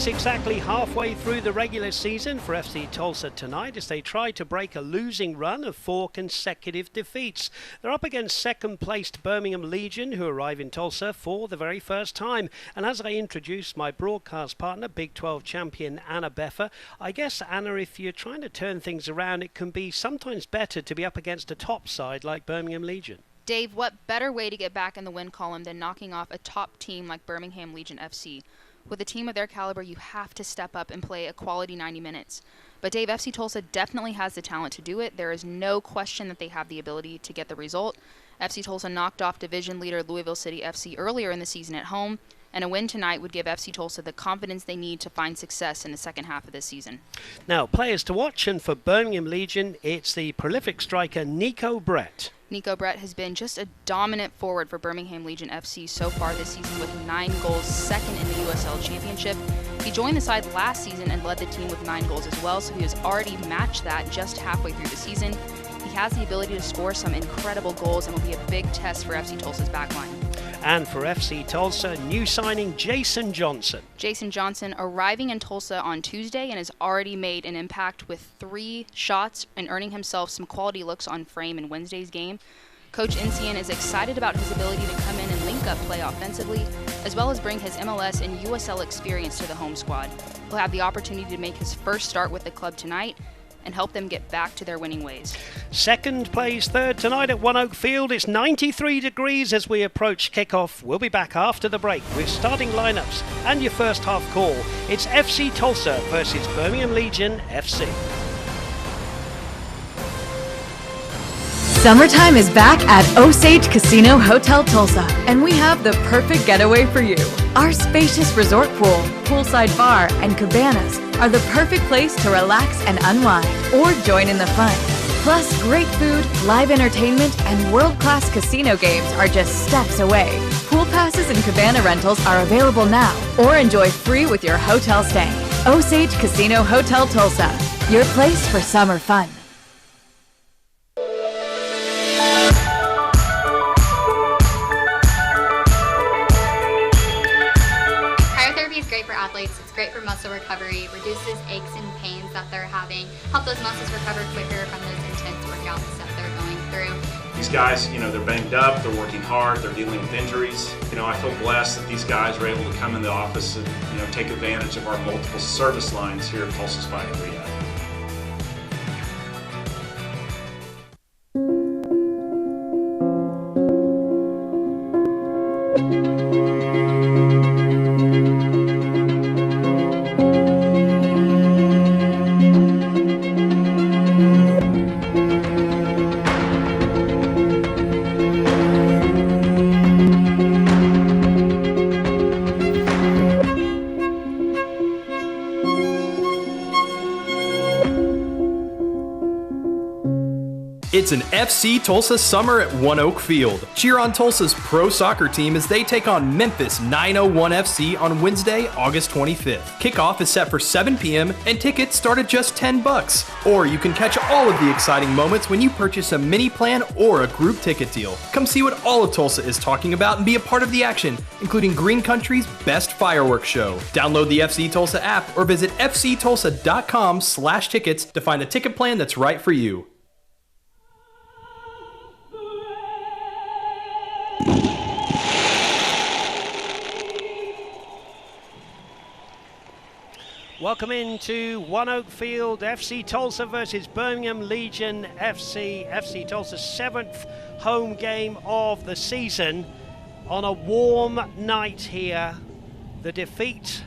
It's exactly halfway through the regular season for FC Tulsa tonight as they try to break a losing run of 4 consecutive defeats. They're up against second-placed Birmingham Legion, who arrive in Tulsa for the very first time. And as I introduce my broadcast partner, Big 12 champion Anna Beffer, I guess, Anna, if you're trying to turn things around, it can be sometimes better to be up against a top side like Birmingham Legion. Dave, what better way to get back in the win column than knocking off a top team like Birmingham Legion FC? With a team of their caliber, you have to step up and play a quality 90 minutes. But Dave, FC Tulsa definitely has the talent to do it. There is no question that they have the ability to get the result. FC Tulsa knocked off division leader Louisville City FC earlier in the season at home, and a win tonight would give FC Tulsa the confidence they need to find success in the second half of this season. Now, players to watch, and for Birmingham Legion, it's the prolific striker Nico Brett. Nico Brett has been just a dominant forward for Birmingham Legion FC so far this season with 9 goals, second in the USL Championship. He joined the side last season and led the team with 9 goals as well, so he has already matched that just halfway through the season. He has the ability to score some incredible goals and will be a big test for FC Tulsa's backline. And for FC Tulsa, new signing Jason Johnson. Jason Johnson arriving in Tulsa on Tuesday and has already made an impact with 3 shots and earning himself some quality looks on frame in Wednesday's game. Coach Incian is excited about his ability to come in and link up play offensively, as well as bring his MLS and USL experience to the home squad. He'll have the opportunity to make his first start with the club tonight and help them get back to their winning ways. Second plays third tonight at Oekel. It's 93 degrees as we approach kickoff. We'll be back after the break with starting lineups and your first half call. It's FC Tulsa versus Birmingham Legion FC. Summertime is back at Osage Casino Hotel Tulsa, and we have the perfect getaway for you. Our spacious resort pool, poolside bar, and cabanas are the perfect place to relax and unwind or join in the fun. Plus, great food, live entertainment, and world-class casino games are just steps away. Pool passes and cabana rentals are available now, or enjoy free with your hotel stay. Osage Casino Hotel Tulsa, your place for summer fun. Athletes. It's great for muscle recovery, reduces aches and pains that they're having, help those muscles recover quicker from those intense workouts that they're going through. These guys, they're banged up, they're working hard, they're dealing with injuries. I feel blessed that these guys are able to come in the office and, take advantage of our multiple service lines here at Tulsa's Fighting Rehab. It's an FC Tulsa summer at Oekel. Cheer on Tulsa's pro soccer team as they take on Memphis 901 FC on Wednesday, August 25th. Kickoff is set for 7 p.m. and tickets start at just $10. Or you can catch all of the exciting moments when you purchase a mini plan or a group ticket deal. Come see what all of Tulsa is talking about and be a part of the action, including Green Country's best fireworks show. Download the FC Tulsa app or visit fctulsa.com/tickets to find a ticket plan that's right for you. Welcome into Oekel, FC Tulsa versus Birmingham Legion FC. FC Tulsa's 7th home game of the season on a warm night here. The defeat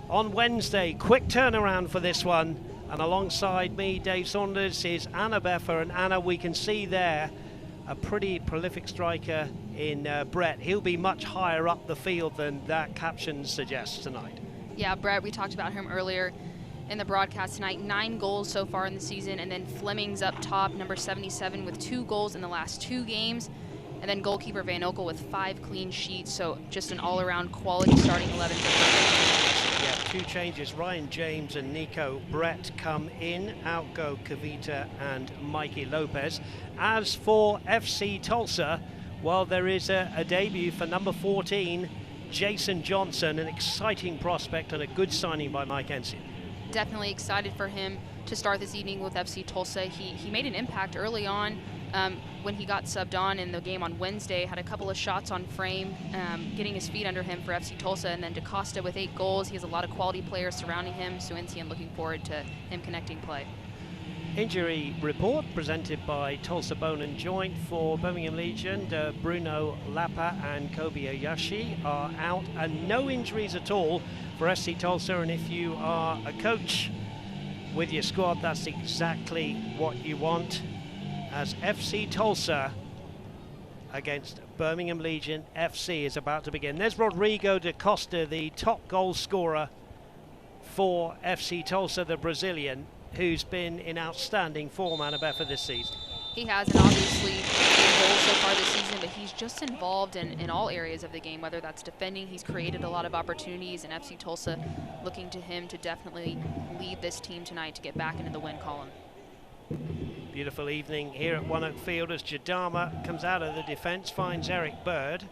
on Wednesday. Quick turnaround for this one. And alongside me, Dave Saunders, is Anna Beffer. And Anna, we can see there a pretty prolific striker in Brett. He'll be much higher up the field than that caption suggests tonight. Yeah, Brett, we talked about him earlier in the broadcast tonight. 9 goals so far in the season, and then Fleming's up top, number 77, with 2 goals in the last 2 games. And then goalkeeper Van Oekel with 5 clean sheets, so just an all-around quality starting 11 for Yeah, 2 changes. Ryan James and Nico Brett come in. Out go Kavita and Mikey Lopez. As for FC Tulsa, well, there is a debut for number 14, Jason Johnson, an exciting prospect and a good signing by Mike Ensign. Definitely excited for him to start this evening with FC Tulsa. He made an impact early on when he got subbed on in the game on Wednesday, had a couple of shots on frame, getting his feet under him for FC Tulsa, and then DaCosta with 8 goals. He has a lot of quality players surrounding him, so Ensign looking forward to him connecting play. Injury report presented by Tulsa Bone and Joint for Birmingham Legion. Bruno Lapa and Kobayashi are out, and no injuries at all for FC Tulsa. And if you are a coach with your squad, that's exactly what you want, as FC Tulsa against Birmingham Legion FC is about to begin. There's Rodrigo DaCosta, the top goal scorer for FC Tulsa, the Brazilian, who's been in outstanding form, Annabeth, this season. He has, and obviously goals so far this season, but he's just involved in all areas of the game, whether that's defending. He's created a lot of opportunities, and FC Tulsa looking to him to definitely lead this team tonight to get back into the win column. Beautiful evening here at One Oak Field as Jadama comes out of the defence, finds Eric Bird.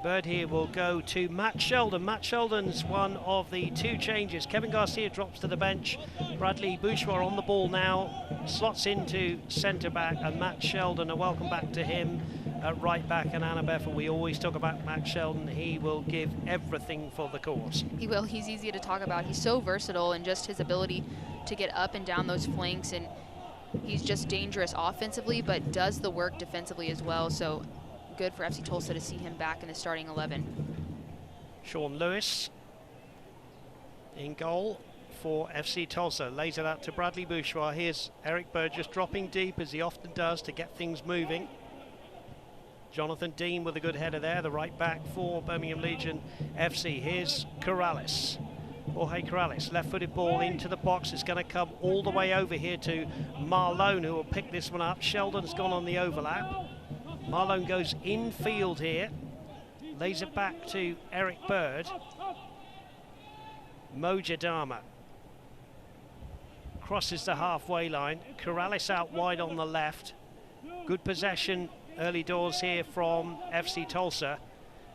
Bird here will go to Matt Sheldon. Matt Sheldon's one of the 2 changes. Kevin Garcia drops to the bench. Bradley Bourgeois on the ball now, slots into centre-back, and Matt Sheldon, a welcome back to him at right-back. And Annabeth, we always talk about Matt Sheldon. He will give everything for the cause. He will. He's easy to talk about. He's so versatile, and just his ability to get up and down those flanks, and he's just dangerous offensively, but does the work defensively as well. So good for FC Tulsa to see him back in the starting 11. Sean Lewis in goal for FC Tulsa, lays it out to Bradley Bourgeois. Here's Eric Bird just dropping deep, as he often does, to get things moving. Jonathan Dean with a good header there, the right back for Birmingham Legion FC. Here's Corrales. Jorge Corrales, left-footed ball into the box. It's going to come all the way over here to Marlone, who will pick this one up. Sheldon's gone on the overlap. Marlone goes infield here, lays it back to Eric Bird. Mojadama crosses the halfway line. Corrales out wide on the left. Good possession early doors here from FC Tulsa.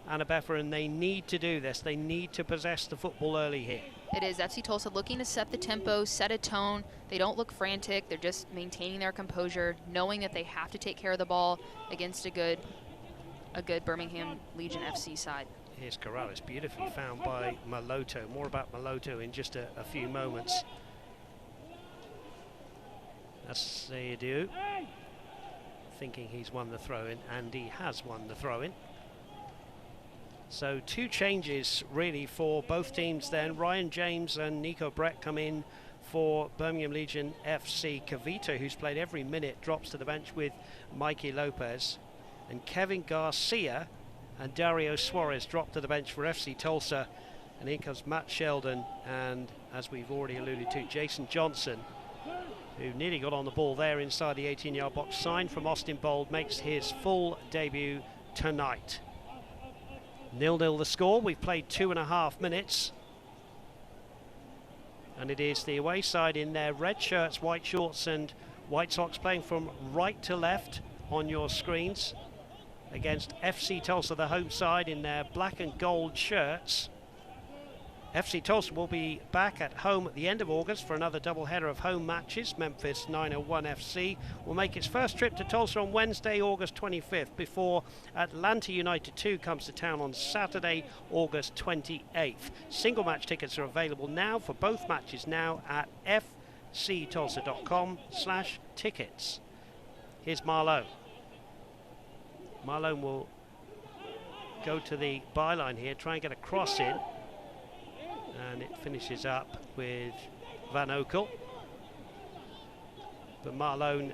Annabeth, and they need to do this. They need to possess the football early here. It is FC Tulsa looking to set the tempo, set a tone. They don't look frantic. They're just maintaining their composure, knowing that they have to take care of the ball against a good Birmingham Legion FC side. Here's Corrales, beautifully found by Maloto. More about Maloto in just a few moments. That's Sayadu, thinking he's won the throw-in, and he has won the throw-in. So 2 changes really for both teams then. Ryan James and Nico Brett come in for Birmingham Legion FC. Cavito, who's played every minute, drops to the bench with Mikey Lopez. And Kevin Garcia and Dario Suarez drop to the bench for FC Tulsa. And here comes Matt Sheldon and, as we've already alluded to, Jason Johnson, who nearly got on the ball there inside the 18-yard box. Signed from Austin Bold, makes his full debut tonight. 0-0 the score. We've played 2.5 minutes. And it is the away side in their red shirts, white shorts and white socks, playing from right to left on your screens, against FC Tulsa, the home side, in their black and gold shirts. FC Tulsa will be back at home at the end of August for another doubleheader of home matches. Memphis 901 FC will make its first trip to Tulsa on Wednesday, August 25th, before Atlanta United 2 comes to town on Saturday, August 28th. Single match tickets are available now for both matches now at fctulsa.com/tickets. Here's Marlone. Marlone will go to the byline here, try and get a cross in. And it finishes up with Van Oekel. But Marlone,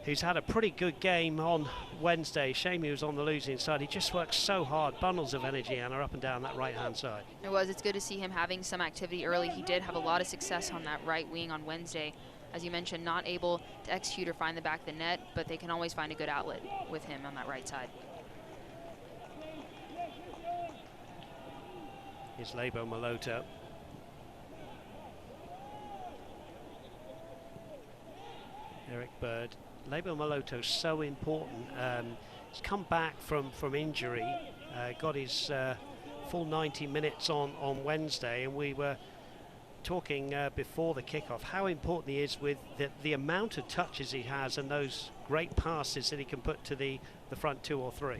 who's had a pretty good game on Wednesday, shame he was on the losing side. He just works so hard, bundles of energy, and are up and down that right-hand side. It was. It's good to see him having some activity early. He did have a lot of success on that right wing on Wednesday. As you mentioned, not able to execute or find the back of the net, but they can always find a good outlet with him on that right side. Here's Lebo Maloto. Eric Bird. Lebo Maloto so important. He's come back from injury. got his full 90 minutes on Wednesday, and we were talking before the kickoff how important he is with the amount of touches he has and those great passes that he can put to the front 2 or 3.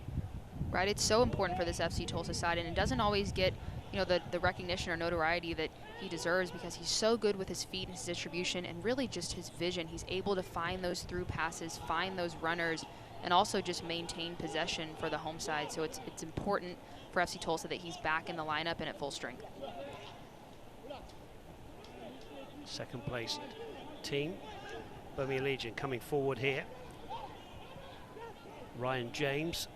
Right, it's so important for this FC Tulsa side, and it doesn't always get, you know, the recognition or notoriety that he deserves because he's so good with his feet and his distribution and really just his vision. He's able to find those through passes, find those runners, and also just maintain possession for the home side. So it's important for FC Tulsa that he's back in the lineup and at full strength. Second place team, Birmingham Legion, coming forward here. Ryan James.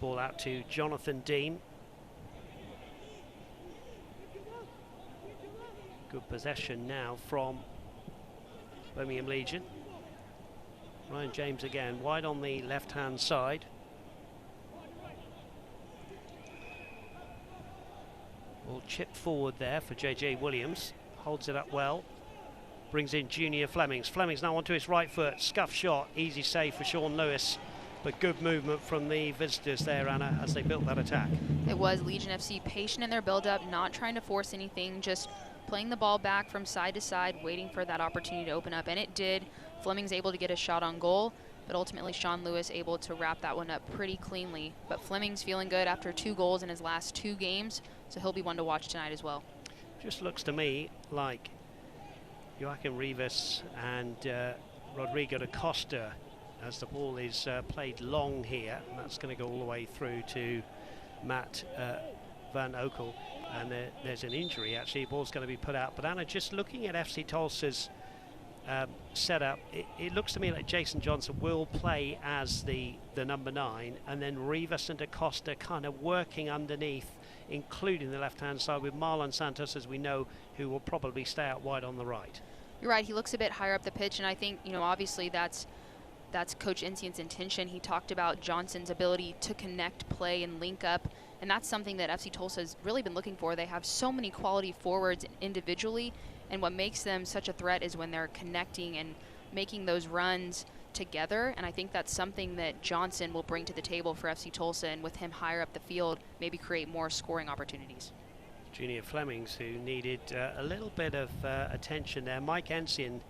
Ball out to Jonathan Dean. Good possession now from Birmingham Legion. Ryan James again, wide on the left-hand side. Ball chipped forward there for JJ Williams. Holds it up well. Brings in Junior Flemings. Flemings now onto his right foot. Scuff shot. Easy save for Sean Lewis. But good movement from the visitors there, Anna, as they built that attack. It was Legion FC patient in their build-up, not trying to force anything, just playing the ball back from side to side, waiting for that opportunity to open up, and it did. Fleming's able to get a shot on goal, but ultimately Sean Lewis able to wrap that one up pretty cleanly. But Fleming's feeling good after 2 goals in his last 2 games, so he'll be one to watch tonight as well. Just looks to me like Joaquin Rivas and Rodrigo da Costa, as the ball is played long here, and that's going to go all the way through to Matt Van Oekel, and there's an injury actually. Ball's going to be put out. But Anna, just looking at FC Tulsa's setup, it looks to me like Jason Johnson will play as the number 9, and then Rivas and da Costa kind of working underneath, including the left-hand side, with Marlon Santos, as we know, who will probably stay out wide on the right. You're right, he looks a bit higher up the pitch, and I think, you know, obviously that's Coach Incian's intention. He talked about Johnson's ability to connect, play, and link up, and that's something that FC Tulsa has really been looking for. They have so many quality forwards individually, and what makes them such a threat is when they're connecting and making those runs together, and I think that's something that Johnson will bring to the table for FC Tulsa, and with him higher up the field, maybe create more scoring opportunities. Junior Flemings, who needed a little bit of attention there. Mike Ensign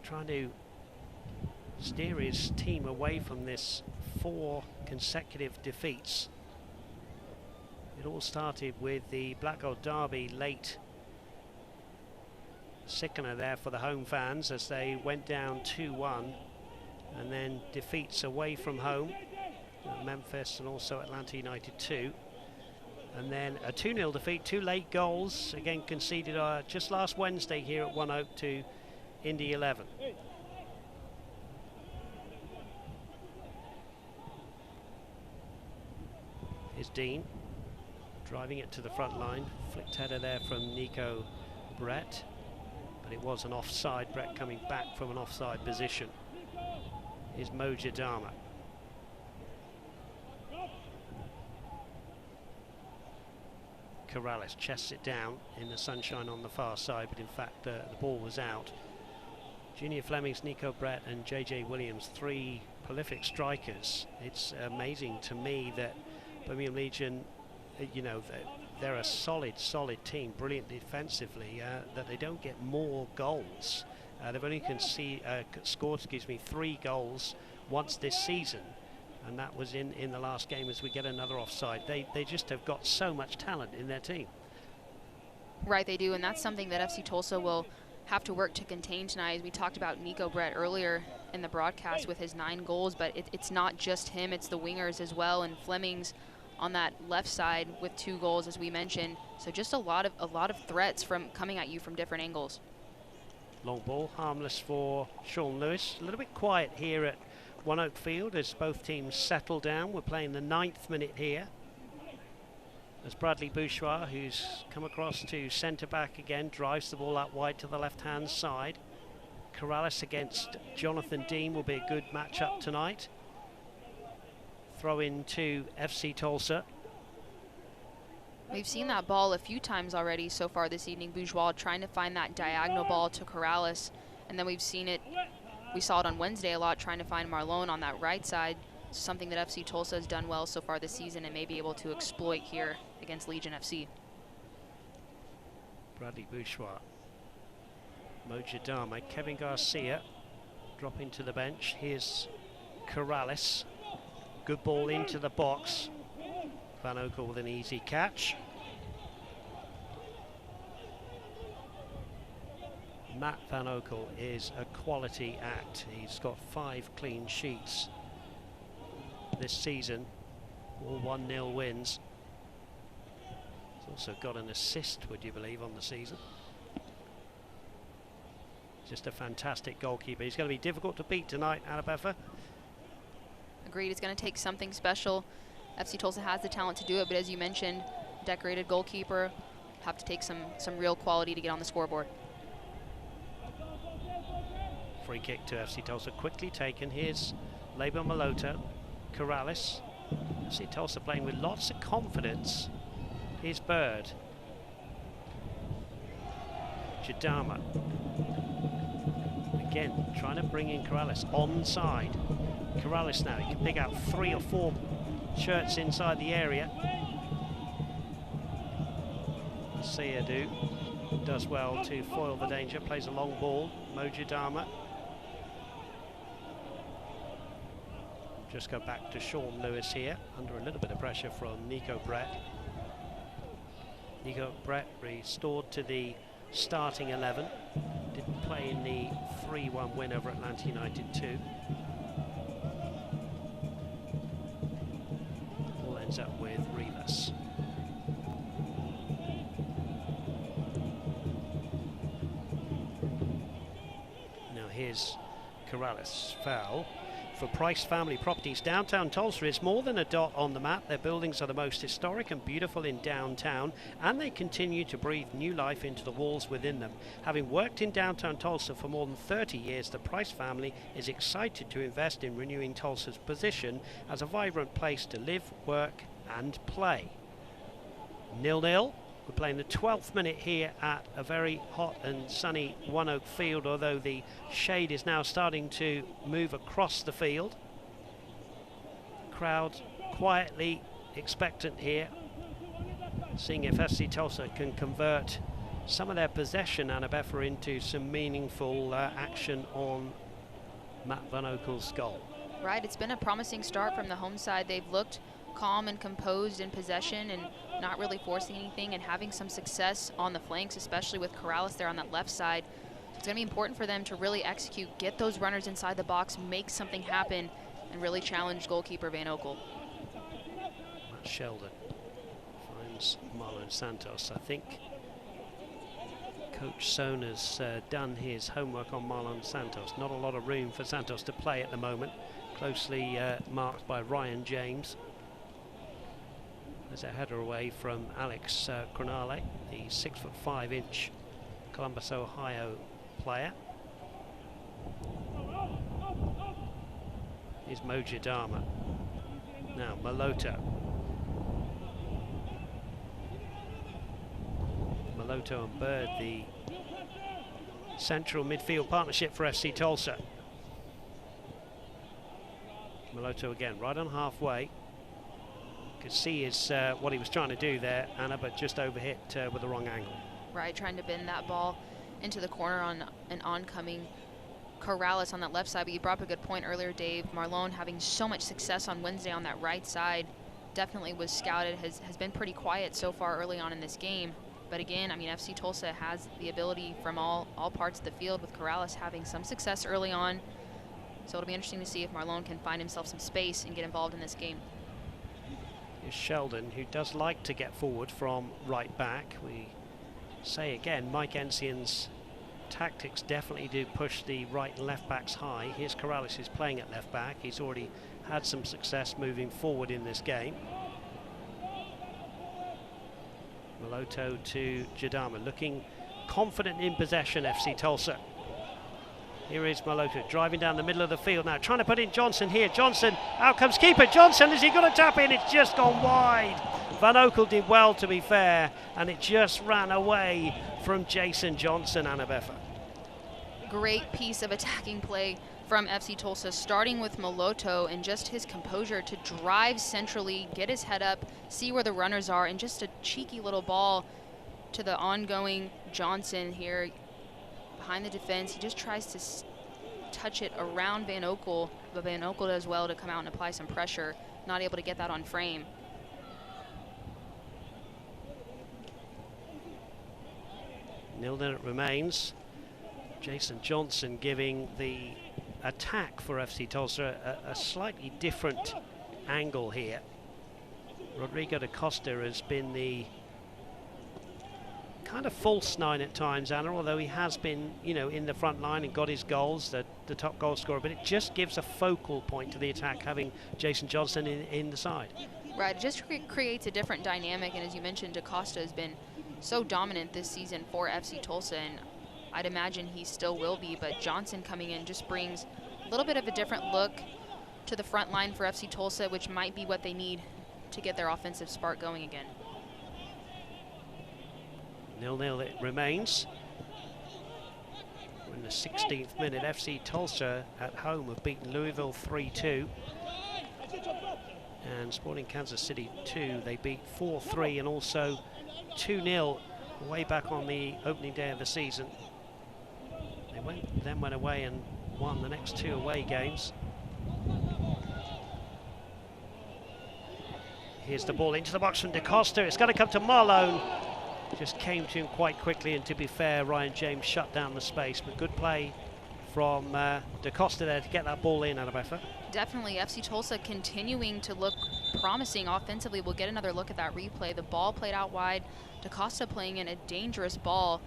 trying to steer his team away from this 4 consecutive defeats. It all started with the Black Gold Derby late sickener there for the home fans as they went down 2-1, and then defeats away from home at Memphis and also Atlanta United 2, and then a 2-0 defeat, 2 late goals again conceded just last Wednesday here at OneOak to Indy 11. Here's Dean driving it to the front line. Flicked header there from Nico Brett, but it was an offside. Brett coming back from an offside position. Here's Moja Dama. Corrales chests it down in the sunshine on the far side, but in fact the ball was out. Junior Flemings, Nico Brett and JJ Williams, 3 prolific strikers. It's amazing to me that Birmingham Legion, you know, they're a solid team, brilliant defensively, that they don't get more goals. They've only scored 3 goals once this season, and that was in the last game as we get another offside. They just have got so much talent in their team. Right, they do, and that's something that FC Tulsa will have to work to contain tonight. As we talked about Nico Brett earlier in the broadcast with his 9 goals, but it's not just him, it's the wingers as well, and Flemings on that left side with 2 goals, as we mentioned. So just a lot of threats from coming at you from different angles. Long ball, harmless for Sean Lewis. A little bit quiet here at OneOak Field as both teams settle down. We're playing the 9th minute here, as Bradley Bourgeois, who's come across to centre back again, drives the ball out wide to the left hand side. Corrales against Jonathan Dean will be a good matchup tonight. Throw in to FC Tulsa. We've seen that ball a few times already so far this evening. Bourgeois trying to find that diagonal ball to Corrales, and then we saw it on Wednesday a lot, trying to find Marlon on that right side. something that FC Tulsa has done well so far this season and may be able to exploit here against Legion FC. Bradley Bourgeois, Mojadama, Kevin Garcia dropping to the bench. Here's Corrales. Good ball into the box. Van Oekel with an easy catch. Matt Van Oekel is a quality act. He's got 5 clean sheets this season, all 1-0 wins. He's also got an assist, would you believe, on the season. Just a fantastic goalkeeper. He's going to be difficult to beat tonight, Anabefa. Agreed, it's going to take something special. FC Tulsa has the talent to do it, but as you mentioned, decorated goalkeeper, have to take some real quality to get on the scoreboard. Free kick to FC Tulsa, quickly taken. Here's Leiber Malota, Corrales. FC Tulsa playing with lots of confidence. Here's Bird. Jadama. Again, trying to bring in Corrales onside. Corrales now, he can pick out 3 or 4 shirts inside the area. Sayadu does well to foil the danger, plays a long ball. Mojadama. Just go back to Sean Lewis here, under a little bit of pressure from Nico Brett. Nico Brett restored to the starting 11. Didn't play in the 3-1 win over Atlanta United 2. All ends up with Rivas. Now here's Corrales, foul. For Price Family Properties, downtown Tulsa is more than a dot on the map. Their buildings are the most historic and beautiful in downtown, and they continue to breathe new life into the walls within them. Having worked in downtown Tulsa for more than 30 years, the Price family is excited to invest in renewing Tulsa's position as a vibrant place to live, work and play. 0-0. We're playing the 12th minute here at a very hot and sunny Oekel Field, although the shade is now starting to move across the field. Crowd quietly expectant here, seeing if FC Tulsa can convert some of their possession, Anabefa, into some meaningful action on Matt Van Oekel's goal. Right, it's been a promising start from the home side. They've looked calm and composed in possession and not really forcing anything and having some success on the flanks, especially with Corrales there on that left side. So it's going to be important for them to really execute, get those runners inside the box, make something happen, and really challenge goalkeeper Van Oekel. Matt Sheldon finds Marlon Santos. I think Coach Sona's done his homework on Marlon Santos. Not a lot of room for Santos to play at the moment. Closely marked by Ryan James. There's a header away from Alex Cronale, the 6'5" Columbus, Ohio player. Here's Mojadama. Now Malota. Malota and Bird, the central midfield partnership for FC Tulsa. Malota again, right on halfway. Could see what he was trying to do there, Anna, but just overhit with the wrong angle. Right, trying to bend that ball into the corner on an oncoming Corrales on that left side. But you brought up a good point earlier, Dave. Marlon having so much success on Wednesday on that right side, definitely was scouted, has been pretty quiet so far early on in this game. But again, I mean, FC Tulsa has the ability from all parts of the field, with Corrales having some success early on. So it'll be interesting to see if Marlon can find himself some space and get involved in this game. Here's Sheldon, who does like to get forward from right back. We say again, Mike Ensian's tactics definitely do push the right and left backs high. Here's Corrales, who's playing at left back. He's already had some success moving forward in this game. Malota to Jadama, looking confident in possession, FC Tulsa. Here is Malota driving down the middle of the field now, trying to put in Johnson here. Johnson, out comes keeper Johnson. Is he going to tap in? It's just gone wide. Van Oekel did well, to be fair, and it just ran away from Jason Johnson, Anabefa. Great piece of attacking play from FC Tulsa, starting with Moloto and just his composure to drive centrally, get his head up, see where the runners are, and just a cheeky little ball to the ongoing Johnson here behind the defense. He just tries to touch it around Van Oekel, but Van Oekel does well to come out and apply some pressure, not able to get that on frame. Nil-nil it remains. Jason Johnson giving the attack for FC Tulsa a slightly different angle here. Rodrigo da Costa has been the kind of false nine at times, Anna, although he has been, you know, in the front line and got his goals, the top goal scorer, but it just gives a focal point to the attack having Jason Johnson in the side. Right, it just creates a different dynamic, and as you mentioned, da Costa has been so dominant this season for FC Tulsa, and I'd imagine he still will be, but Johnson coming in just brings a little bit of a different look to the front line for FC Tulsa, which might be what they need to get their offensive spark going again. 0-0 it remains. We're in the 16th minute. FC Tulsa at home have beaten Louisville 3-2. And Sporting Kansas City 2, they beat 4-3 and also 2-0 way back on the opening day of the season. They then went away and won the next 2 away games. Here's the ball into the box from da Costa. It's going to come to Marlone. Just came to him quite quickly, and to be fair, Ryan James shut down the space, but good play from da Costa there to get that ball in, Annabeth. Definitely, FC Tulsa continuing to look promising offensively. We'll get another look at that replay. The ball played out wide. da Costa playing in a dangerous ball.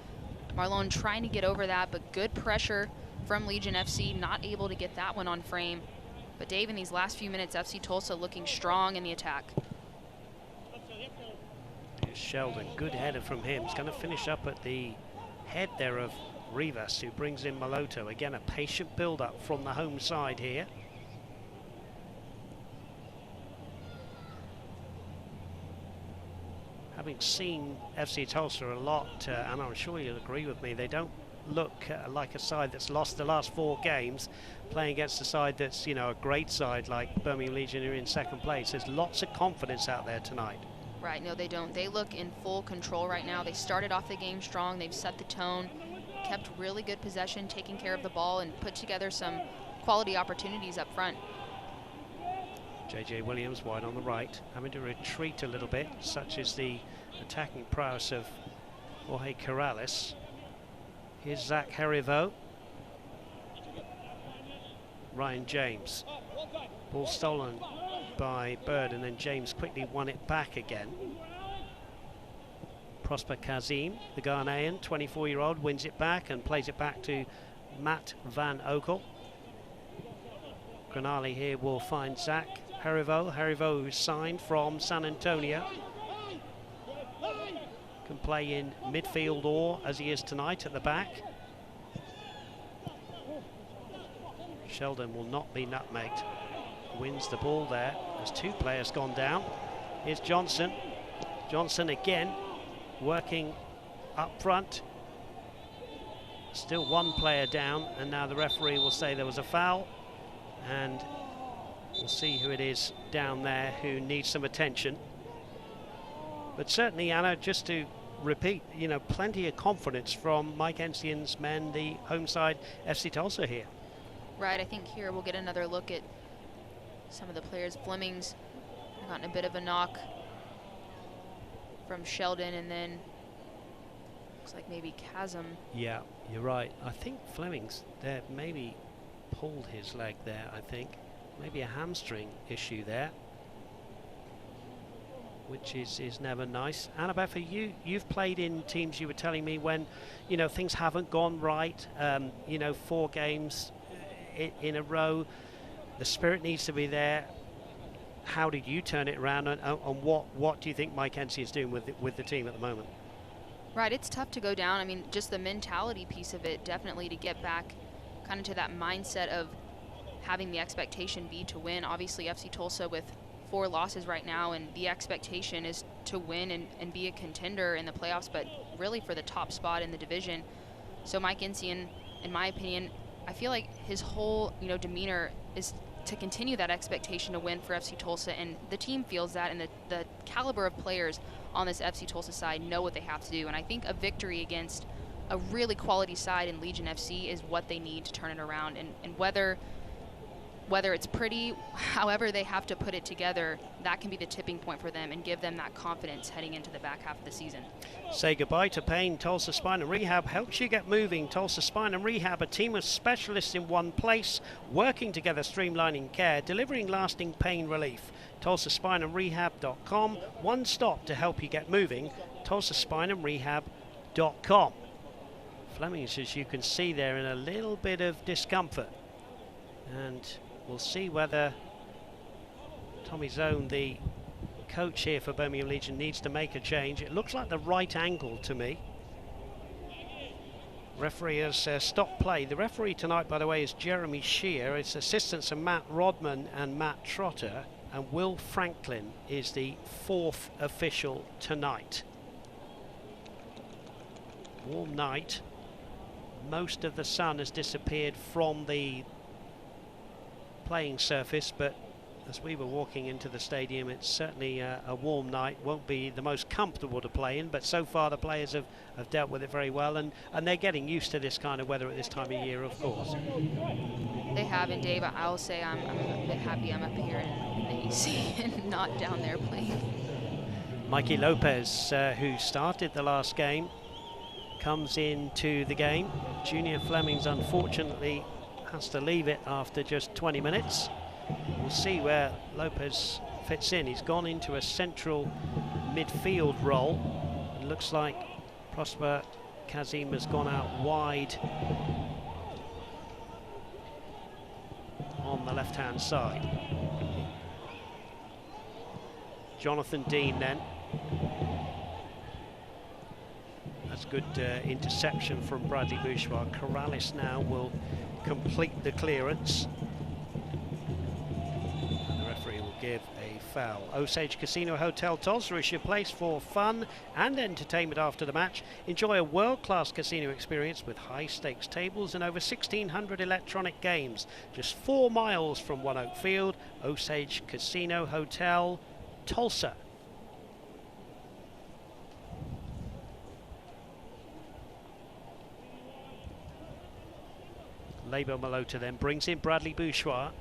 Marlone trying to get over that, but good pressure from Legion FC, not able to get that one on frame. But Dave, in these last few minutes, FC Tulsa looking strong in the attack. Here's Sheldon, good header from him. He's going to finish up at the head there of Rivas, who brings in Moloto. Again, a patient build-up from the home side here. Having seen FC Tulsa a lot, and I'm sure you'll agree with me, they don't look like a side that's lost the last 4 games, playing against a side that's, you know, a great side like Birmingham Legion, who are in second place. There's lots of confidence out there tonight. Right, no, they don't. They look in full control right now. They started off the game strong. They've set the tone, kept really good possession, taking care of the ball, and put together some quality opportunities up front. J.J. Williams wide on the right, having to retreat a little bit, such as the attacking prowess of Jorge Corrales. Here's Zach Heriveau. Ryan James. Ball stolen by Bird, and then James quickly won it back again. Prosper Kazim, the Ghanaian, 24-year-old, wins it back and plays it back to Matt Van Oekel. Granali here will find Zach Heriveau. Heriveau, who's signed from San Antonio. Can play in midfield or, as he is tonight, at the back. Sheldon will not be nutmegged. Wins the ball there. There's 2 players gone down. Here's Johnson. Johnson again working up front. Still 1 player down, and now the referee will say there was a foul, and we'll see who it is down there who needs some attention. But certainly, Anna, just to repeat, you know, plenty of confidence from Mike Ensian's men, the home side FC Tulsa here. Right, I think here we'll get another look at some of the players. Fleming's gotten a bit of a knock from Sheldon, and then looks like maybe Chasm. Yeah, you're right. I think Fleming's there, maybe pulled his leg there, I think. Maybe a hamstring issue there, which is never nice. Annabeth, you've played in teams, you were telling me, when, you know, things haven't gone right, you know, 4 games in a row, the spirit needs to be there. How did you turn it around, and what do you think Mike Ensi is doing with the team at the moment? Right, it's tough to go down. I mean, just the mentality piece of it, definitely, to get back kind of to that mindset of having the expectation be to win. Obviously, FC Tulsa with 4 losses right now, and the expectation is to win and be a contender in the playoffs, but really for the top spot in the division. So Mike Ensian, in my opinion, I feel like his whole, demeanor is to continue that expectation to win for FC Tulsa, and the team feels that, and the caliber of players on this FC Tulsa side know what they have to do. And I think a victory against a really quality side in Legion FC is what they need to turn it around. And whether it's pretty, however they have to put it together, that can be the tipping point for them and give them that confidence heading into the back half of the season. Say goodbye to pain. Tulsa Spine and Rehab helps you get moving. Tulsa Spine and Rehab, a team of specialists in one place, working together, streamlining care, delivering lasting pain relief. TulsaSpineandRehab.com, one stop to help you get moving. TulsaSpineandRehab.com. Flemings, as you can see there, in a little bit of discomfort. And we'll see whether Tommy Zone, the coach here for Birmingham Legion, needs to make a change. It looks like the right angle to me. Referee has stopped play. The referee tonight, by the way, is Jeremy Shear. It's assistants are Matt Rodman and Matt Trotter, and Will Franklin is the fourth official tonight. Warm night. Most of the sun has disappeared from the playing surface, but as we were walking into the stadium, it's certainly a warm night. Won't be the most comfortable to play in, but so far the players have dealt with it very well, and they're getting used to this kind of weather at this time of year, of course. They have, and Dave, I'll say I'm a bit happy I'm up here in the AC and not down there playing. Mikey Lopez, who started the last game, comes into the game. Junior Flemings, unfortunately, has to leave it after just 20 minutes. We'll see where Lopez fits in. He's gone into a central midfield role. It looks like Prosper Kazim has gone out wide on the left-hand side. Jonathan Dean then. That's good interception from Bradley Bourgeois. Corrales now will complete the clearance. And the referee will give a foul. Osage Casino Hotel Tulsa is your place for fun and entertainment after the match. Enjoy a world-class casino experience with high-stakes tables and over 1,600 electronic games. Just 4 miles from One Oak Field. Osage Casino Hotel Tulsa. Lebo Malota then brings in Bradley Bourgeois.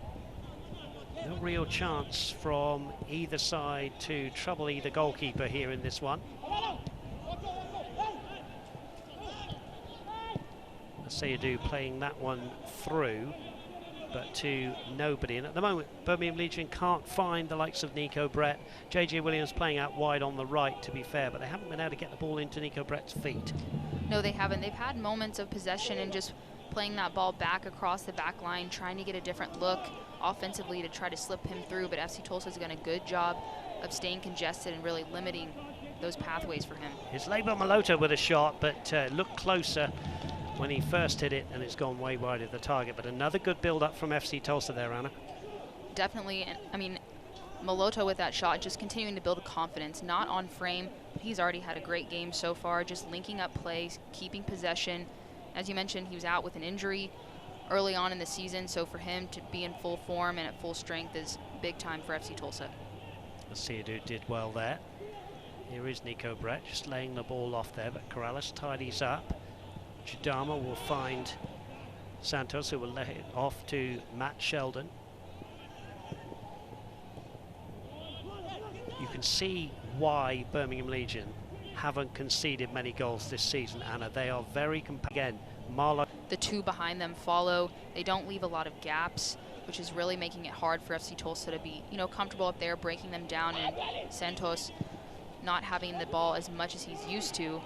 No real chance from either side to trouble either goalkeeper here in this one. Sayadu playing that one through, but to nobody. And at the moment, Birmingham Legion can't find the likes of Nico Brett. JJ Williams playing out wide on the right, to be fair, but they haven't been able to get the ball into Nico Brett's feet. No, they haven't. They've had moments of possession and just playing that ball back across the back line, trying to get a different look offensively to try to slip him through, but FC Tulsa's done a good job of staying congested and really limiting those pathways for him. It's Lebo Malota with a shot, but looked closer when he first hit it, and it's gone way wide of the target. But another good build-up from FC Tulsa there, Anna. Definitely, and I mean, Malota with that shot, just continuing to build confidence, not on frame, but he's already had a great game so far, just linking up plays, keeping possession. As you mentioned, he was out with an injury early on in the season, so for him to be in full form and at full strength is big time for FC Tulsa. Sayadu did well there. Here is Nico Brett just laying the ball off there, but Corrales tidies up. Chidama will find Santos, who will lay it off to Matt Sheldon. You can see why Birmingham Legion haven't conceded many goals this season, Anna. They are very again, Marlowe. The two behind them follow. They don't leave a lot of gaps, which is really making it hard for FC Tulsa to be, comfortable up there, breaking them down, and Santos not having the ball as much as he's used to.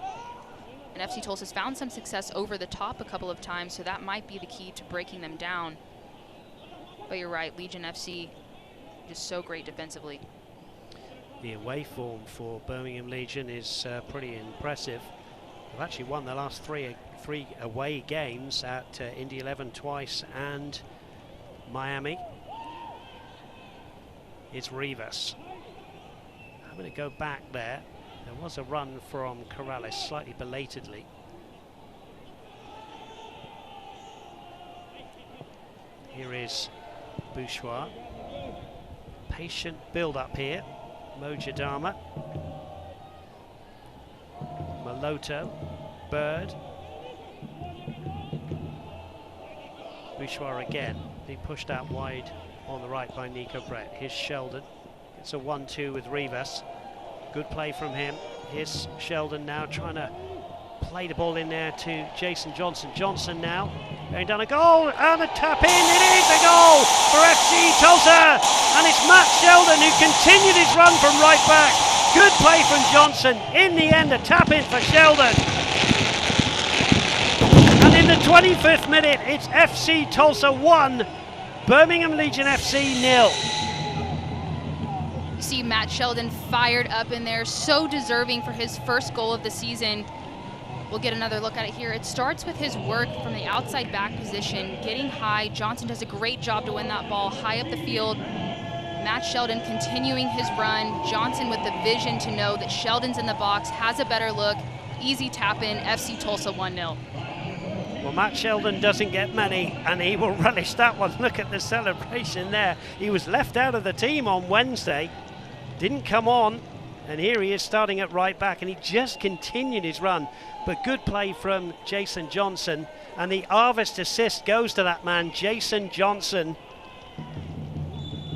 And FC Tulsa's found some success over the top a couple of times, so that might be the key to breaking them down. But you're right, Legion FC just so great defensively. The away form for Birmingham Legion is pretty impressive. They've actually won the last three away games at Indy 11 twice and Miami. It's Rivas. I'm going to go back there. There was a run from Corrales slightly belatedly. Here is Bouchoir. Patient build-up here. Mojadama. Maloto. Bird. Bouchoir again. He pushed out wide on the right by Nico Brett. Here's Sheldon. It's a 1-2 with Rivas. Good play from him. Here's Sheldon now trying to play the ball in there to Jason Johnson. Johnson now going down a goal and a tap in. It is a goal for FC Tulsa, and it's Matt Sheldon who continued his run from right back. Good play from Johnson. In the end, a tap in for Sheldon. And in the 25th minute, it's FC Tulsa 1, Birmingham Legion FC 0. You see Matt Sheldon fired up in there, so deserving for his first goal of the season. We'll get another look at it here. It starts with his work from the outside back position, getting high. Johnson does a great job to win that ball high up the field. Matt Sheldon continuing his run. Johnson with the vision to know that Sheldon's in the box, has a better look. Easy tap in, FC Tulsa 1-0. Well, Matt Sheldon doesn't get many, and he will relish that one. Look at the celebration there. He was left out of the team on Wednesday, didn't come on, and here he is starting at right back, and he just continued his run. But good play from Jason Johnson, and the harvest assist goes to that man, Jason Johnson.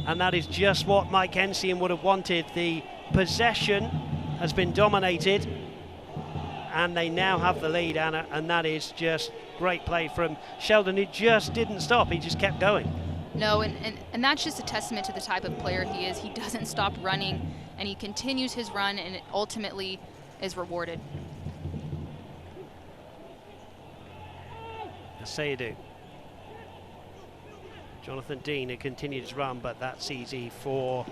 And that is just what Mike Ensian would have wanted. The possession has been dominated, and they now have the lead, Anna, and that is just great play from Sheldon, who just didn't stop. He just kept going. No, and that's just a testament to the type of player he is. He doesn't stop running, and he continues his run, and it ultimately is rewarded. Say you do. Jonathan Dean who continued his run, but that's easy for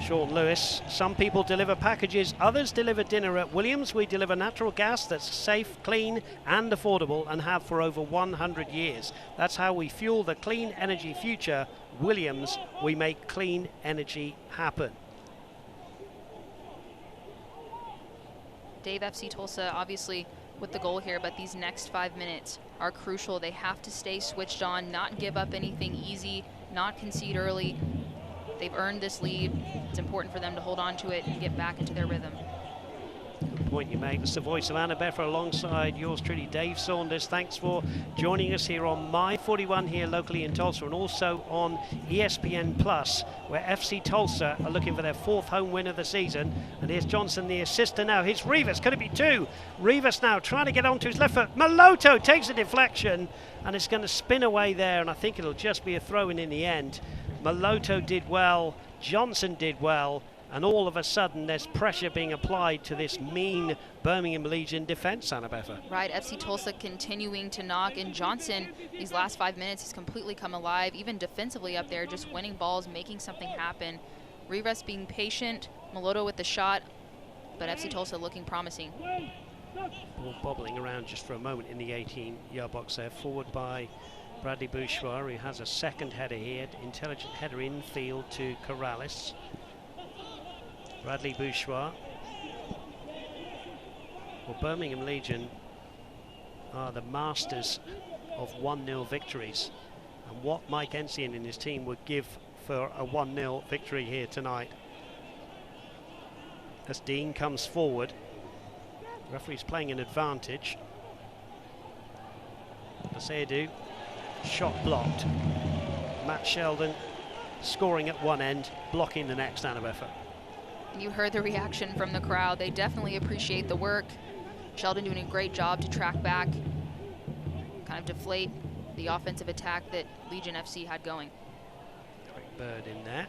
Sean Lewis. Some people deliver packages, others deliver dinner. At Williams, we deliver natural gas that's safe, clean and affordable, and have for over 100 years. That's how we fuel the clean energy future. Williams, we make clean energy happen. Dave, FC Tulsa obviously with the goal here, but these next 5 minutes are crucial. They have to stay switched on, not give up anything easy, not concede early. They've earned this lead. It's important for them to hold on to it and get back into their rhythm. Good point you make. That's the voice of Anna Beffer alongside yours truly, Dave Saunders. Thanks for joining us here on My 41 here locally in Tulsa, and also on ESPN Plus, where FC Tulsa are looking for their 4th home win of the season. And here's Johnson, the assister now. Here's Rivas. Could it be 2? Rivas now trying to get onto his left foot. Maloto takes a deflection, and it's going to spin away there, and I think it'll just be a throw-in in the end. Maloto did well, Johnson did well, and all of a sudden there's pressure being applied to this mean Birmingham Legion defence, Anna Beffer. Right, FC Tulsa continuing to knock, and Johnson, these last 5 minutes, has completely come alive, even defensively up there, just winning balls, making something happen. Rivas being patient, Maloto with the shot, but FC Tulsa looking promising. Ball bobbling around just for a moment in the 18-yard box there, forward by Bradley Bouchoir, who has a second header here, intelligent header infield to Corrales. Bradley Bouchoir. Well, Birmingham Legion are the masters of 1-0 victories, and what Mike Ensian and his team would give for a 1-0 victory here tonight. As Dean comes forward, the referee's playing an advantage. Aseadu, shot blocked. Matt Sheldon scoring at one end, blocking the next, Anna Beffer. You heard the reaction from the crowd. They definitely appreciate the work. Sheldon doing a great job to track back, kind of deflate the offensive attack that Legion FC had going. Great Bird in there.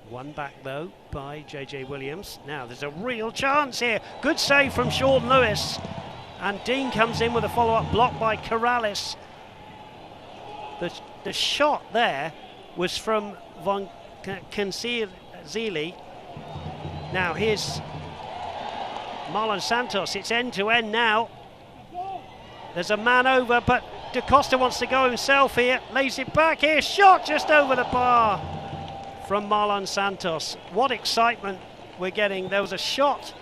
One back though by JJ Williams. Now there's a real chance here. Good save from Sean Lewis. And Dean comes in with a follow-up block by Corrales. The shot there was from Von Cancili. Now here's Marlon Santos. It's end-to-end now. There's a man over, but Da Costa wants to go himself here. Lays it back here. Shot just over the bar from Marlon Santos. What excitement we're getting. There was a shot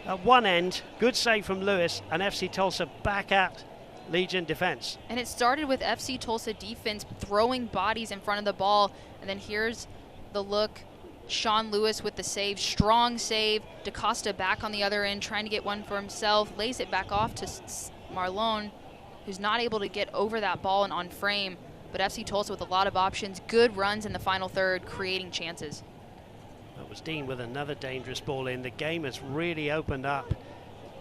at one end. Good save from Lewis, and FC Tulsa back at Legion defense. And it started with FC Tulsa defense throwing bodies in front of the ball. And then here's the look. Sean Lewis with the save, strong save. DaCosta back on the other end, trying to get one for himself. Lays it back off to Marlon, who's not able to get over that ball and on frame. But FC Tulsa with a lot of options, good runs in the final third, creating chances. That was Dean with another dangerous ball in. The game has really opened up.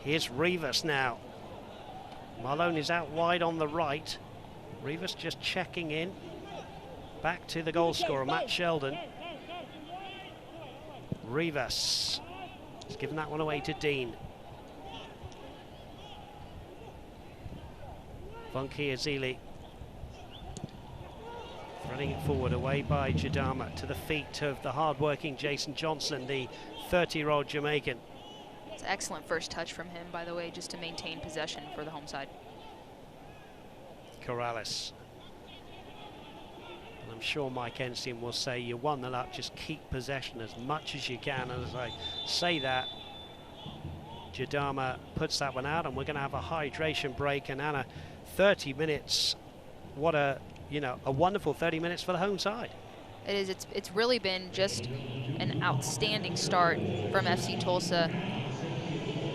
Here's Rivas now. Marlon is out wide on the right. Rivas just checking in. Back to the goal scorer, Matt Sheldon. Rivas has given that one away to Dean. Funky Azili running it forward, away by Jadama, to the feet of the hard-working Jason Johnson, the 30-year-old Jamaican. It's an excellent first touch from him, by the way, just to maintain possession for the home side. Corrales. And I'm sure Mike Ensign will say, you're 1-0 up, just keep possession as much as you can. And as I say that, Jadama puts that one out, and we're going to have a hydration break. And Anna, 30 minutes, what a wonderful 30 minutes for the home side. It is. It's really been just an outstanding start from FC Tulsa.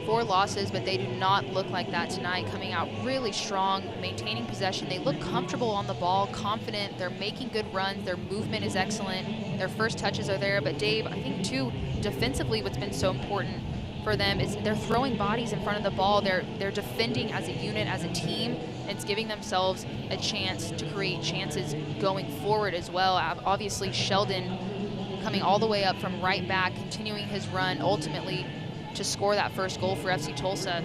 4 losses, but they do not look like that tonight. Coming out really strong, maintaining possession. They look comfortable on the ball, confident. They're making good runs. Their movement is excellent. Their first touches are there. But Dave, I think too, defensively, what's been so important for them is they're throwing bodies in front of the ball. They're defending as a unit, as a team. It's giving themselves a chance to create chances going forward as well. Obviously, Sheldon coming all the way up from right back, continuing his run, ultimately to score that first goal for FC Tulsa.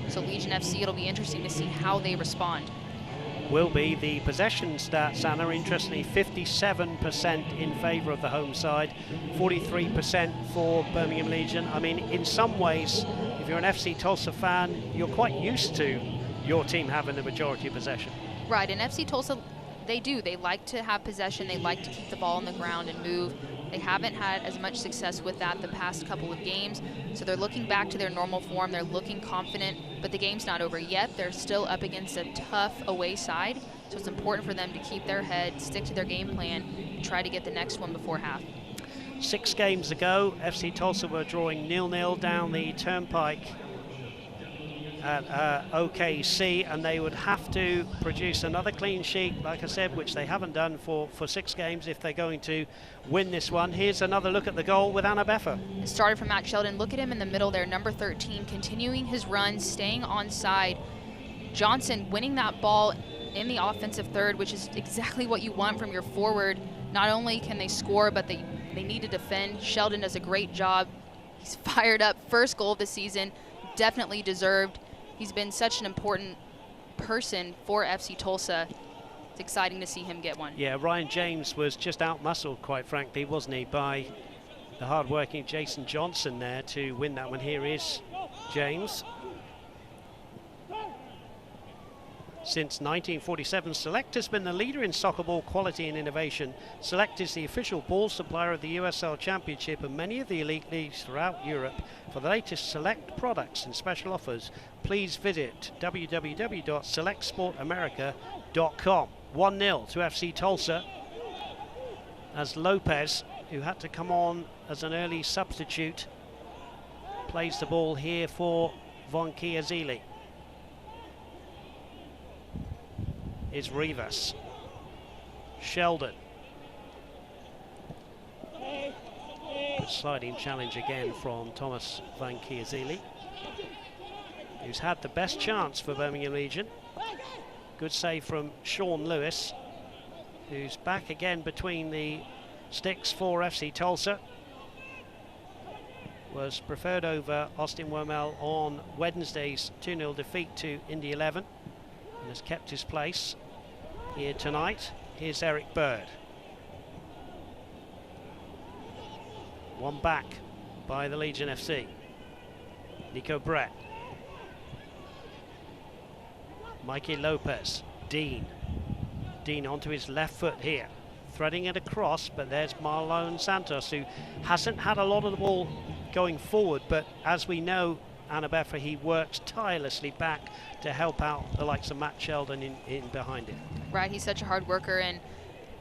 So Legion FC, it'll be interesting to see how they respond. Will be. The possession stats, Anna, interestingly, 57% in favour of the home side, 43% for Birmingham Legion. I mean, in some ways, if you're an FC Tulsa fan, you're quite used to your team having the majority of possession. Right, and FC Tulsa, they do. They like to have possession. They like to keep the ball on the ground and move. They haven't had as much success with that the past couple of games, so they're looking back to their normal form. They're looking confident, but the game's not over yet. They're still up against a tough away side, so it's important for them to keep their head, stick to their game plan, and try to get the next one before half. 6 games ago, FC Tulsa were drawing 0-0 down the turnpike at OKC, and they would have to produce another clean sheet, like I said, which they haven't done for 6 games if they're going to win this one. Here's another look at the goal with Anna Beffa. It started from Matt Sheldon. Look at him in the middle there, number 13, continuing his run, staying on side. Johnson winning that ball in the offensive third, which is exactly what you want from your forward. Not only can they score, but they need to defend. Sheldon does a great job. He's fired up. First goal of the season, definitely deserved. He's been such an important person for FC Tulsa. It's exciting to see him get one. Yeah, Ryan James was just out-muscled, quite frankly, wasn't he, by the hard-working Jason Johnson there to win that one. Here is James. Since 1947, Select has been the leader in soccer ball quality and innovation. Select is the official ball supplier of the USL Championship and many of the elite leagues throughout Europe. For the latest Select products and special offers, please visit www.selectsportamerica.com. 1-0 to FC Tulsa, as Lopez, who had to come on as an early substitute, plays the ball here for Vonki Azili. Is Rivas. Sheldon. Good sliding challenge again from Thomas Van Kiazili, who's had the best chance for Birmingham Legion. Good save from Sean Lewis, who's back again between the sticks for FC Tulsa. Was preferred over Austin Wormel on Wednesday's 2-0 defeat to Indy 11 and has kept his place here tonight. Here's Eric Bird. One back by the Legion FC. Nico Brett. Mikey Lopez. Dean. Dean onto his left foot here. Threading it across, but there's Marlon Santos, who hasn't had a lot of the ball going forward, but as we know, Annabeffa, he works tirelessly back to help out the likes of Matt Sheldon in behind him. Right, he's such a hard worker, and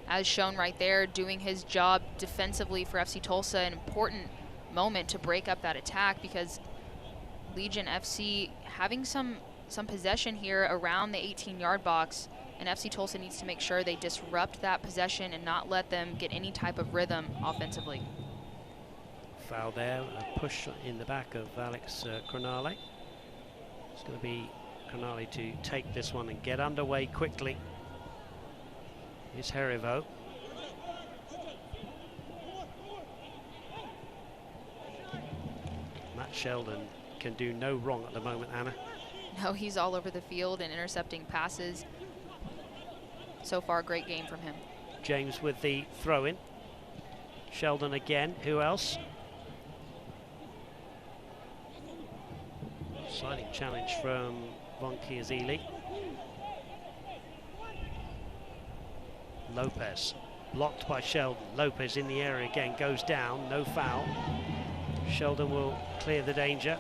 as shown right there, doing his job defensively for FC Tulsa, an important moment to break up that attack, because Legion FC having some possession here around the 18-yard box, and FC Tulsa needs to make sure they disrupt that possession and not let them get any type of rhythm offensively. Foul there, a push in the back of Alex Cronale. It's going to be Cronale to take this one and get underway quickly. Here's Herivo. Matt Sheldon can do no wrong at the moment, Anna. No, he's all over the field and intercepting passes. So far, great game from him. James with the throw-in. Sheldon again. Who else? Sliding challenge from Von Chiazili. Lopez blocked by Sheldon. Lopez in the area again, goes down, no foul. Sheldon will clear the danger.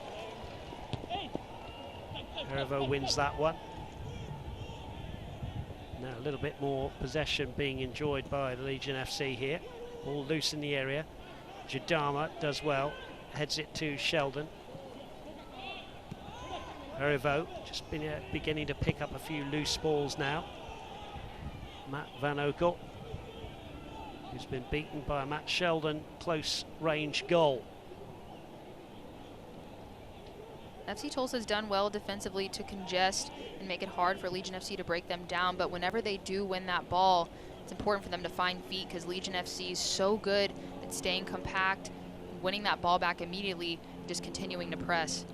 Herivo wins that one. Now a little bit more possession being enjoyed by the Legion FC here. All loose in the area. Jadama does well, heads it to Sheldon. Herivo just beginning to pick up a few loose balls now. Matt Van Oekel, who's been beaten by a Matt Sheldon close range goal. FC Tulsa's done well defensively to congest and make it hard for Legion FC to break them down, but whenever they do win that ball, it's important for them to find feet, because Legion FC is so good at staying compact, winning that ball back immediately, just continuing to press.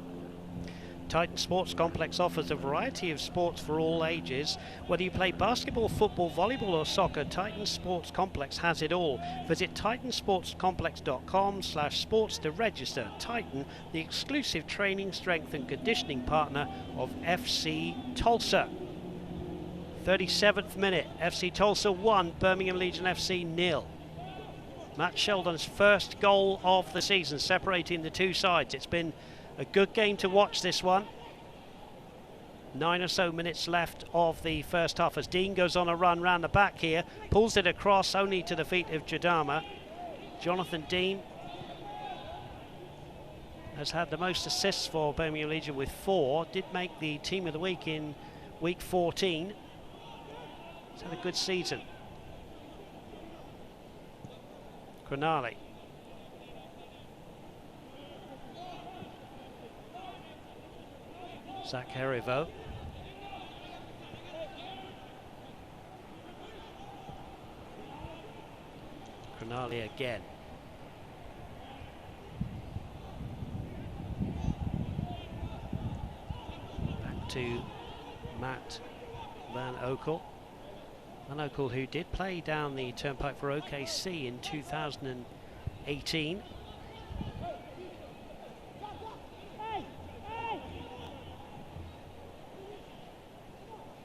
Titan Sports Complex offers a variety of sports for all ages. Whether you play basketball, football, volleyball or soccer, Titan Sports Complex has it all. Visit titansportscomplex.com/sports to register. Titan, the exclusive training, strength and conditioning partner of FC Tulsa. 37th minute, FC Tulsa 1, Birmingham Legion FC 0. Matt Sheldon's first goal of the season, separating the two sides. It's been a good game to watch, this one. 9 or so minutes left of the first half as Dean goes on a run round the back here, pulls it across only to the feet of Jadama. Jonathan Dean has had the most assists for Birmingham Legion with 4, did make the team of the week in week 14. He's had a good season. Cronale. Zach Herivo. Cronale again. Back to Matt Van Oekel. Van Oekel, who did play down the turnpike for OKC in 2018.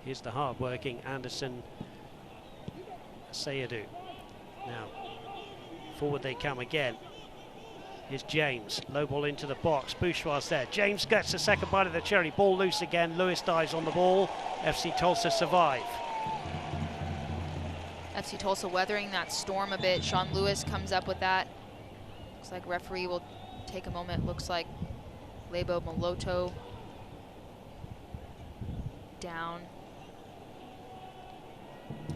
Here's the hard-working Anderson Sayadu. Now, forward they come again. Here's James, low ball into the box. Bourgeois there. James gets the second bite of the cherry. Ball loose again. Lewis dives on the ball. FC Tulsa survive. FC Tulsa weathering that storm a bit. Sean Lewis comes up with that. Looks like referee will take a moment. Looks like Lebo Moloto down.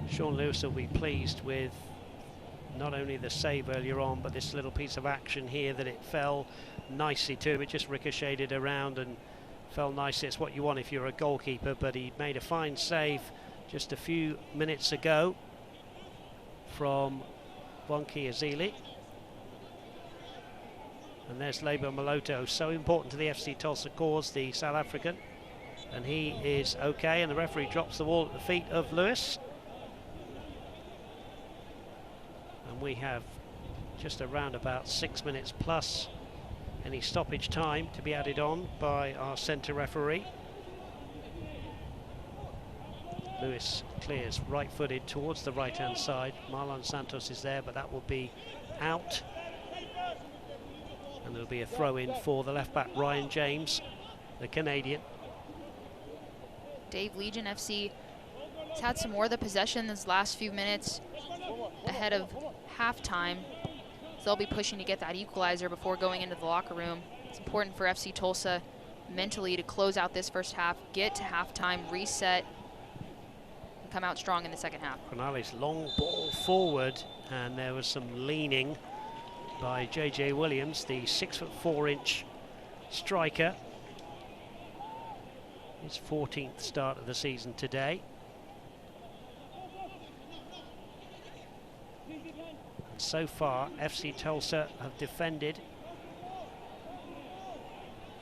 Sean Lewis will be pleased with not only the save earlier on, but this little piece of action here, that it fell nicely to him. It just ricocheted around and fell nicely. It's what you want if you're a goalkeeper, but he made a fine save just a few minutes ago from Von Chiazili. And there's Lebo Moloto, so important to the FC Tulsa cause, the South African. And he is okay, and the referee drops the ball at the feet of Lewis. And we have just around about 6 minutes plus any stoppage time to be added on by our centre referee. Lewis clears right-footed towards the right-hand side. Marlon Santos is there, but that will be out. And there'll be a throw-in for the left-back Ryan James. the Canadian. Dave, Legion FC has had some more of the possession this last few minutes ahead of halftime. So they'll be pushing to get that equalizer before going into the locker room. It's important for FC Tulsa mentally to close out this first half, get to halftime, reset, and come out strong in the second half. Canales long ball forward, and there was some leaning by JJ Williams, the 6'4" striker. His 14th start of the season today. And so far, FC Tulsa have defended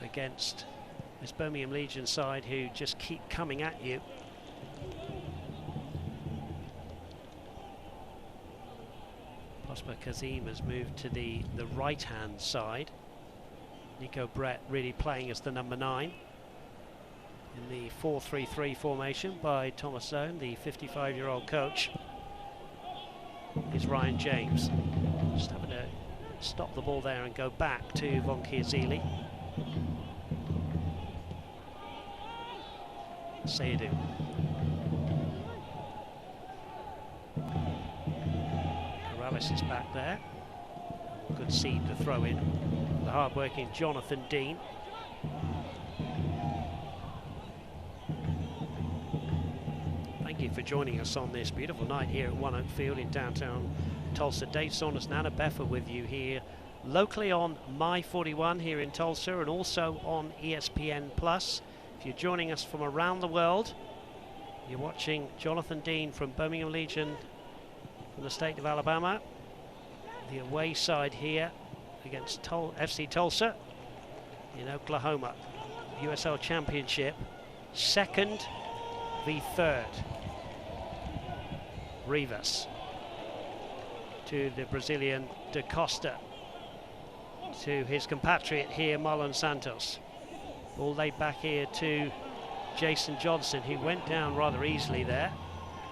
against this Birmingham Legion side who just keep coming at you. Prosper Kazim has moved to the right-hand side. Nico Brett really playing as the number 9 in the 4-3-3 formation by Thomas Zone, the 55-year-old coach. Is Ryan James. Just having to stop the ball there and go back to Von Kiazili. Sayadu. Corrales is back there. Good seed to throw in. The hard-working Jonathan Dean. Thank you for joining us on this beautiful night here at One Oak Field in downtown Tulsa. Dave Saunders and Anna Beffer with you here locally on My 41 here in Tulsa and also on ESPN Plus. If you're joining us from around the world, you're watching Jonathan Dean from Birmingham Legion from the state of Alabama. The away side here against FC Tulsa in Oklahoma. USL Championship, 2nd v 3rd. Rivas to the Brazilian Da Costa, to his compatriot here, Marlon Santos. Ball laid back here to Jason Johnson, who went down rather easily there.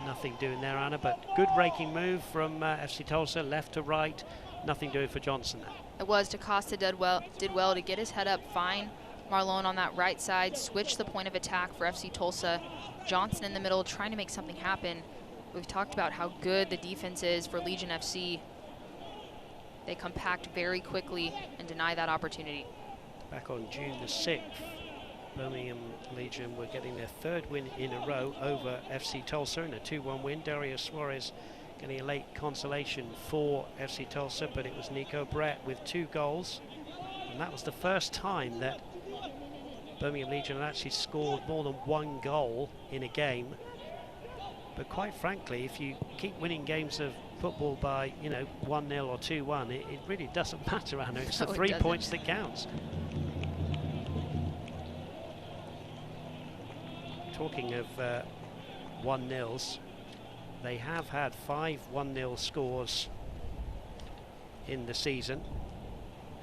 Nothing doing there, Anna, but good raking move from FC Tulsa, left to right. Nothing doing for Johnson there. It was. Da Costa did well to get his head up, find Marlon on that right side, switch the point of attack for FC Tulsa. Johnson in the middle trying to make something happen. We've talked about how good the defense is for Legion FC. They compact very quickly and deny that opportunity. Back on June the 6th, Birmingham Legion were getting their 3rd win in a row over FC Tulsa in a 2-1 win. Dario Suarez getting a late consolation for FC Tulsa, but it was Nico Brett with 2 goals. And that was the first time that Birmingham Legion had actually scored more than 1 goal in a game. But quite frankly, if you keep winning games of football by, 1-0 or 2-1, it really doesn't matter, Anna. It's the 3 points that counts. Talking of 1-0s, they have had 5 1-0 scores in the season,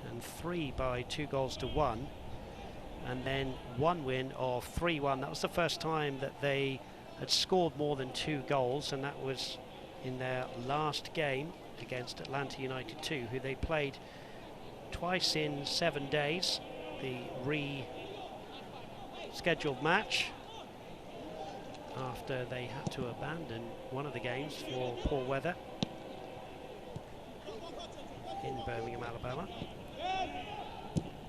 and 3 by 2 goals to 1, and then 1 win of 3-1. That was the first time that they had scored more than 2 goals, and that was in their last game against Atlanta United 2, who they played twice in 7 days. The rescheduled match after they had to abandon one of the games for poor weather in Birmingham, Alabama.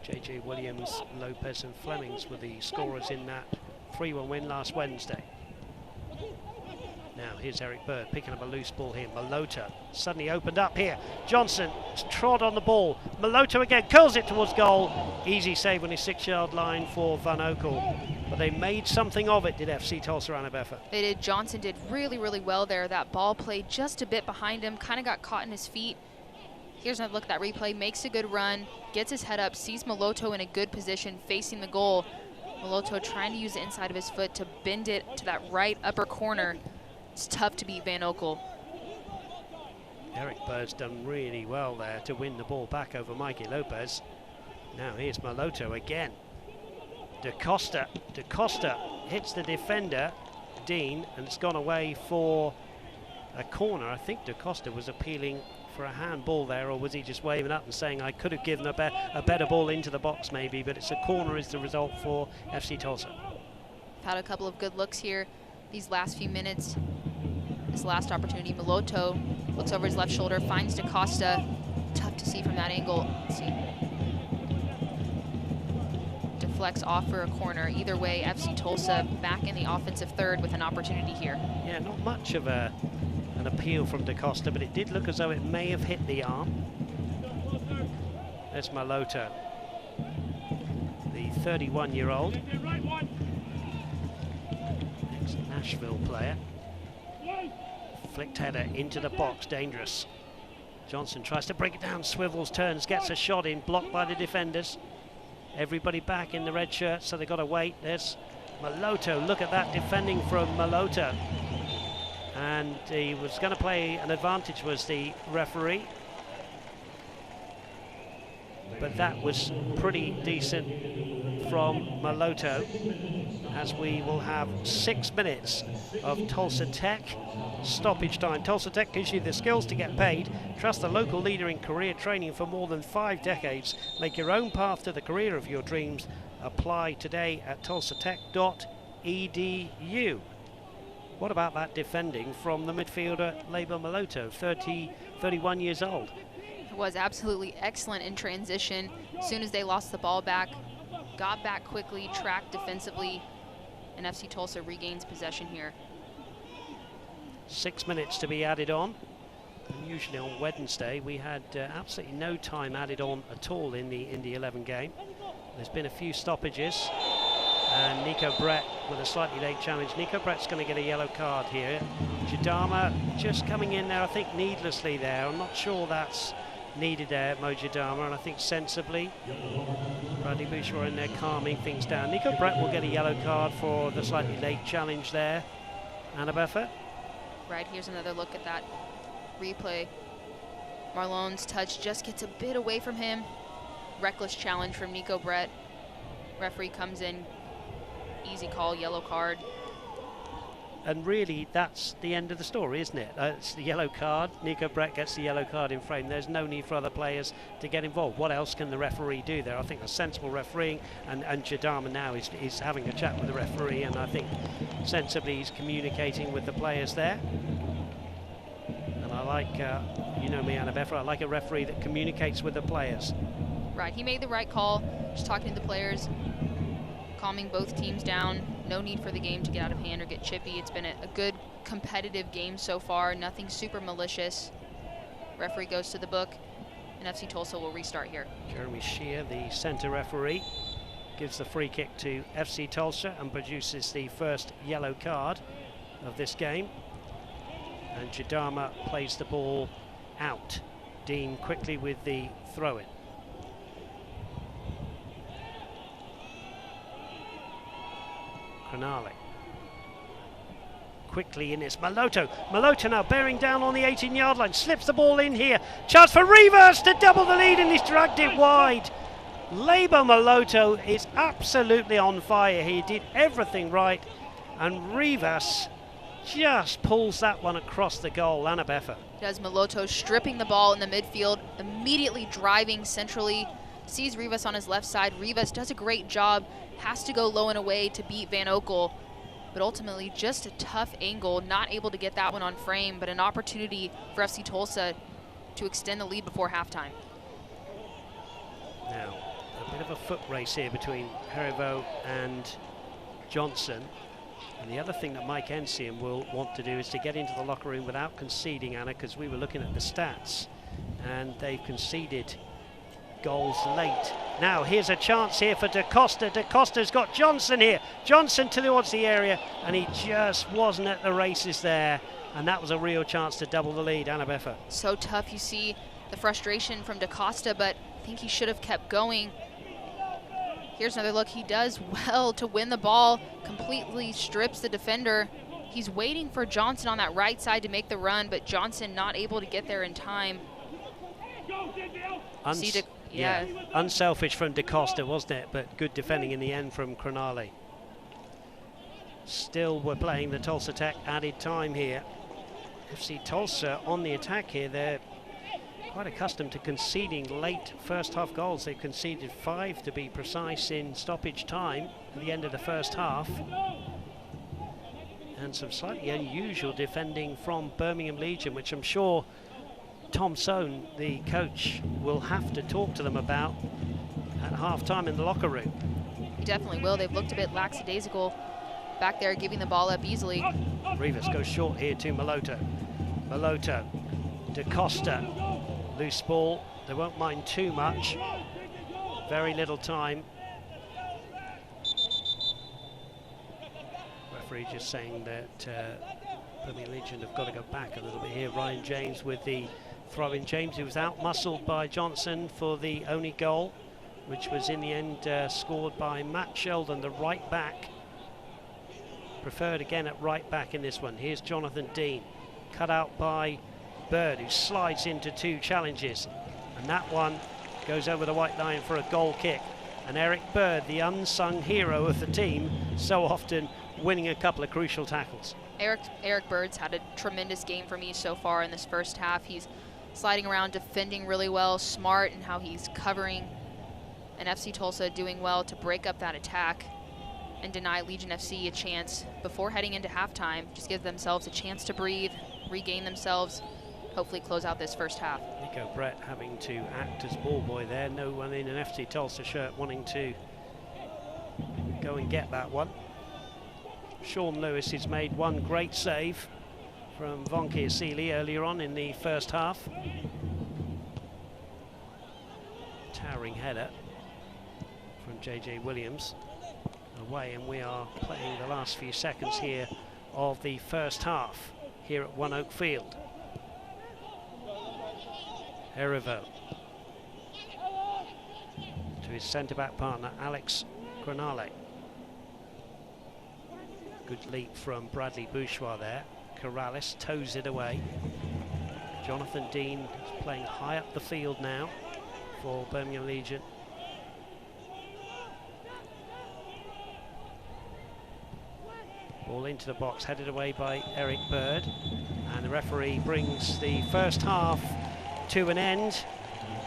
JJ Williams, Lopez and Flemings were the scorers in that 3-1 win last Wednesday. Now here's Eric Bird picking up a loose ball here. Malota suddenly opened up here. Johnson trod on the ball. Malota again curls it towards goal. Easy save on his 6-yard line for Van Oekel. But they made something of it, did FC Tulsa, Anna Beffer. They did. Johnson did really, really well there. That ball played just a bit behind him, kind of got caught in his feet. Here's another look at that replay. Makes a good run, gets his head up, sees Maloto in a good position facing the goal. Maloto trying to use the inside of his foot to bend it to that right upper corner. It's tough to beat Van Oekel. Eric Bird's done really well there to win the ball back over Mikey Lopez. Now here's Maloto again. Da Costa hits the defender, Dean, and it's gone away for a corner. I think Da Costa was appealing for a handball there, or was he just waving up and saying I could have given a better ball into the box maybe, but it's a corner is the result for FC Tulsa. Had a couple of good looks here these last few minutes. This last opportunity, Maloto looks over his left shoulder, finds DaCosta. Tough to see from that angle. Let's see. Deflects off for a corner. Either way, FC Tulsa back in the offensive third with an opportunity here. Yeah, not much of an appeal from DaCosta, but it did look as though it may have hit the arm. There's Maloto, the 31-year-old. Ex-Nashville player. Flicked header into the box, dangerous. Johnson tries to break it down, swivels, turns, gets a shot in, blocked by the defenders. Everybody back in the red shirt, so they've got to wait. There's Maloto. Look at that defending from Maloto. And he was going to play an advantage, was the referee. But that was pretty decent from Maloto, as we will have 6 minutes of Tulsa Tech stoppage time. Tulsa Tech gives you the skills to get paid. Trust the local leader in career training for more than 5 decades. Make your own path to the career of your dreams. Apply today at tulsatech.edu. What about that defending from the midfielder Labor Maloto, 31 years old? It was absolutely excellent in transition. As soon as they lost the ball back, got back quickly, tracked defensively, and FC Tulsa regains possession here. 6 minutes to be added on. And usually on Wednesday we had absolutely no time added on at all in the Indy 11 game. There's been a few stoppages, and Nico Brett with a slightly late challenge. Nico Brett's going to get a yellow card here. Jadama just coming in there, I think needlessly there. I'm not sure that's needed there, Mo Jadama, and I think sensibly. Bradley Bouchard in there calming things down. Nico Brett will get a yellow card for the slightly late challenge there. Anna Beffa. Right, here's another look at that replay. Marlone's touch just gets a bit away from him. Reckless challenge from Nico Brett. Referee comes in, easy call, yellow card. And really, that's the end of the story, isn't it? It's the yellow card. Nico Brett gets the yellow card in frame. There's no need for other players to get involved. What else can the referee do there? I think a sensible refereeing, and Jadama now is having a chat with the referee, and I think sensibly he's communicating with the players there. And I like, you know me, Anna Beffa, I like a referee that communicates with the players. Right, he made the right call, just talking to the players, calming both teams down. No need for the game to get out of hand or get chippy. It's been a good competitive game so far, nothing super malicious. Referee goes to the book, and FC Tulsa will restart here. Jeremy Shear, the center referee, gives the free kick to FC Tulsa and produces the first yellow card of this game. And Jadama plays the ball out. Dean quickly with the throw-in. Cronale. Quickly in, it's Maloto. Maloto now bearing down on the 18-yard line, slips the ball in here. Chance for Rivas to double the lead, and he's dragged it wide. Labor Maloto is absolutely on fire. He did everything right, and Rivas just pulls that one across the goal. Anna Beffa. Does Maloto stripping the ball in the midfield, immediately driving centrally, sees Rivas on his left side. Rivas does a great job, has to go low and away to beat Van Oekel, but ultimately just a tough angle, not able to get that one on frame, but an opportunity for FC Tulsa to extend the lead before halftime. Now, a bit of a foot race here between Heriveau and Johnson. And the other thing that Mike Ensian will want to do is to get into the locker room without conceding, Anna, because we were looking at the stats, and they've conceded goals late. Now here's a chance here for DaCosta. DaCosta's got Johnson here. Johnson towards the area, and he just wasn't at the races there, and that was a real chance to double the lead. Anna Beffa. So tough. You see the frustration from DaCosta, but I think he should have kept going. Here's another look. He does well to win the ball, completely strips the defender. He's waiting for Johnson on that right side to make the run, but Johnson not able to get there in time. Yeah, unselfish from DaCosta, wasn't it? But good defending in the end from Cronale. Still, we're playing the Tulsa Tech added time here. FC Tulsa on the attack here. They're quite accustomed to conceding late first half goals. They've conceded 5 to be precise in stoppage time at the end of the first half. And some slightly unusual defending from Birmingham Legion, which I'm sure Tom Soane, the coach, will have to talk to them about at half-time in the locker room. He definitely will. They've looked a bit lackadaisical back there, giving the ball up easily. Rivas goes short here to Maloto. Maloto, DaCosta, loose ball. They won't mind too much. Very little time. Referee just saying that Birmingham Legion have got to go back a little bit here. Ryan James with the throw-in. James, who was out-muscled by Johnson for the only goal, which was in the end scored by Matt Sheldon, the right back. Preferred again at right back in this one. Here's Jonathan Dean, cut out by Bird, who slides into 2 challenges. And that one goes over the white line for a goal kick. And Eric Bird, the unsung hero of the team, so often winning a couple of crucial tackles. Eric Bird's had a tremendous game for me so far in this first half. He's sliding around, defending really well, smart in how he's covering. And FC Tulsa doing well to break up that attack and deny Legion FC a chance before heading into halftime. Just give themselves a chance to breathe, regain themselves, hopefully close out this first half. Nico Brett having to act as ball boy there. No one in an FC Tulsa shirt wanting to go and get that one. Sean Lewis has made one great save from Vonke Asili earlier on in the first half. Towering header from JJ Williams away, and we are playing the last few seconds here of the first half here at One Oak Field. Erivo to his centre-back partner Alex Granale. Good leap from Bradley Bourgeois there. Corrales toes it away. Jonathan Dean is playing high up the field now for Birmingham Legion. Ball into the box, headed away by Eric Bird. And the referee brings the first half to an end.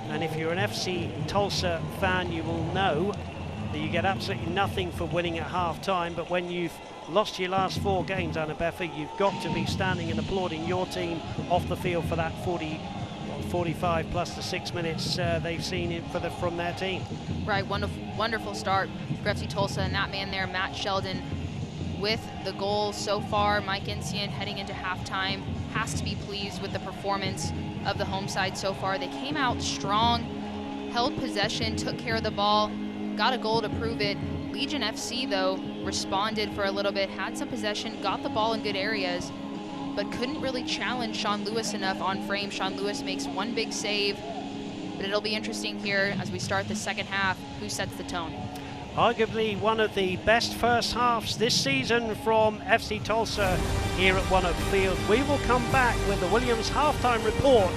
And if you're an FC Tulsa fan, you will know that you get absolutely nothing for winning at half-time, but when you've lost your last 4 games, Anna Beffa, you've got to be standing and applauding your team off the field for that 45 plus the 6 minutes they've seen it from their team. Right, wonderful start for FC Tulsa, and that man there, Matt Sheldon, with the goal so far. Mike Insien heading into halftime has to be pleased with the performance of the home side so far. They came out strong, held possession, took care of the ball, got a goal to prove it. Legion FC, though, responded for a little bit, had some possession, got the ball in good areas, but couldn't really challenge Sean Lewis enough on frame. Sean Lewis makes one big save, but it'll be interesting here as we start the second half, who sets the tone. Arguably one of the best first halves this season from FC Tulsa here at One Oak Field. We will come back with the Williams halftime report.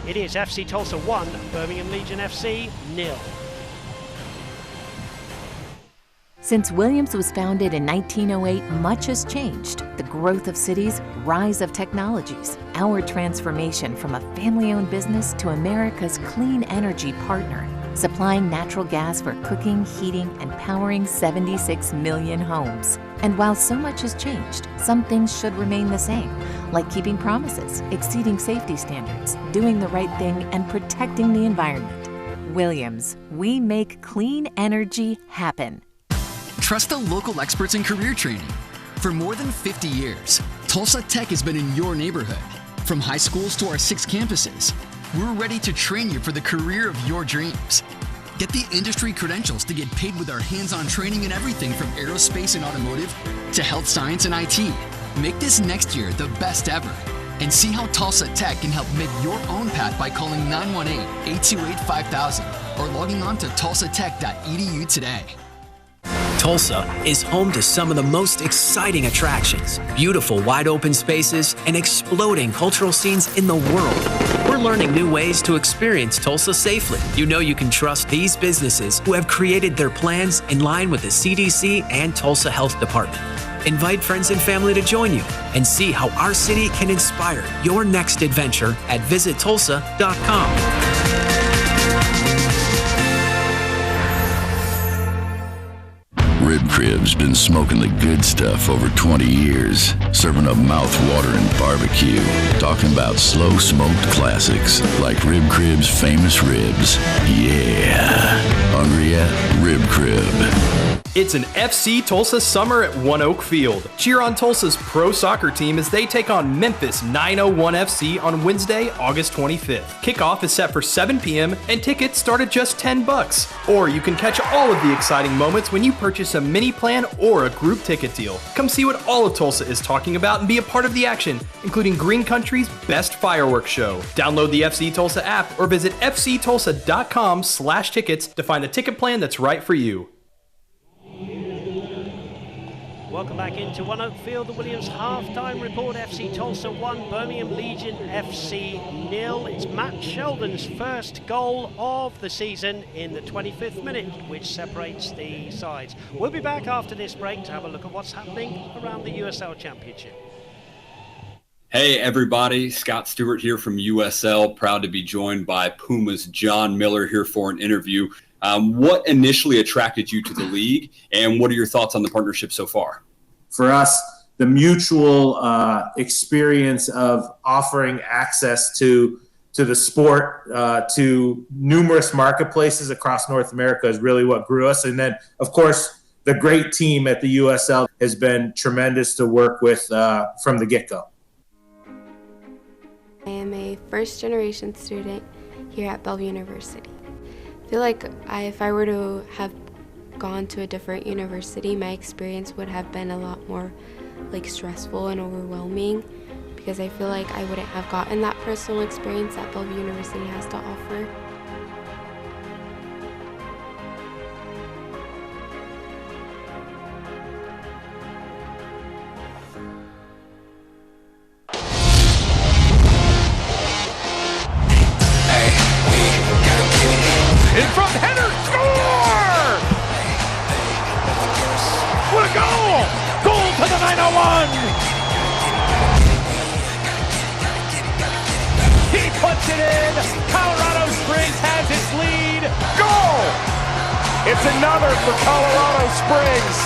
It is FC Tulsa 1, Birmingham Legion FC 0. Since Williams was founded in 1908, much has changed. The growth of cities, rise of technologies, our transformation from a family-owned business to America's clean energy partner, supplying natural gas for cooking, heating, and powering 76 million homes. And while so much has changed, some things should remain the same, like keeping promises, exceeding safety standards, doing the right thing, and protecting the environment. Williams, we make clean energy happen. Trust the local experts in career training. For more than 50 years, Tulsa Tech has been in your neighborhood. From high schools to our 6 campuses, we're ready to train you for the career of your dreams. Get the industry credentials to get paid with our hands-on training in everything from aerospace and automotive to health science and IT. Make this next year the best ever. And see how Tulsa Tech can help make your own path by calling 918-828-5000 or logging on to tulsatech.edu today. Tulsa is home to some of the most exciting attractions, beautiful wide open spaces, and exploding cultural scenes in the world. We're learning new ways to experience Tulsa safely. You know you can trust these businesses who have created their plans in line with the CDC and Tulsa Health Department. Invite friends and family to join you and see how our city can inspire your next adventure at visittulsa.com. Rib Crib's been smoking the good stuff over 20 years, serving up mouth-watering barbecue, talking about slow-smoked classics like Rib Crib's famous ribs. Yeah. Hungry yet? Rib Crib. It's an FC Tulsa summer at Oekel Field. Cheer on Tulsa's pro soccer team as they take on Memphis 901 FC on Wednesday, August 25th. Kickoff is set for 7 p.m. and tickets start at just $10. Or you can catch all of the exciting moments when you purchase a mini plan or a group ticket deal. Come see what all of Tulsa is talking about and be a part of the action, including Green Country's best fireworks show. Download the FC Tulsa app or visit fctulsa.com/tickets to find the ticket plan that's right for you. Welcome back into Oekel Field, the Williams half-time report. FC Tulsa 1, Birmingham Legion FC 0. It's Matt Sheldon's first goal of the season in the 25th minute, which separates the sides. We'll be back after this break to have a look at what's happening around the USL Championship. Hey everybody, Scott Stewart here from USL. Proud to be joined by Puma's John Miller here for an interview. What initially attracted you to the league, and what are your thoughts on the partnership so far? For us, the mutual experience of offering access to the sport to numerous marketplaces across North America is really what grew us. And then, of course, the great team at the USL has been tremendous to work with from the get-go. I am a first-generation student here at Bellevue University. I feel like if I were to have gone to a different university, my experience would have been a lot more stressful and overwhelming, because I feel like I wouldn't have gotten that personal experience that Bellevue University has to offer. In front, header, score! What a goal! Goal to the 901! He puts it in! Colorado Springs has its lead! Goal! It's another for Colorado Springs!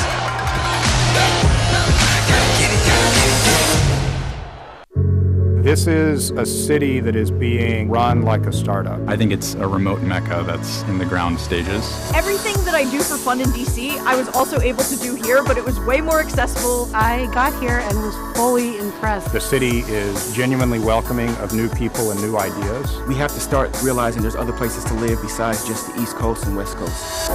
This is a city that is being run like a startup. I think it's a remote mecca that's in the ground stages. Everything that I do for fun in DC, I was also able to do here, but it was way more accessible. I got here and was fully impressed. The city is genuinely welcoming of new people and new ideas. We have to start realizing there's other places to live besides just the East Coast and West Coast.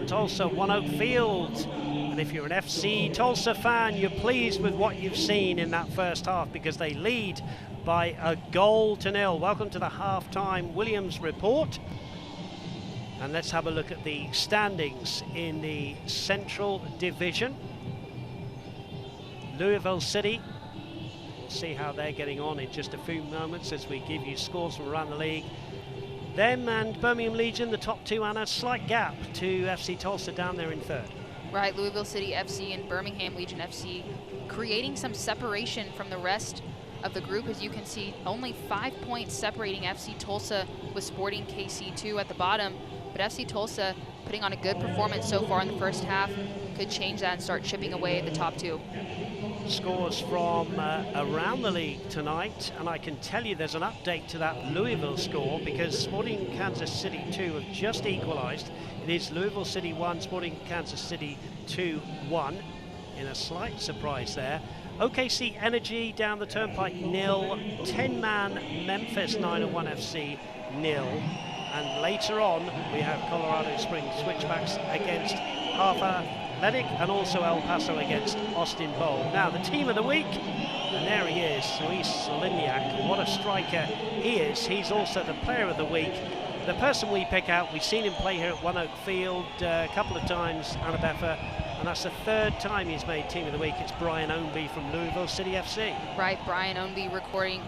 Tulsa, Oekel Field. And if you're an FC Tulsa fan, you're pleased with what you've seen in that first half, because they lead by 1-0. Welcome to the halftime Williams report. And let's have a look at the standings in the Central Division. Louisville City, we'll see how they're getting on in just a few moments as we give you scores from around the league. Them and Birmingham Legion, the top two, and a slight gap to FC Tulsa down there in third. Right, Louisville City FC and Birmingham Legion FC creating some separation from the rest of the group. As you can see, only 5 points separating FC Tulsa with Sporting KC2 at the bottom. But FC Tulsa putting on a good performance so far in the first half could change that and start chipping away at the top two. Scores from around the league tonight, and I can tell you there's an update to that Louisville score, because Sporting Kansas City 2 have just equalised. It is Louisville City 1, Sporting Kansas City 2-1, in a slight surprise there. OKC Energy down the Turnpike 0, 10-man Memphis 901 FC 0. And later on, we have Colorado Springs Switchbacks against Harper Athletic and also El Paso against Austin Bowl. Now, the team of the week, and there he is, Luis Soliniak. What a striker he is. He's also the player of the week. The person we pick out, we've seen him play here at One Oak Field a couple of times, Anabefa, and that's the third time he's made team of the week. It's Brian Ownby from Louisville City FC. Right, Brian Ownby recording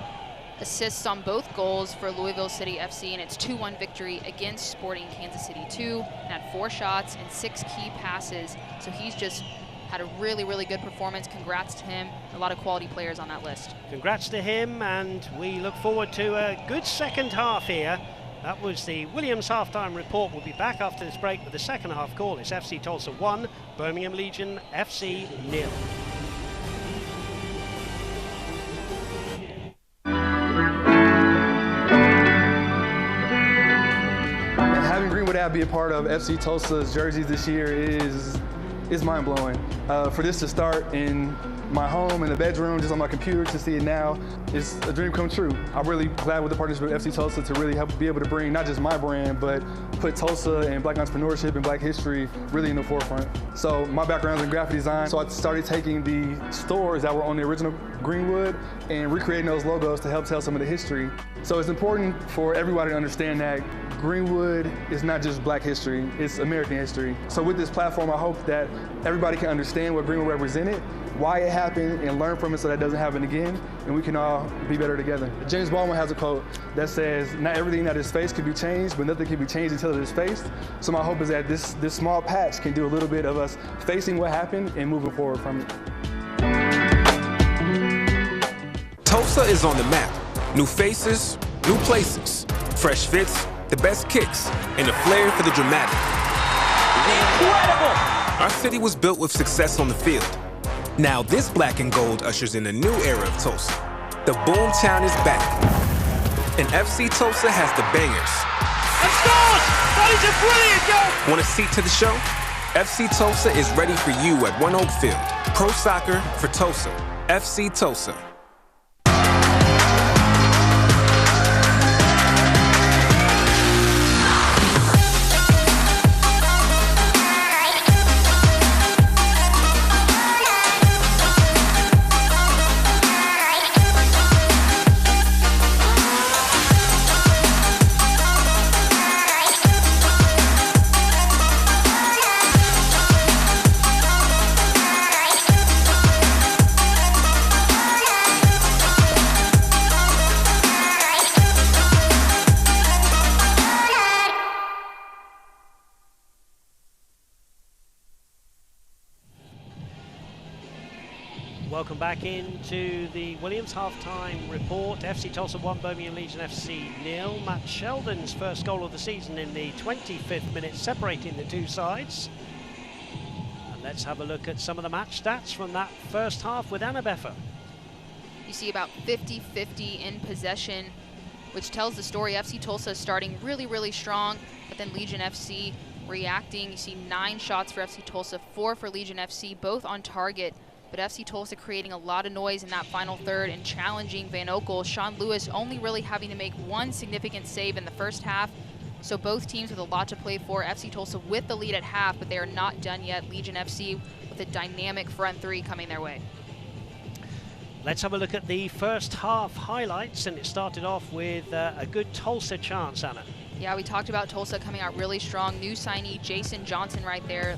assists on both goals for Louisville City FC, and it's 2-1 victory against Sporting Kansas City 2. Had 4 shots and 6 key passes, so he's just had a really, really good performance. Congrats to him. A lot of quality players on that list. Congrats to him, and we look forward to a good second half here. That was the Williams halftime report. We'll be back after this break with the second half call. It's FC Tulsa 1, Birmingham Legion FC 0. Having Greenwood Ave be a part of FC Tulsa's jerseys this year is mind-blowing. For this to start in my home, in the bedroom, just on my computer, to see it now, is a dream come true. I'm really glad with the partnership with FC Tulsa to really help be able to bring not just my brand, but put Tulsa and Black entrepreneurship and Black history really in the forefront. So my background's in graphic design, so I started taking the stores that were on the original Greenwood and recreating those logos to help tell some of the history. So it's important for everybody to understand that Greenwood is not just Black history, it's American history. So with this platform, I hope that everybody can understand what Greenwood represented, why it happened, and learn from it so that doesn't happen again, and we can all be better together. James Baldwin has a quote that says, "Not everything that is faced can be changed, but nothing can be changed until it is faced." So my hope is that this small patch can do a little bit of us facing what happened and moving forward from it. Tulsa is on the map. New faces, new places, fresh fits, the best kicks, and the flair for the dramatic. Incredible! Our city was built with success on the field. Now this black and gold ushers in a new era of Tulsa. The boom town is back. And FC Tulsa has the bangers. And scores! That is a brilliant goal! Want a seat to the show? FC Tulsa is ready for you at One Oak Field. Pro soccer for Tulsa. FC Tulsa. Welcome back into the Williams halftime report. FC Tulsa 1, Birmingham Legion FC 0. Matt Sheldon's first goal of the season in the 25th minute, separating the two sides. And let's have a look at some of the match stats from that first half with Anabefa. You see about 50-50 in possession, which tells the story. FC Tulsa is starting really, really strong, but then Legion FC reacting. You see 9 shots for FC Tulsa, 4 for Legion FC, both on target. But FC Tulsa creating a lot of noise in that final third and challenging Van Oekel. Sean Lewis only really having to make 1 significant save in the first half. So both teams with a lot to play for. FC Tulsa with the lead at half, but they are not done yet. Legion FC with a dynamic front 3 coming their way. Let's have a look at the first half highlights, and it started off with a good Tulsa chance, Anna. Yeah, we talked about Tulsa coming out really strong. New signee Jason Johnson right there.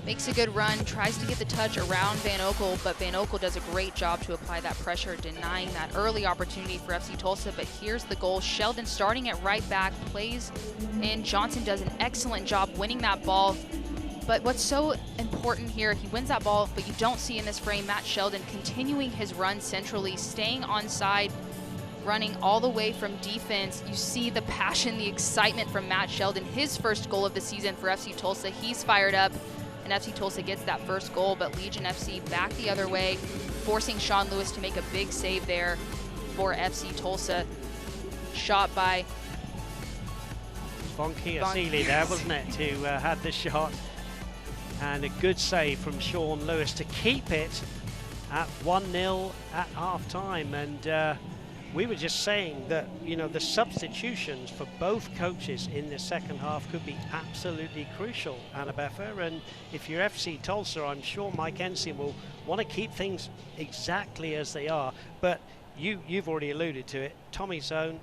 Makes a good run, tries to get the touch around Van Oekel, but Van Oekel does a great job to apply that pressure, denying that early opportunity for FC Tulsa. But here's the goal. Sheldon starting at right back, plays in. Johnson does an excellent job winning that ball. But what's so important here, he wins that ball, but you don't see in this frame Matt Sheldon continuing his run centrally, staying onside, running all the way from defense. You see the passion, the excitement from Matt Sheldon. His first goal of the season for FC Tulsa. He's fired up. And FC Tulsa gets that first goal, but Legion FC back the other way, forcing Sean Lewis to make a big save there for FC Tulsa. Shot by Bonky Asili there, wasn't it, who had the shot. And a good save from Sean Lewis to keep it at 1-0 at half-time, and we were just saying that, you know, the substitutions for both coaches in the second half could be absolutely crucial, Annabeffa. And if you're FC Tulsa, I'm sure Mike Ensign will want to keep things exactly as they are. But you've already alluded to it. Tommy Sohn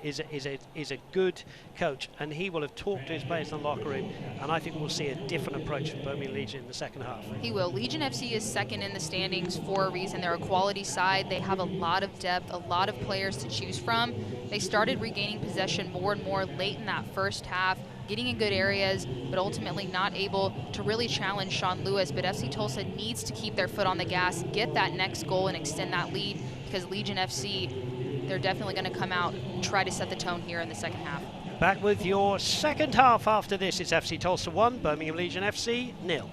is a good coach, and he will have talked to his players in the locker room, and I think we'll see a different approach from Birmingham Legion in the second half. He will. Legion FC is second in the standings for a reason. They're a quality side. They have a lot of depth, a lot of players to choose from. They started regaining possession more and more late in that first half, getting in good areas, but ultimately not able to really challenge Sean Lewis. But FC Tulsa needs to keep their foot on the gas, get that next goal, and extend that lead, because Legion FC, they're definitely going to come out and try to set the tone here in the second half. Back with your second half after this. It's FC Tulsa 1, Birmingham Legion FC 0.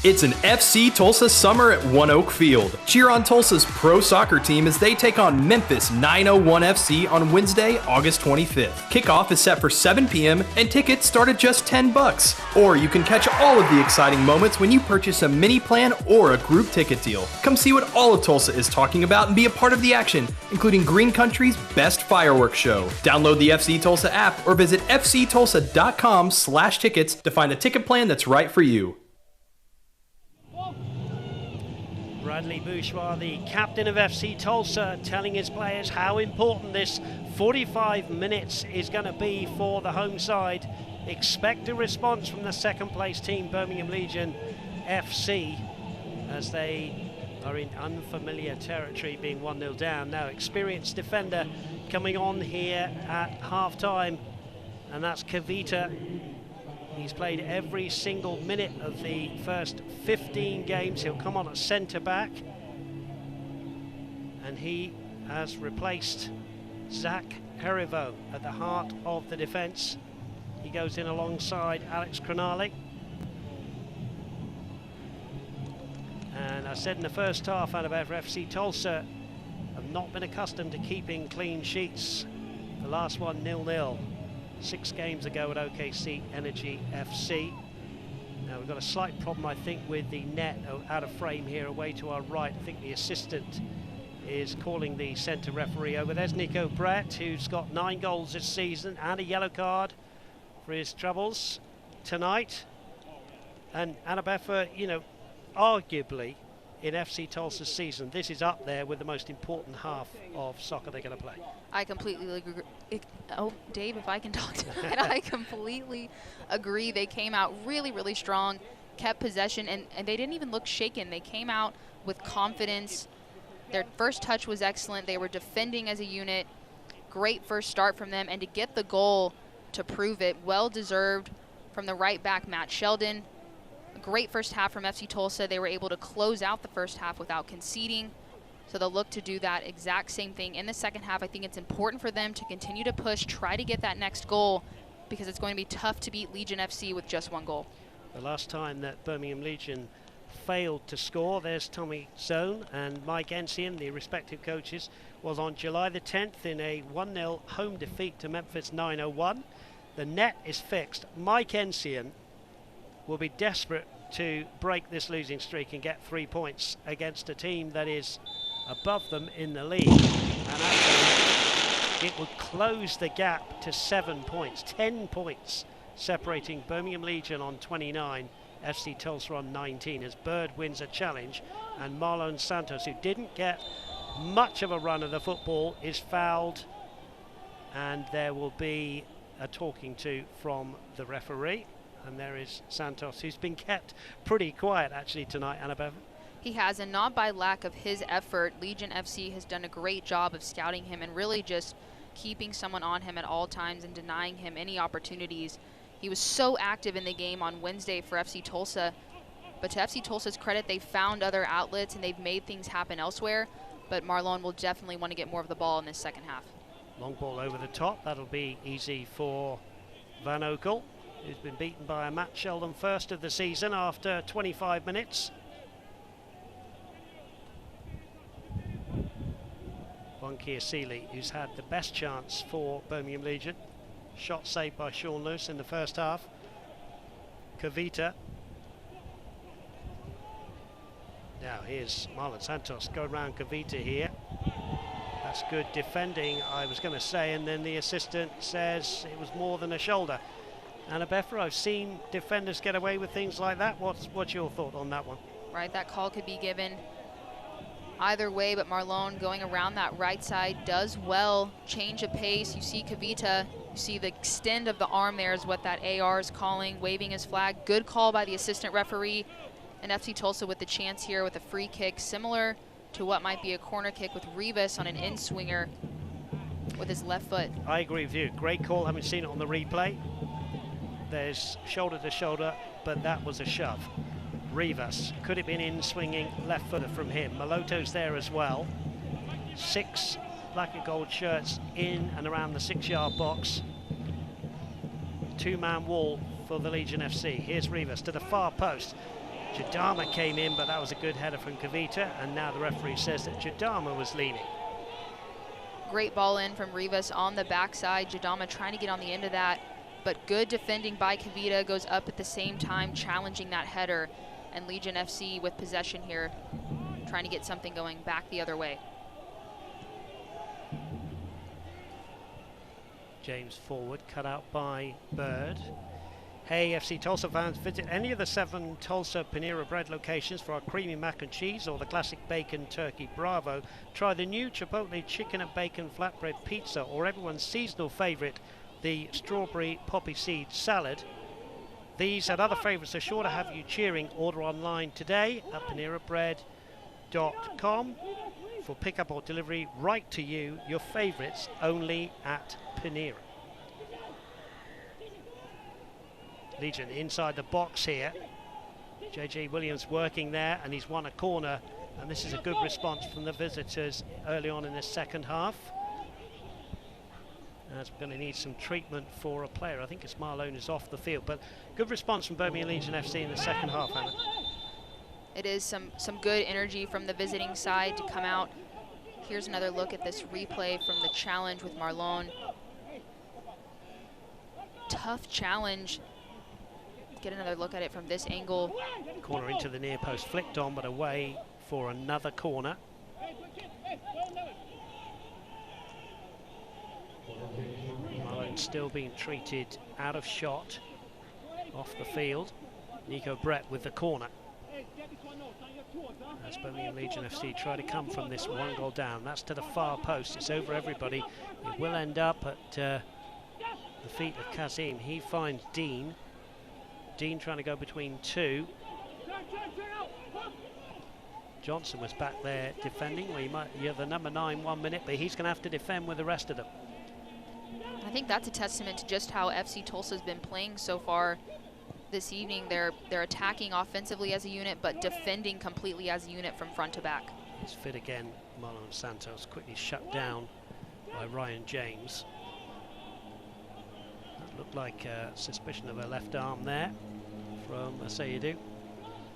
It's an FC Tulsa summer at Oekel Field. Cheer on Tulsa's pro soccer team as they take on Memphis 901 FC on Wednesday, August 25th. Kickoff is set for 7 p.m. and tickets start at just $10. Or you can catch all of the exciting moments when you purchase a mini plan or a group ticket deal. Come see what all of Tulsa is talking about and be a part of the action, including Green Country's best fireworks show. Download the FC Tulsa app or visit fctulsa.com/tickets to find a ticket plan that's right for you. Bradley Bourgeois, the captain of FC Tulsa, telling his players how important this 45 minutes is going to be for the home side. Expect a response from the second place team, Birmingham Legion FC, as they are in unfamiliar territory, being 1-0 down. Now, experienced defender coming on here at half-time, and that's Kavita. He's played every single minute of the first 15 games. He'll come on at centre-back. And he has replaced Zach Herivo at the heart of the defence. He goes in alongside Alex Cronali. And I said in the first half, Annabeffa, FC Tulsa have not been accustomed to keeping clean sheets. The last one, 0-0. 6 games ago at OKC Energy FC. Now we've got a slight problem, I think, with the net out of frame here away to our right. I think the assistant is calling the centre referee over. There's Nico Brett, who's got 9 goals this season and a yellow card for his troubles tonight. And Annabeffa, you know, arguably in FC Tulsa's season, this is up there with the most important half of soccer they're going to play. I completely agree. Oh, Dave, if I can talk tonight, I completely agree. They came out really, really strong, kept possession, and they didn't even look shaken. They came out with confidence. Their first touch was excellent. They were defending as a unit. Great first start from them, and to get the goal to prove it, well-deserved from the right back, Matt Sheldon. A great first half from FC Tulsa. They were able to close out the first half without conceding. So they'll look to do that exact same thing in the second half. I think it's important for them to continue to push, try to get that next goal, because it's going to be tough to beat Legion FC with just 1 goal. The last time that Birmingham Legion failed to score, there's Tommy Sohn and Mike Ensign, the respective coaches, was on July the 10th in a 1-0 home defeat to Memphis 901. The net is fixed. Mike Ensign will be desperate to break this losing streak and get 3 points against a team that is above them in the league, and actually it would close the gap to 7 points, 10 points separating Birmingham Legion on 29, FC Tulsa on 19, as Bird wins a challenge and Marlon Santos, who didn't get much of a run of the football, is fouled, and there will be a talking to from the referee. And there is Santos, who's been kept pretty quiet actually tonight, Annabelle. He has, and not by lack of his effort. Legion FC has done a great job of scouting him and really just keeping someone on him at all times and denying him any opportunities. He was so active in the game on Wednesday for FC Tulsa, but to FC Tulsa's credit, they found other outlets and they've made things happen elsewhere, but Marlon will definitely want to get more of the ball in this second half. Long ball over the top, that'll be easy for Van Oekel, who's been beaten by a Matt Sheldon first of the season after 25 minutes. Juan Kiasili, who's had the best chance for Birmingham Legion. Shot saved by Sean Lewis in the first half. Kavita. Now here's Marlon Santos going around Kavita here. That's good defending, I was going to say, and then the assistant says it was more than a shoulder. And Abefra, I've seen defenders get away with things like that. What's your thought on that one? Right, that call could be given either way, but Marlon going around that right side does well. Change of pace. You see Kavita, you see the extend of the arm there is what that AR is calling, waving his flag. Good call by the assistant referee. And FC Tulsa with the chance here with a free kick, similar to what might be a corner kick with Rivas on an in-swinger with his left foot. I agree with you. Great call, haven't seen it on the replay. There's shoulder to shoulder, but that was a shove. Rivas, could it be an in-swinging left footer from him? Maloto's there as well. 6 black and gold shirts in and around the 6-yard box. 2-man wall for the Legion FC. Here's Rivas to the far post. Jadama came in, but that was a good header from Kavita, and now the referee says that Jadama was leaning. Great ball in from Rivas on the backside. Jadama trying to get on the end of that, but good defending by Kavita, goes up at the same time, challenging that header. And Legion FC with possession here, trying to get something going back the other way. James forward, cut out by Bird. Hey, FC Tulsa fans, visit any of the 7 Tulsa Panera Bread locations for our creamy mac and cheese or the classic bacon turkey Bravo. Try the new Chipotle chicken and bacon flatbread pizza, or everyone's seasonal favorite, the strawberry poppy seed salad. These and other favorites are sure to have you cheering. Order online today at panerabread.com for pickup or delivery right to you. Your favorites only at Panera. Legion inside the box here. JJ Williams working there, and he's won a corner, and this is a good response from the visitors early on in the second half. That's going to need some treatment for a player. I think it's Marlon is off the field, but good response from Birmingham Legion FC in the second half, Hannah. It is some good energy from the visiting side to come out. Here's another look at this replay from the challenge with Marlon. Tough challenge. Get another look at it from this angle. Corner into the near post, flicked on, but away for another corner. Marlon still being treated out of shot off the field. Nico Brett with the corner. As Birmingham Legion FC try to come from this 1 goal down. That's to the far post. It's over everybody. It will end up at the feet of Kazim. He finds Dean. Dean trying to go between 2. Johnson was back there defending. Well, you're the number 9 1 minute, but he's going to have to defend with the rest of them. I think that's a testament to just how FC Tulsa's been playing so far this evening. They're attacking offensively as a unit, but defending completely as a unit from front to back. He's fit again. Marlon Santos quickly shut down by Ryan James. That looked like a suspicion of a left arm there from Sayyidu.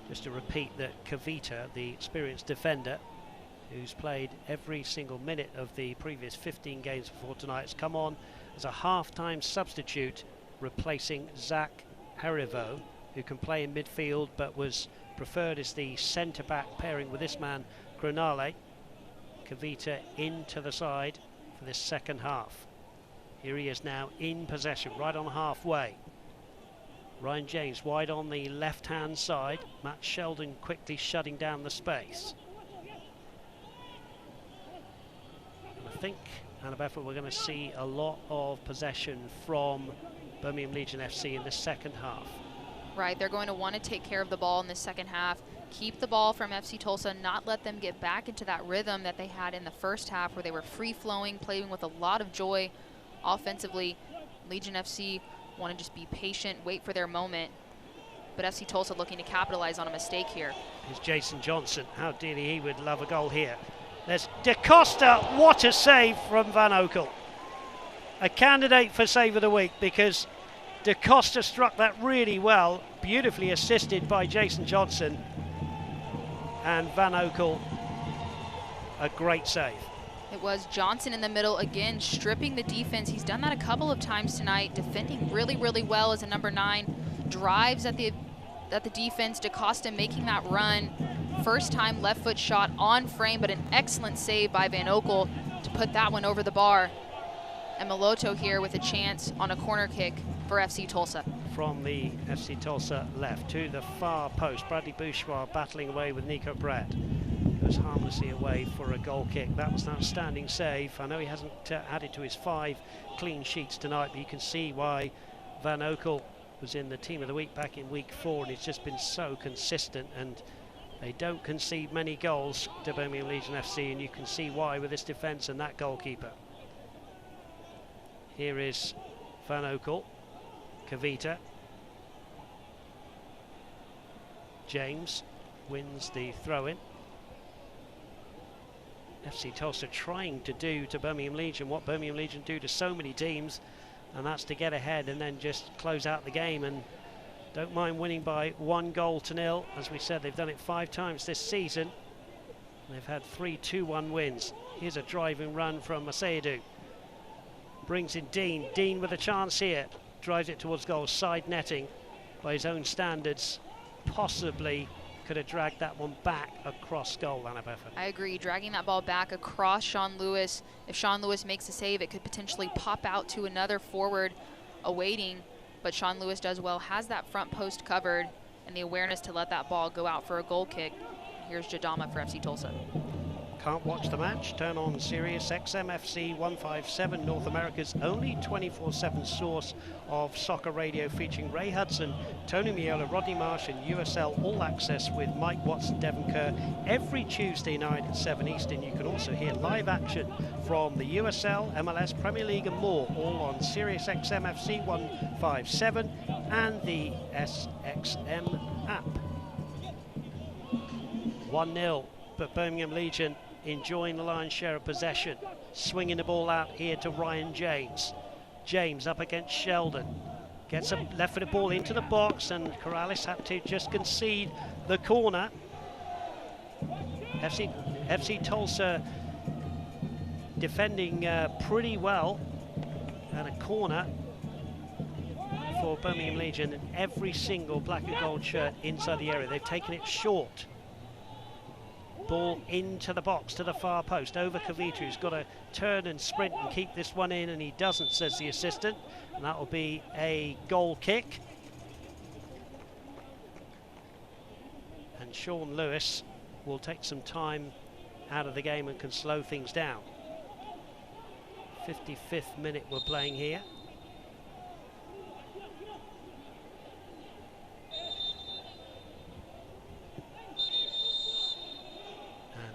Just to repeat that Kavita, the experienced defender, who's played every single minute of the previous 15 games before tonight, has come on as a half-time substitute, replacing Zach Harivo, who can play in midfield but was preferred as the centre-back pairing with this man, Granale. Kavita into the side for this second half. Here he is now in possession, right on halfway. Ryan James wide on the left-hand side. Matt Sheldon quickly shutting down the space. And I think, Hannah Befford, we're going to see a lot of possession from Birmingham Legion FC in the second half. Right, they're going to want to take care of the ball in the second half, keep the ball from FC Tulsa, not let them get back into that rhythm that they had in the first half where they were free-flowing, playing with a lot of joy offensively. Legion FC want to just be patient, wait for their moment. But FC Tulsa looking to capitalize on a mistake here. Here's Jason Johnson. How dearly he would love a goal here. There's DaCosta. What a save from Van Oekel. A candidate for save of the week because DaCosta struck that really well, beautifully assisted by Jason Johnson. And Van Oekel, a great save. It was Johnson in the middle again, stripping the defense. He's done that a couple of times tonight, defending really, really well as a number 9. Drives at the at the defense. DaCosta making that run. First time left foot shot on frame, but an excellent save by Van Oekel to put that one over the bar. And Maloto here with a chance on a corner kick for FC Tulsa. From the FC Tulsa left to the far post, Bradley Bourgeois battling away with Nico Brett. Goes harmlessly away for a goal kick. That was an outstanding save. I know he hasn't added to his 5 clean sheets tonight, but you can see why Van Oekel was in the team of the week back in week 4, and he's just been so consistent, and they don't concede many goals to Birmingham Legion FC, and you can see why with this defence and that goalkeeper. Here is Van Oekel, Kavita. James wins the throw-in. FC Tulsa trying to do to Birmingham Legion what Birmingham Legion do to so many teams, and that's to get ahead and then just close out the game, and don't mind winning by 1-0. As we said, they've done it 5 times this season. They've had 3 2-1 wins. Here's a driving run from Macedo. Brings in Dean. Dean with a chance here. Drives it towards goal. Side netting by his own standards. Possibly could have dragged that one back across goal, Anna Beffa. I agree, dragging that ball back across Sean Lewis. If Sean Lewis makes a save, it could potentially pop out to another forward awaiting, but Sean Lewis does well, has that front post covered, and the awareness to let that ball go out for a goal kick. Here's Jadama for FC Tulsa. Can't watch the match? Turn on Sirius XM FC 157, North America's only 24/7 source of soccer radio, featuring Ray Hudson, Tony Miola, Rodney Marsh, and USL All Access with Mike Watson, Devon Kerr every Tuesday night at 7 Eastern. You can also hear live action from the USL, MLS, Premier League and more, all on Sirius XM FC 157 and the SXM app. 1-0, but Birmingham Legion enjoying the lion's share of possession. Swinging the ball out here to Ryan James. James up against Sheldon. Gets a left-footed ball into the box, and Corrales had to just concede the corner. FC Tulsa defending pretty well, and a corner for Birmingham Legion, and every single black and gold shirt inside the area. They've taken it short. Ball into the box to the far post over Kavita, who's got to turn and sprint and keep this one in, and he doesn't, says the assistant, and that will be a goal kick. And Sean Lewis will take some time out of the game and can slow things down. 55th minute we're playing here.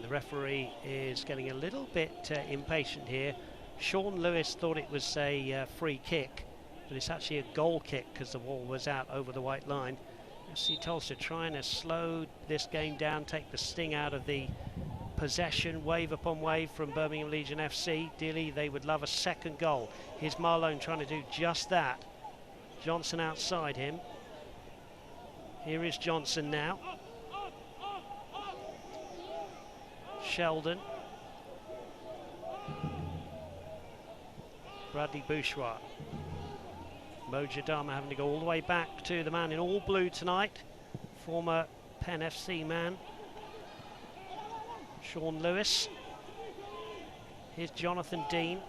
The referee is getting a little bit impatient here. Sean Lewis thought it was a free kick, but it's actually a goal kick because the ball was out over the white line. FC Tulsa trying to slow this game down, take the sting out of the possession, wave upon wave from Birmingham Legion FC. Dearly, they would love a second goal. Here's Marlone trying to do just that. Johnson outside him. Here is Johnson now. Sheldon. Bradley Bourgeois. Mo Jadama having to go all the way back to the man in all blue tonight, former Penn FC man, Sean Lewis. Here's Jonathan Dean.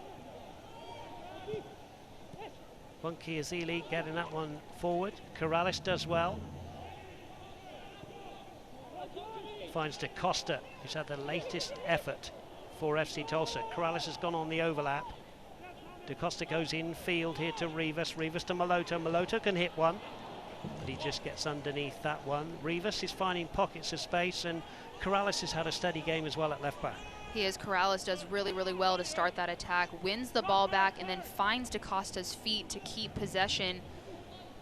Bunky Azili getting that one forward. Corrales does well. Finds DaCosta, who's had the latest effort for FC Tulsa. Corrales has gone on the overlap. DaCosta goes infield here to Rivas. Rivas to Maloto. Maloto can hit one, but he just gets underneath that one. Rivas is finding pockets of space, and Corrales has had a steady game as well at left back. He is. Corrales does really, really well to start that attack. Wins the ball back and then finds DaCosta's feet to keep possession.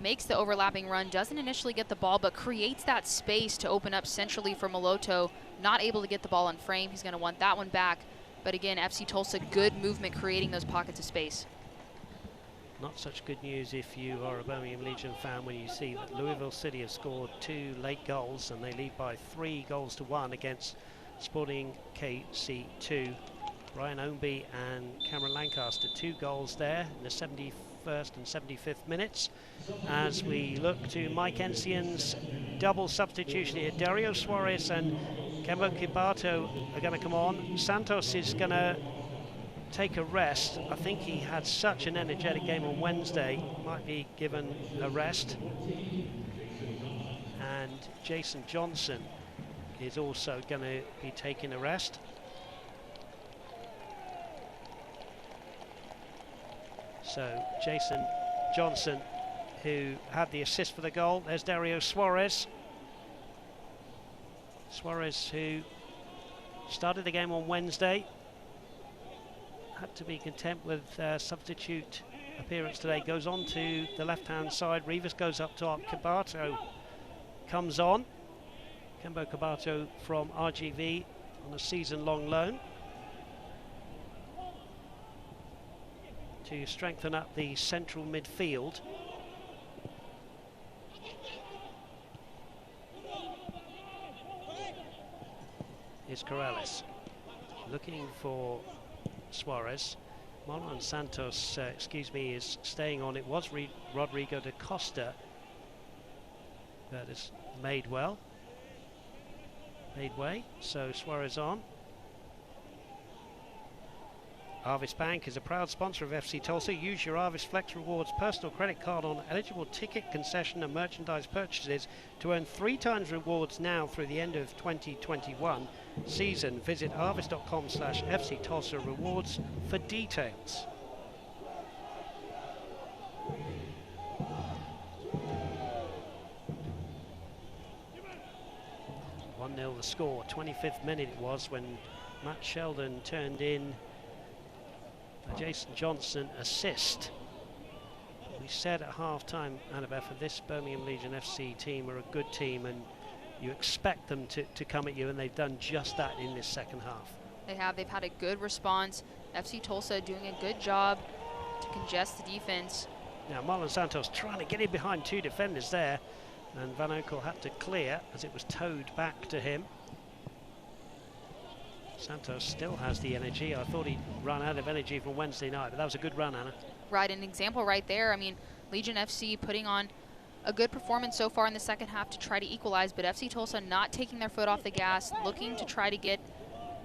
Makes the overlapping run, doesn't initially get the ball, but creates that space to open up centrally for Maloto. Not able to get the ball on frame. He's going to want that one back. But again, FC Tulsa, good movement, creating those pockets of space. Not such good news if you are a Birmingham Legion fan when you see that Louisville City have scored 2 late goals, and they lead by 3-1 against Sporting KC2. Ryan Ownby and Cameron Lancaster, 2 goals there in the 75th 71st and 75th minutes. As we look to Mike Ensian's double substitution here, Dario Suarez and Kembo Kibato are going to come on. Santos is going to take a rest. I think he had such an energetic game on Wednesday, might be given a rest. And Jason Johnson is also going to be taking a rest. So Jason Johnson, who had the assist for the goal. There's Dario Suarez. Suarez, who started the game on Wednesday, had to be content with substitute appearance today. Goes on to the left-hand side. Rivas goes up top. Kibato comes on. Kembo Kibato from RGV on a season-long loan to strengthen up the central midfield. Here's Corrales looking for Suarez. Marlon Santos, is staying on. It was Rodrigo da Costa that has made way. So Suarez on. Arvis Bank is a proud sponsor of FC Tulsa. Use your Arvis Flex Rewards personal credit card on eligible ticket, concession and merchandise purchases to earn 3 times rewards now through the end of 2021 season. Visit arvis.com/FC Tulsa rewards for details. (1-0) the score. 25th minute it was when Matt Sheldon turned in a Jason Johnson assist. We said at half-time, Annabeth, this Birmingham Legion FC team are a good team and you expect them to come at you, and they've done just that in this second half. They have. They've had a good response. FC Tulsa doing a good job to congest the defense. Now Marlon Santos trying to get in behind 2 defenders there, and Van Oekel had to clear as it was towed back to him. Santos still has the energy. I thought he'd run out of energy from Wednesday night, but that was a good run, Anna. Right, an example right there. I mean, Legion FC putting on a good performance so far in the second half to try to equalize, but FC Tulsa not taking their foot off the gas, looking to try to get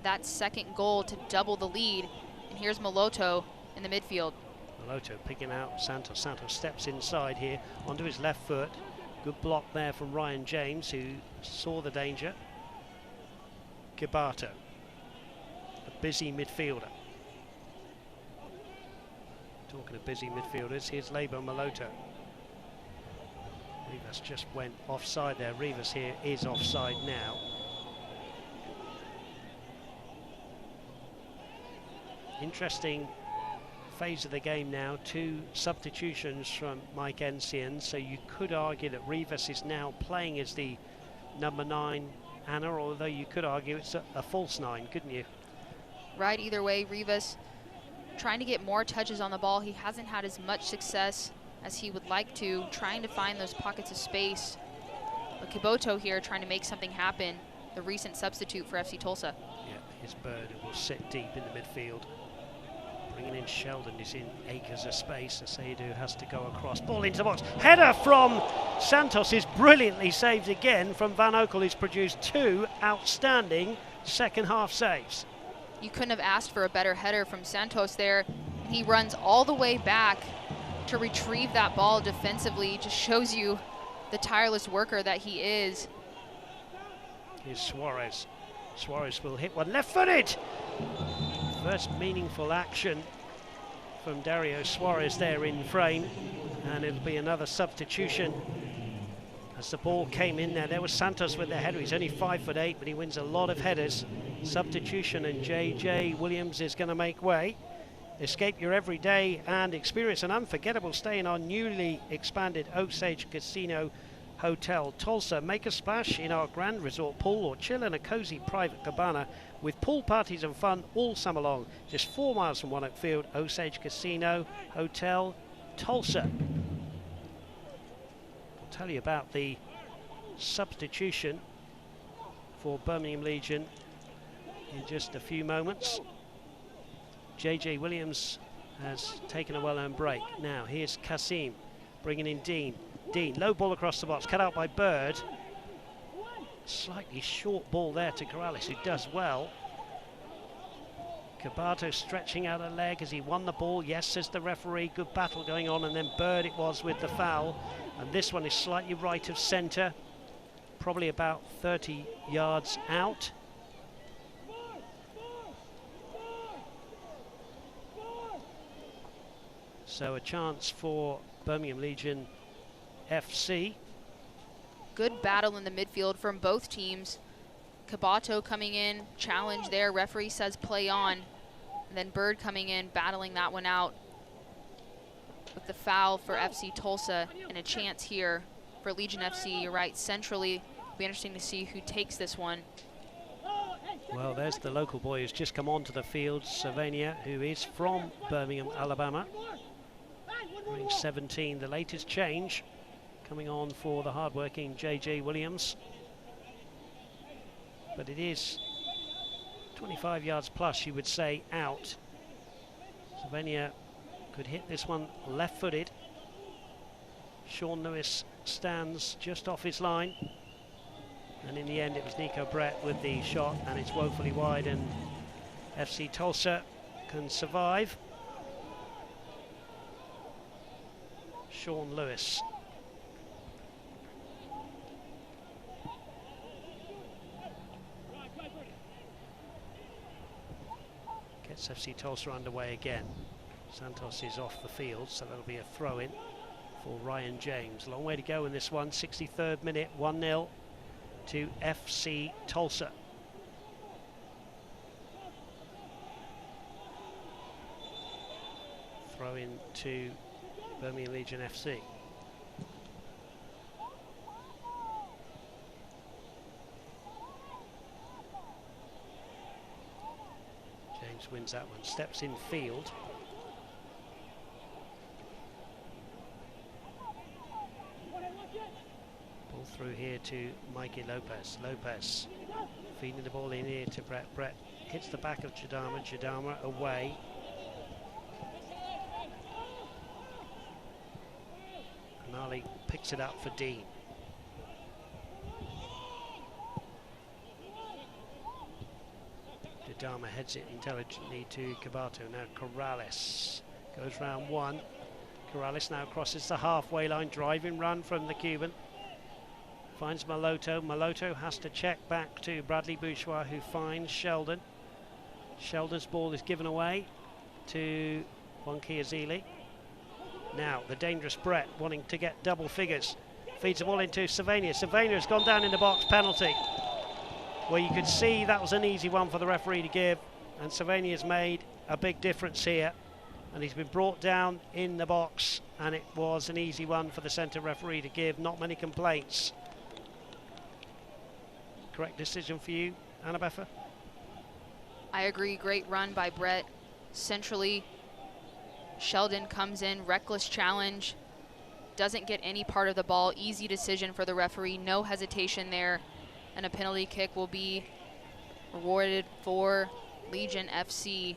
that second goal to double the lead. And here's Moloto in the midfield. Moloto picking out Santos. Santos steps inside here onto his left foot. Good block there from Ryan James, who saw the danger. Kibato, a busy midfielder. Talking of busy midfielders, here's Lebo Moloto. Rivas just went offside there. Rivas here is offside now. Interesting phase of the game now. 2 substitutions from Mike Ensian, so you could argue that Rivas is now playing as the number 9, Anna, although you could argue it's a false 9, couldn't you? Right, either way, Rivas trying to get more touches on the ball. He hasn't had as much success as he would like to, trying to find those pockets of space. But Kiboto here trying to make something happen, the recent substitute for FC Tulsa. Yeah, his bird will sit deep in the midfield. Bringing in Sheldon is in acres of space. Asaidu has to go across. Ball into the box. Header from Santos is brilliantly saved again from Van Oekel, who's produced 2 outstanding second half saves. You couldn't have asked for a better header from Santos there. He runs all the way back to retrieve that ball defensively. Just shows you the tireless worker that he is. Here's Suarez. Suarez will hit one left-footed. First meaningful action from Dario Suarez there in frame, and it'll be another substitution as the ball came in there. There was Santos with the header. He's only 5'8", but he wins a lot of headers. Substitution, and J.J. Williams is going to make way. Escape your everyday and experience an unforgettable stay in our newly expanded Osage Casino Hotel Tulsa. Make a splash in our grand resort pool or chill in a cozy private cabana with pool parties and fun all summer long. Just 4 miles from Oekel, Osage Casino Hotel Tulsa. I'll tell you about the substitution for Birmingham Legion in just a few moments. J.J. Williams has taken a well-earned break. Now here's Kasim bringing in Dean. Dean, low ball across the box, cut out by Bird. Slightly short ball there to Corrales, who does well. Cabato stretching out a leg as he won the ball. Yes, says the referee. Good battle going on, and then Bird it was with the foul. And this one is slightly right of centre, probably about 30 yards out. So a chance for Birmingham Legion FC. Good battle in the midfield from both teams. Cabato coming in, challenge there, referee says play on. And then Bird coming in, battling that one out with the foul for FC Tulsa, and a chance here for Legion FC. You're right, centrally, it'll be interesting to see who takes this one. Well, there's the local boy who's just come onto the field, Savania, who is from Birmingham, Alabama. Wearing 17, the latest change, coming on for the hard-working J.J. Williams. But it is 25 yards plus, you would say, out. Savania could hit this one left-footed. Sean Lewis stands just off his line. And in the end, it was Nico Brett with the shot, and it's woefully wide, and FC Tulsa can survive. Sean Lewis. Gets FC Tulsa underway again. Santos is off the field, so that'll be a throw-in for Ryan James. Long way to go in this one. 63rd minute, 1-0 to FC Tulsa. Throw-in to Birmingham Legion FC. James wins that one, steps in field. Ball through here to Mikey Lopez. Lopez feeding the ball in here to Brett. Brett hits the back of Jadama. Jadama away. Nali picks it up for Dean. Jadama heads it intelligently to Cabato. Now Corrales goes round one. Corrales now crosses the halfway line, driving run from the Cuban. Finds Maloto. Maloto has to check back to Bradley Bourgeois, who finds Sheldon. Sheldon's ball is given away to Wonky Azili. Now the dangerous Brett wanting to get double figures. Feeds the ball into Savania. Savania's gone down in the box, penalty. Well, you could see that was an easy one for the referee to give, and Savania's made a big difference here. And he's been brought down in the box, and it was an easy one for the centre referee to give. Not many complaints. Correct decision for you, Annabeffa? I agree, great run by Brett. Centrally, Sheldon comes in, reckless challenge, doesn't get any part of the ball. Easy decision for the referee, no hesitation there. And a penalty kick will be rewarded for Legion FC,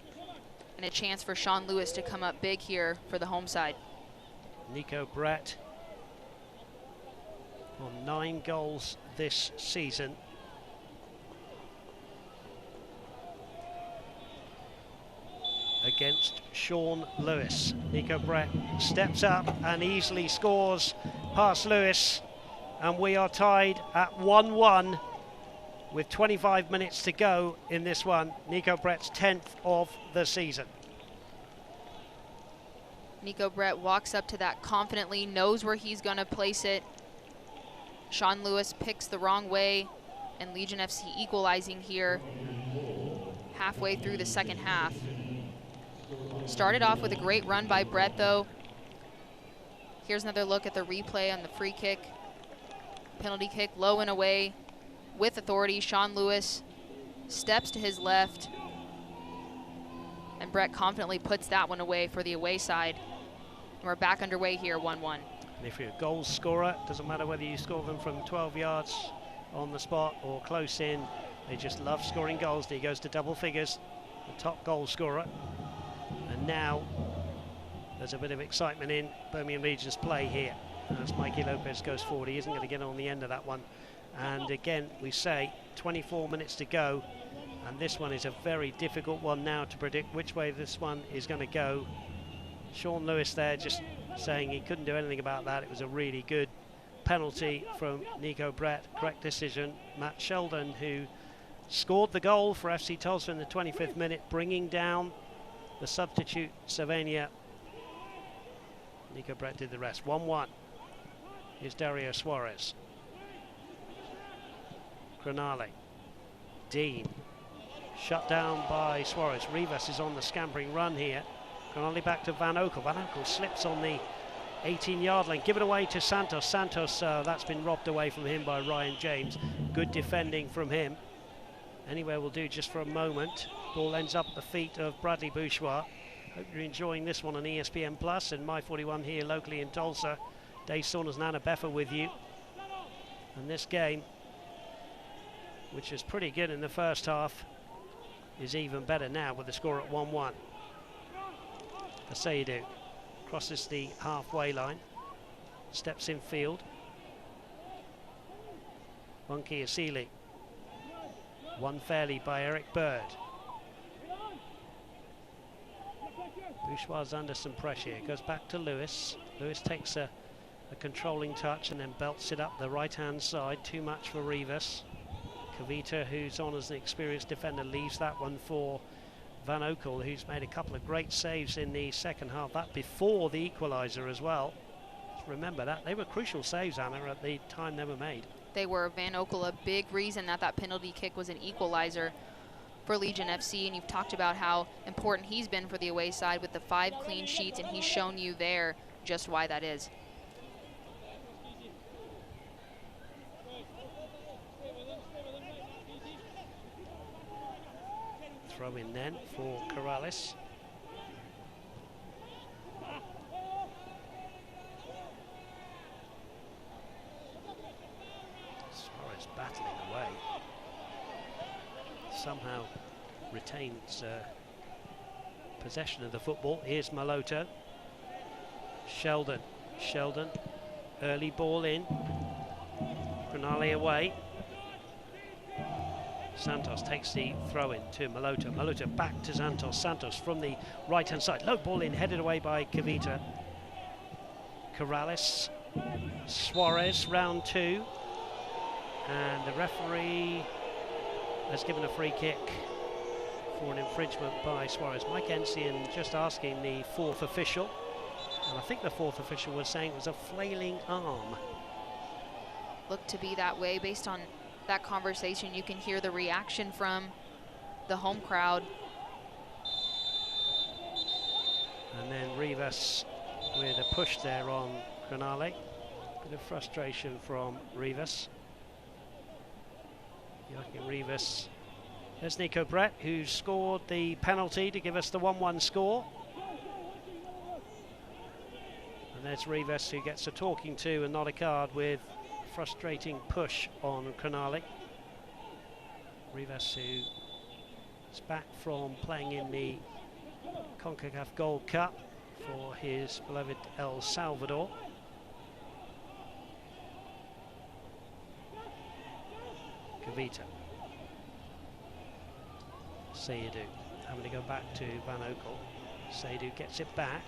and a chance for Sean Lewis to come up big here for the home side. Nico Brett on 9 goals this season. Against Sean Lewis. Nico Brett steps up and easily scores past Lewis, and we are tied at 1-1 with 25 minutes to go in this one. Nico Brett's 10th of the season. Nico Brett walks up to that confidently, knows where he's going to place it. Sean Lewis picks the wrong way, and Legion FC equalizing here halfway through the second half. Started off with a great run by Brett, though. Here's another look at the replay on the free kick. Penalty kick, low and away with authority. Sean Lewis steps to his left, and Brett confidently puts that one away for the away side. And we're back underway here, 1-1. And if you're a goal scorer, doesn't matter whether you score them from 12 yards on the spot or close in, they just love scoring goals. He goes to double figures, the top goal scorer. And now there's a bit of excitement in Birmingham Legion's play here. As Mikey Lopez goes forward, he isn't going to get on the end of that one. And again, we say 24 minutes to go. And this one is a very difficult one now to predict which way this one is going to go. Sean Lewis there just saying he couldn't do anything about that. It was a really good penalty from Nico Brett. Correct decision. Matt Sheldon, who scored the goal for FC Tulsa in the 25th minute, bringing down the substitute Savania. Nico Brett did the rest. 1-1. Here's Dario Suarez. Granale. Dean. Shut down by Suarez. Rivas is on the scampering run here. Granale back to Van Oekel. Van Oekel slips on the 18-yard line. Give it away to Santos. Santos, that's been robbed away from him by Ryan James. Good defending from him. Anywhere will do just for a moment. Ball ends up at the feet of Bradley Bourgeois. Hope you're enjoying this one on ESPN Plus and My 41 here locally in Tulsa. Dave Saunders and Anna Beffer with you. And this game, which is pretty good in the first half, is even better now with the score at 1-1. Aseidu crosses the halfway line, steps in field. Wonky Asili. Won fairly by Eric Bird. Bourgeois under some pressure. It goes back to Lewis. Lewis takes a controlling touch and then belts it up the right-hand side. Too much for Rivas. Kavita, who's on as an experienced defender, leaves that one for Van Oekel, who's made a couple of great saves in the second half. That before the equaliser as well. Just remember that. They were crucial saves, Anna, at the time they were made. They were. Van Oekel, a big reason that penalty kick was an equalizer for Legion FC, and you've talked about how important he's been for the away side with the 5 clean sheets, and he's shown you there just why that is. Throw in then for Corrales. Suarez battling away. Somehow retains possession of the football. Here's Maloto. Sheldon. Sheldon. Early ball in. Granale away. Santos takes the throw in to Maloto. Maloto back to Santos. Santos from the right hand side. Low ball in, headed away by Kavita. Corrales. Suarez, round 2. And the referee has given a free kick for an infringement by Suarez. Mike Ensian just asking the 4th official. And I think the 4th official was saying it was a flailing arm. Looked to be that way based on that conversation. You can hear the reaction from the home crowd. And then Rivas with a push there on Granale. Bit of frustration from Rivas. Joachim Rivas. There's Nico Brett, who scored the penalty to give us the 1-1 score. And there's Rivas, who gets a talking to and not a card with frustrating push on Granale. Rivas, who is back from playing in the CONCACAF Gold Cup for his beloved El Salvador. Kavita. Seydu having to go back to Van Oekel. Seydu gets it back.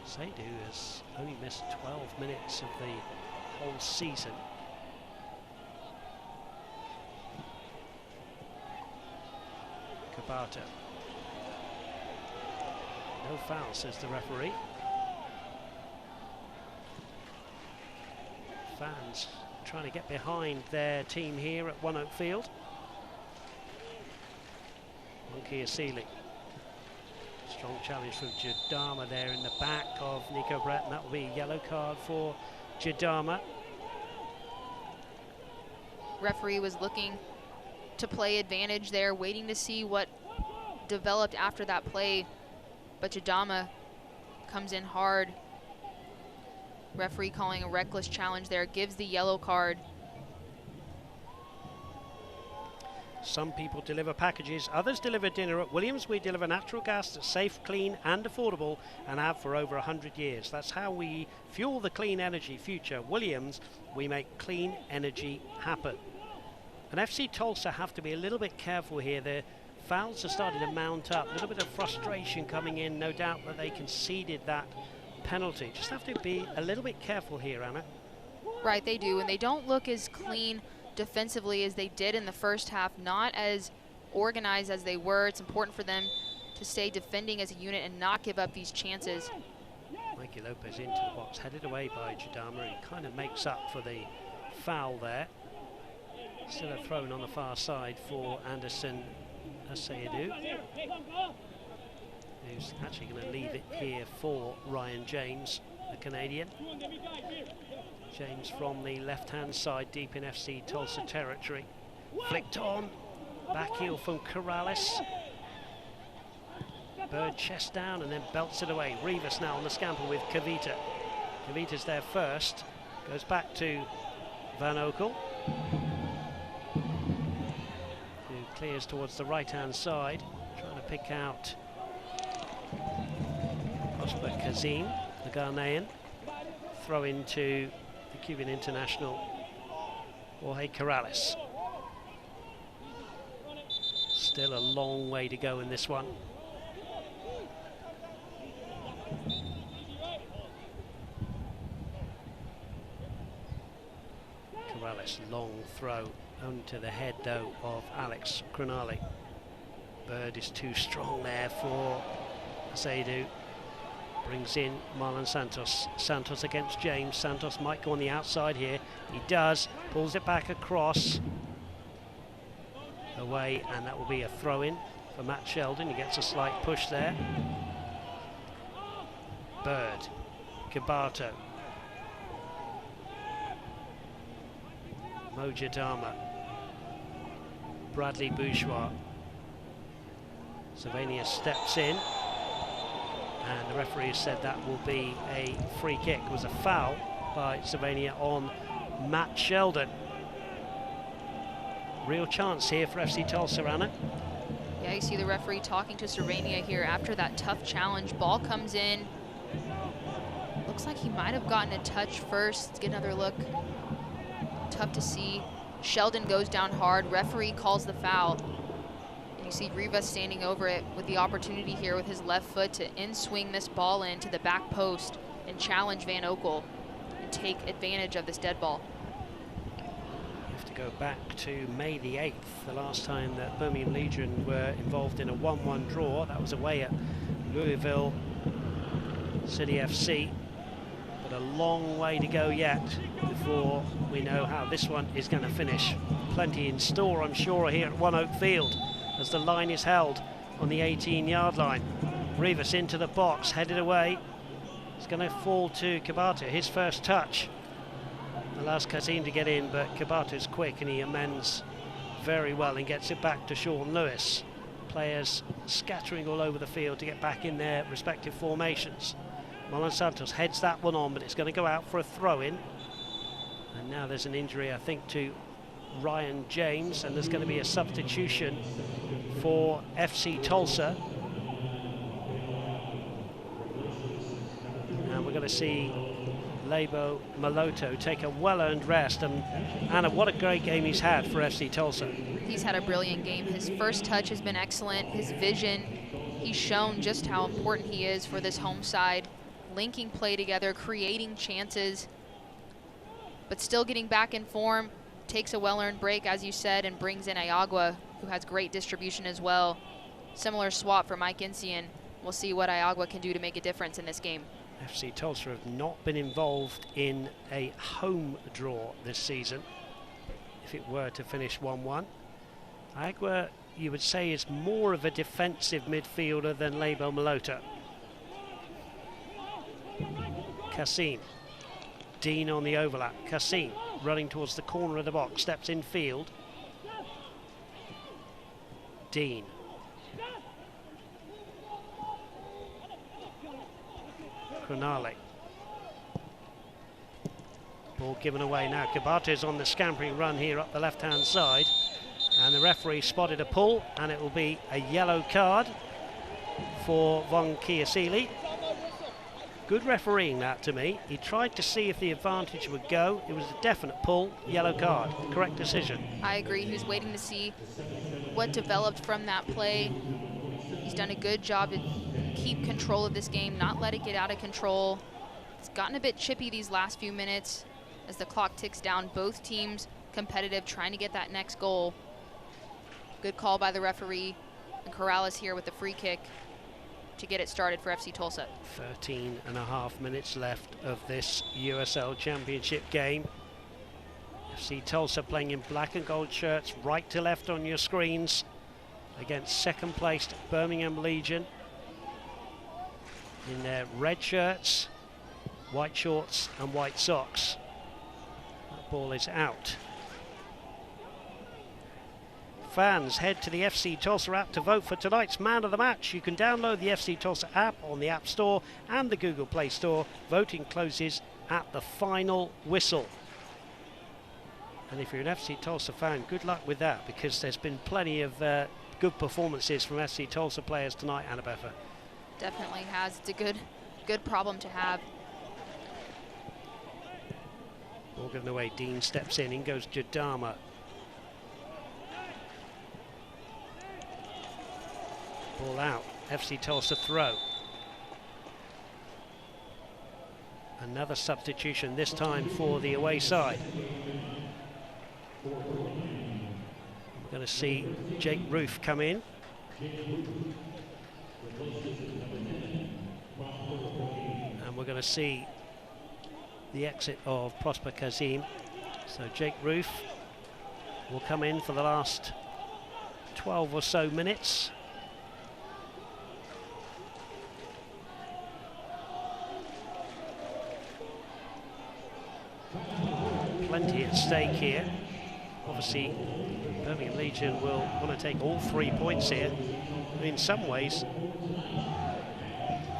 Seydu has only missed 12 minutes of the whole season. Kabata. No foul, says the referee. Fans trying to get behind their team here at One Oak Field. Monkey Asili. Strong challenge from Jadama there in the back of Nico Brett, and that will be a yellow card for Jadama. Referee was looking to play advantage there, waiting to see what developed after that play, but Jadama comes in hard. Referee calling a reckless challenge there, gives the yellow card. Some people deliver packages, others deliver dinner. At Williams, we deliver natural gas that's safe, clean and affordable, and have for over 100 years. That's how we fuel the clean energy future. Williams, we make clean energy happen. And FC Tulsa have to be a little bit careful here. Their fouls are starting to mount up. A little bit of frustration coming in, no doubt that they conceded that penalty. Just have to be a little bit careful here, Anna. Right, they do, and they don't look as clean defensively as they did in the first half, not as organized as they were. It's important for them to stay defending as a unit and not give up these chances. Mikey Lopez into the box, headed away by Jadama. He kind of makes up for the foul there. Still a throw on the far side for Anderson Asayadu, who's actually going to leave it here for Ryan James, the Canadian. James from the left-hand side, deep in FC Tulsa territory. Flicked on, back heel from Corrales. Bird chest down and then belts it away. Rivas now on the scamper with Kavita. Kavita's there first, goes back to Van Oekel, who clears towards the right-hand side, trying to pick out Prosper Kazim, the Ghanaian. Throw into the Cuban international, Jorge Corrales. Still a long way to go in this one. Corrales, long throw, onto the head though of Alex Cronali. Bird is too strong there for Asayadu. Brings in Marlon Santos. Santos against James. Santos might go on the outside here. He does. Pulls it back across. Away, and that will be a throw-in for Matt Sheldon. He gets a slight push there. Bird. Kibato. Mojadama. Bradley Bourgeois. Sylvania steps in. And the referee has said that will be a free kick. It was a foul by Sylvania on Matt Sheldon. Real chance here for FC Tulsa, Anna. Yeah, you see the referee talking to Sylvania here after that tough challenge. Ball comes in. Looks like he might have gotten a touch first. Let's get another look. Tough to see. Sheldon goes down hard. Referee calls the foul. You see Rivas standing over it with the opportunity here with his left foot to in-swing this ball into the back post and challenge Van Oekel and take advantage of this dead ball. We have to go back to May the 8th, the last time that Birmingham Legion were involved in a 1-1 draw. That was away at Louisville City FC. But a long way to go yet before we know how this one is going to finish. Plenty in store, I'm sure, here at Oekel Field, as the line is held on the 18-yard line. Rivas into the box, headed away. It's going to fall to Kibato, his first touch. Allows Kazim to get in, but Kibato's quick and he amends very well and gets it back to Sean Lewis. Players scattering all over the field to get back in their respective formations. Marlon Santos heads that one on, but it's going to go out for a throw-in. And now there's an injury, I think, to Ryan James, and there's going to be a substitution for FC Tulsa. And we're going to see Lebo Maloto take a well-earned rest. And Anna, what a great game he's had for FC Tulsa. He's had a brilliant game. His first touch has been excellent. His vision, he's shown just how important he is for this home side. Linking play together, creating chances, but still getting back in form. Takes a well-earned break, as you said, and brings in Ayagua, who has great distribution as well. Similar swap for Mike Insian. We'll see what Ayagua can do to make a difference in this game. FC Tulsa have not been involved in a home draw this season. If it were to finish 1-1, Ayagua, you would say, is more of a defensive midfielder than Lebo Malota. Kassim. Dean on the overlap. Kassim running towards the corner of the box, steps in field. Dean. Cronale. Ball given away now. Kabato's on the scampering run here up the left-hand side. And the referee spotted a pull, and it will be a yellow card for Von Kiesili. Good refereeing that to me. He tried to see if the advantage would go. It was a definite pull, yellow card. Correct decision. I agree. He was waiting to see what developed from that play. He's done a good job to keep control of this game, not let it get out of control. It's gotten a bit chippy these last few minutes as the clock ticks down. Both teams competitive, trying to get that next goal. Good call by the referee. And Corrales here with the free kick to get it started for FC Tulsa. 13.5 minutes left of this USL Championship game. FC Tulsa playing in black and gold shirts, right to left on your screens, against second placed Birmingham Legion in their red shirts, white shorts and white socks. That ball is out. Fans, head to the FC Tulsa app to vote for tonight's man of the match. You can download the FC Tulsa app on the App Store and the Google Play Store. Voting closes at the final whistle. And if you're an FC Tulsa fan, good luck with that, because there's been plenty of good performances from FC Tulsa players tonight, Anna Beffa. Definitely has. It's a good problem to have. Ball given away. Dean steps in goes Jadama. Ball out. FC Tulsa throw. Another substitution, this time for the away side. We're going to see Jake Roof come in. And we're going to see the exit of Prosper Kazim. So Jake Roof will come in for the last 12 or so minutes. Plenty at stake here. Obviously, Birmingham Legion will want to take all 3 points here. In some ways,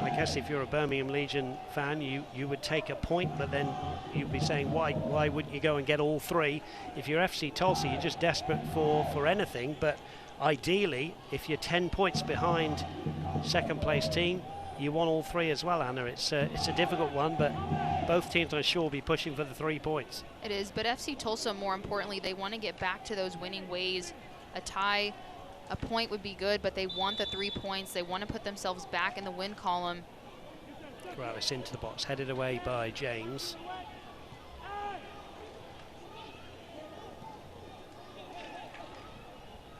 I guess if you're a Birmingham Legion fan, you would take a point, but then you'd be saying, why wouldn't you go and get all 3? If you're FC Tulsa, you're just desperate for anything. But ideally, if you're 10 points behind second place team, you want all 3 as well, Anna. It's a difficult one, but both teams, I'm sure, will be pushing for the 3 points. It is, but FC Tulsa, more importantly, they want to get back to those winning ways. A tie, a point would be good, but they want the 3 points. They want to put themselves back in the win column. Corrales into the box, headed away by James.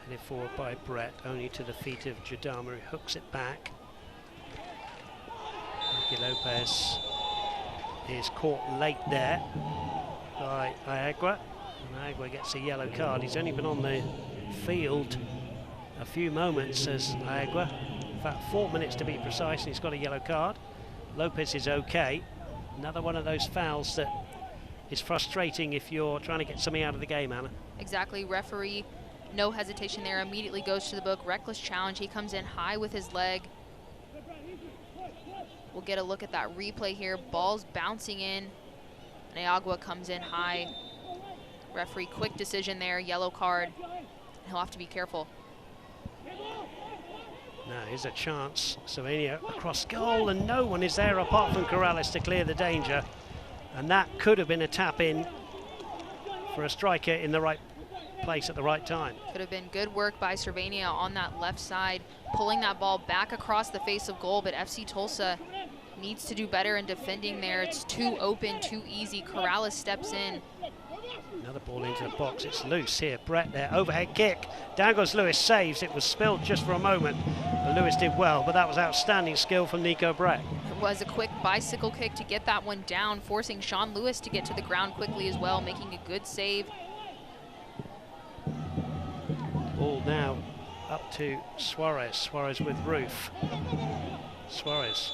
Headed forward by Brett, only to the feet of Jadama, who hooks it back. Ricky Lopez is caught late there by Iagua. And Iagua gets a yellow card. He's only been on the field a few moments as Iagua. In fact, 4 minutes to be precise, and he's got a yellow card. Lopez is okay. Another one of those fouls that is frustrating if you're trying to get something out of the game, Anna. Exactly. Referee, no hesitation there, immediately goes to the book. Reckless challenge. He comes in high with his leg. We'll get a look at that replay here. Ball's bouncing in. And Iagua comes in high. Referee, quick decision there. Yellow card. He'll have to be careful. Now here's a chance. Slovenia across goal, and no one is there apart from Corrales to clear the danger. And that could have been a tap in for a striker in the right place at the right time. Could have been good work by Slovenia on that left side, pulling that ball back across the face of goal, but FC Tulsa needs to do better in defending there. It's too open, too easy. Corrales steps in. Another ball into the box. It's loose here. Brett there. Overhead kick. Down goes Lewis. Saves. It was spilled just for a moment. But Lewis did well. But that was outstanding skill from Nico Brett. It was a quick bicycle kick to get that one down, forcing Sean Lewis to get to the ground quickly as well, making a good save. Ball now up to Suarez. Suarez with Roof. Suarez.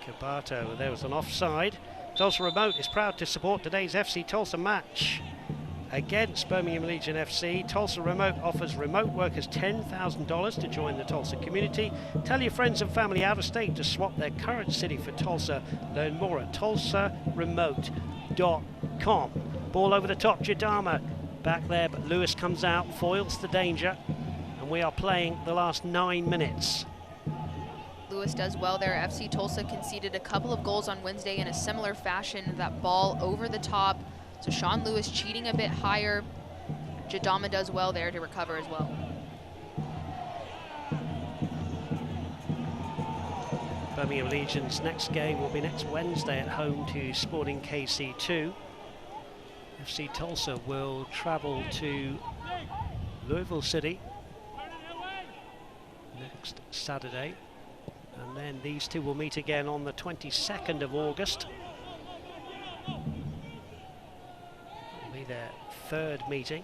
Cabato. There was an offside. Tulsa Remote is proud to support today's FC Tulsa match against Birmingham Legion FC. Tulsa Remote offers remote workers $10,000 to join the Tulsa community. Tell your friends and family out of state to swap their current city for Tulsa. Learn more at tulsaremote.com. Ball over the top, Jadama back there, but Lewis comes out, foils the danger, and we are playing the last 9 minutes. Lewis does well there. FC Tulsa conceded a couple of goals on Wednesday in a similar fashion. That ball over the top. So Sean Lewis cheating a bit higher. Jadama does well there to recover as well. Birmingham Legion's next game will be next Wednesday at home to Sporting KC2. FC Tulsa will travel to Louisville City next Saturday. And then these two will meet again on the 22nd of August. It'll be their third meeting.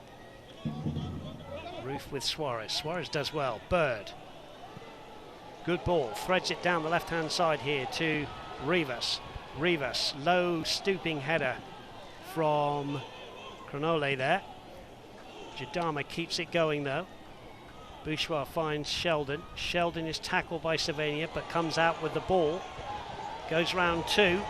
Roof with Suarez. Suarez does well. Bird. Good ball. Threads it down the left-hand side here to Rivas. Rivas, low stooping header from Cronole there. Jadama keeps it going though. Bouchoir finds Sheldon. Sheldon is tackled by Savania but comes out with the ball. Goes round two.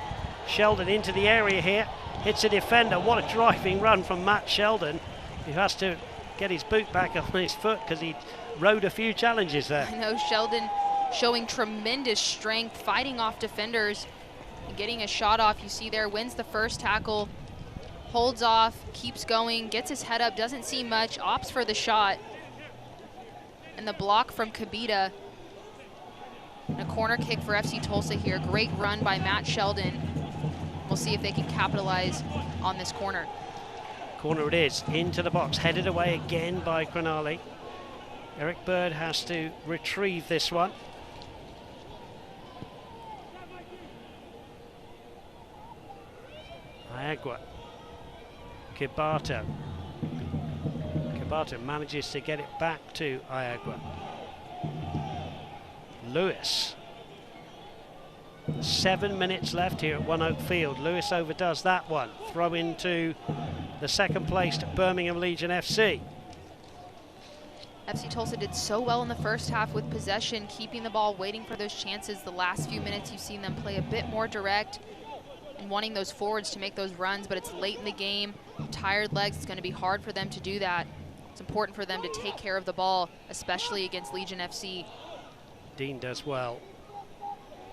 Sheldon into the area here. Hits a defender. What a driving run from Matt Sheldon, who has to get his boot back on his foot because he rode a few challenges there. I know Sheldon showing tremendous strength, fighting off defenders and getting a shot off. You see there, wins the first tackle, holds off, keeps going, gets his head up, doesn't see much, opts for the shot. And the block from Kabita. And a corner kick for FC Tulsa here. Great run by Matt Sheldon. We'll see if they can capitalize on this corner. Corner it is, into the box, headed away again by Cronale. Eric Bird has to retrieve this one. Iagua. Kibato. Kibato manages to get it back to Iagua. Lewis. 7 minutes left here at One Oak Field. Lewis overdoes that one. Throw into the second placed Birmingham Legion FC. FC Tulsa did so well in the first half with possession, keeping the ball, waiting for those chances. The last few minutes you've seen them play a bit more direct and wanting those forwards to make those runs, but it's late in the game. Tired legs, it's going to be hard for them to do that. It's important for them to take care of the ball, especially against Legion FC. Dean does well.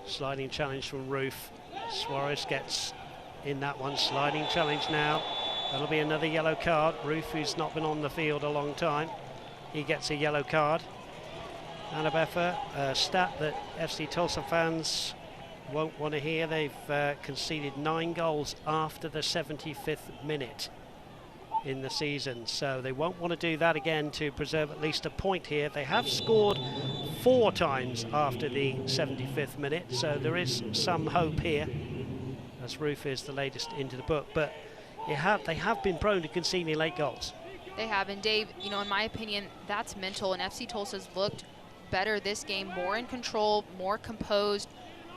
Sliding challenge from Roof. Suarez gets in that one. Sliding challenge now. That'll be another yellow card. Roof, who's not been on the field a long time, he gets a yellow card. Anabefa, a stat that FC Tulsa fans won't want to hear. They've conceded 9 goals after the 75th minute in the season, so they won't want to do that again to preserve at least a point here. They have scored 4 times after the 75th minute, so there is some hope here, as Roof is the latest into the book, but they have been prone to conceding late goals. They have, and Dave, you know, in my opinion, that's mental, and FC Tulsa's looked better this game, more in control, more composed,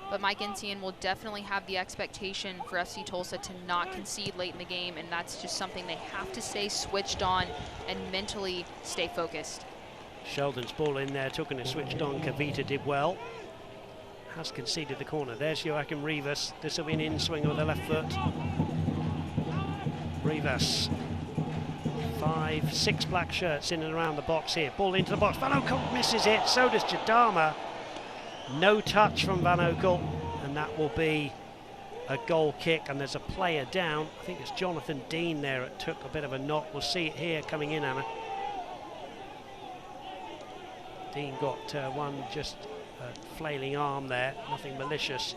but Mike Entian will definitely have the expectation for FC Tulsa to not concede late in the game, and that's just something they have to stay switched on and mentally stay focused. Sheldon's ball in there, took and switched on. Kavita did well. Has conceded the corner. There's Joachim Rivas. This will be an in-swing with the left foot. Rivas. 5, 6 black shirts in and around the box here. Ball into the box. Van Oekel misses it. So does Jadama. No touch from Van Oekel, and that will be a goal kick, and there's a player down. I think it's Jonathan Dean there. It took a bit of a knock. We'll see it here coming in, Anna. Dean got one just flailing arm there, nothing malicious.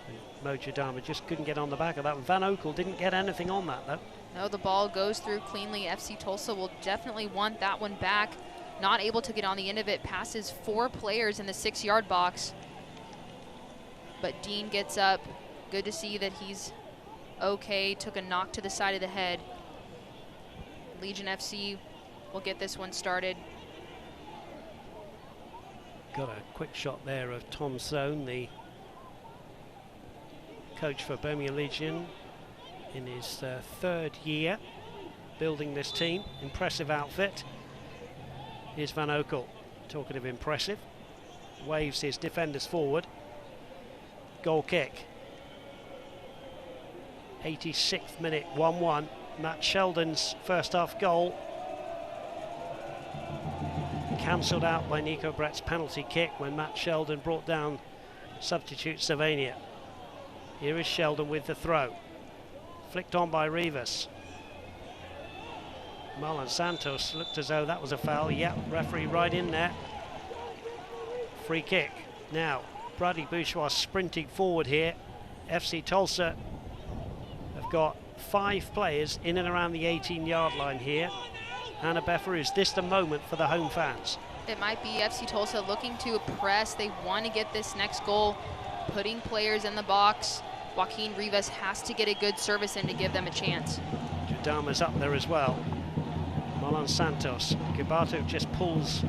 And Mo Jadama just couldn't get on the back of that. Van Oekel didn't get anything on that though. No, the ball goes through cleanly. FC Tulsa will definitely want that one back. Not able to get on the end of it, passes 4 players in the 6-yard box. But Dean gets up. Good to see that he's okay. Took a knock to the side of the head. Legion FC will get this one started. Got a quick shot there of Tom Soane, the coach for Birmingham Legion in his 3rd year building this team. Impressive outfit. Here's Van Oekel, talking of impressive. Waves his defenders forward. Goal kick. 86th minute, 1-1. Matt Sheldon's first half goal cancelled out by Nico Brett's penalty kick when Matt Sheldon brought down substitute Slovenia. Here is Sheldon with the throw. Flicked on by Rivas. Marlon Santos looked as though that was a foul. Yep, referee right in there. Free kick. Now, Bradley Bourgeois sprinting forward here. FC Tulsa have got 5 players in and around the 18-yard line here. Anna Beffer, is this the moment for the home fans? It might be FC Tulsa looking to press. They want to get this next goal, putting players in the box. Joaquin Rivas has to get a good service in to give them a chance. Jadama's up there as well. Marlon Santos. Gibato just pulls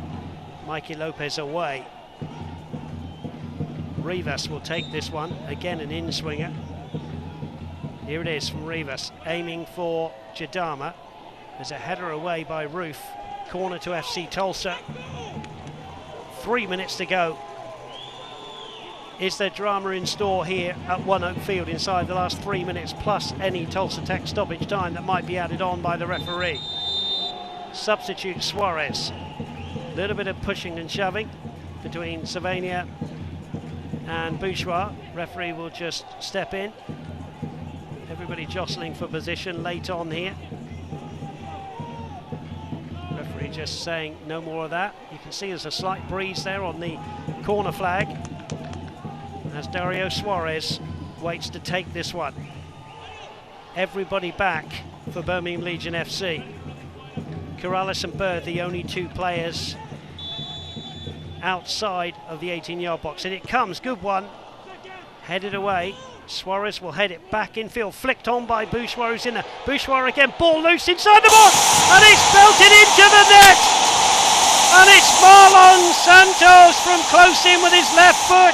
Mikey Lopez away. Rivas will take this one. Again, an in-swinger. Here it is from Rivas, aiming for Jadama. There's a header away by Roof. Corner to FC Tulsa. 3 minutes to go. Is there drama in store here at One Oak Field inside the last 3 minutes, plus any Tulsa Tech stoppage time that might be added on by the referee? Substitute Suarez. A little bit of pushing and shoving between Slovenia and Bourgeois. Referee will just step in. Everybody jostling for position late on here. Referee just saying no more of that. You can see there's a slight breeze there on the corner flag as Dario Suarez waits to take this one. Everybody back for Birmingham Legion FC. Corrales and Bird, the only 2 players outside of the 18-yard box. And it comes, good one, headed away. Suarez will head it back infield, flicked on by Bourgeois, who's in there. Bourgeois again, ball loose inside the box, and it's belted into the net. And it's Marlon Santos from close in with his left foot.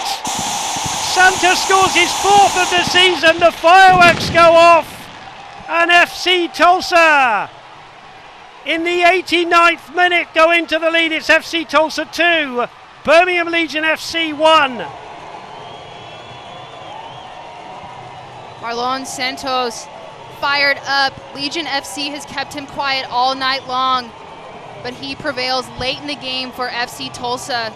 Santos scores his 4th of the season. The fireworks go off, and FC Tulsa in the 89th minute go into the lead. It's FC Tulsa 2, Birmingham Legion FC 1. Marlon Santos fired up. Legion FC has kept him quiet all night long, but he prevails late in the game for FC Tulsa.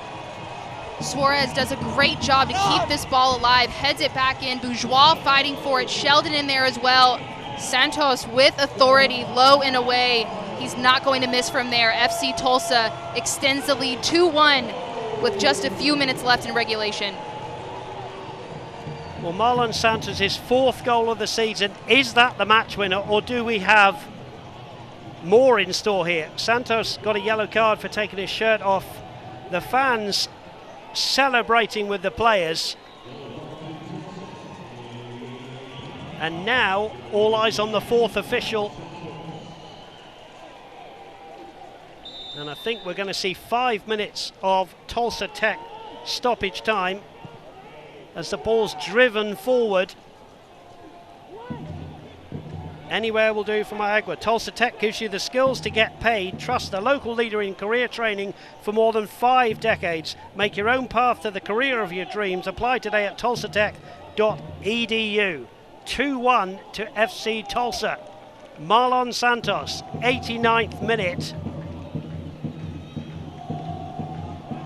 Suarez does a great job to keep this ball alive, heads it back in. Bourgeois fighting for it, Sheldon in there as well. Santos with authority, low and away. He's not going to miss from there. FC Tulsa extends the lead 2-1 with just a few minutes left in regulation. Well, Marlon Santos, his 4th goal of the season. Is that the match winner, or do we have more in store here? Santos got a yellow card for taking his shirt off. The fans celebrating with the players. And now all eyes on the 4th official. And I think we're going to see 5 minutes of Tulsa Tech stoppage time as the ball's driven forward. Anywhere will do for Niagara. Tulsa Tech gives you the skills to get paid. Trust the local leader in career training for more than 5 decades. Make your own path to the career of your dreams. Apply today at tulsatech.edu. 2-1 to FC Tulsa. Marlon Santos, 89th minute.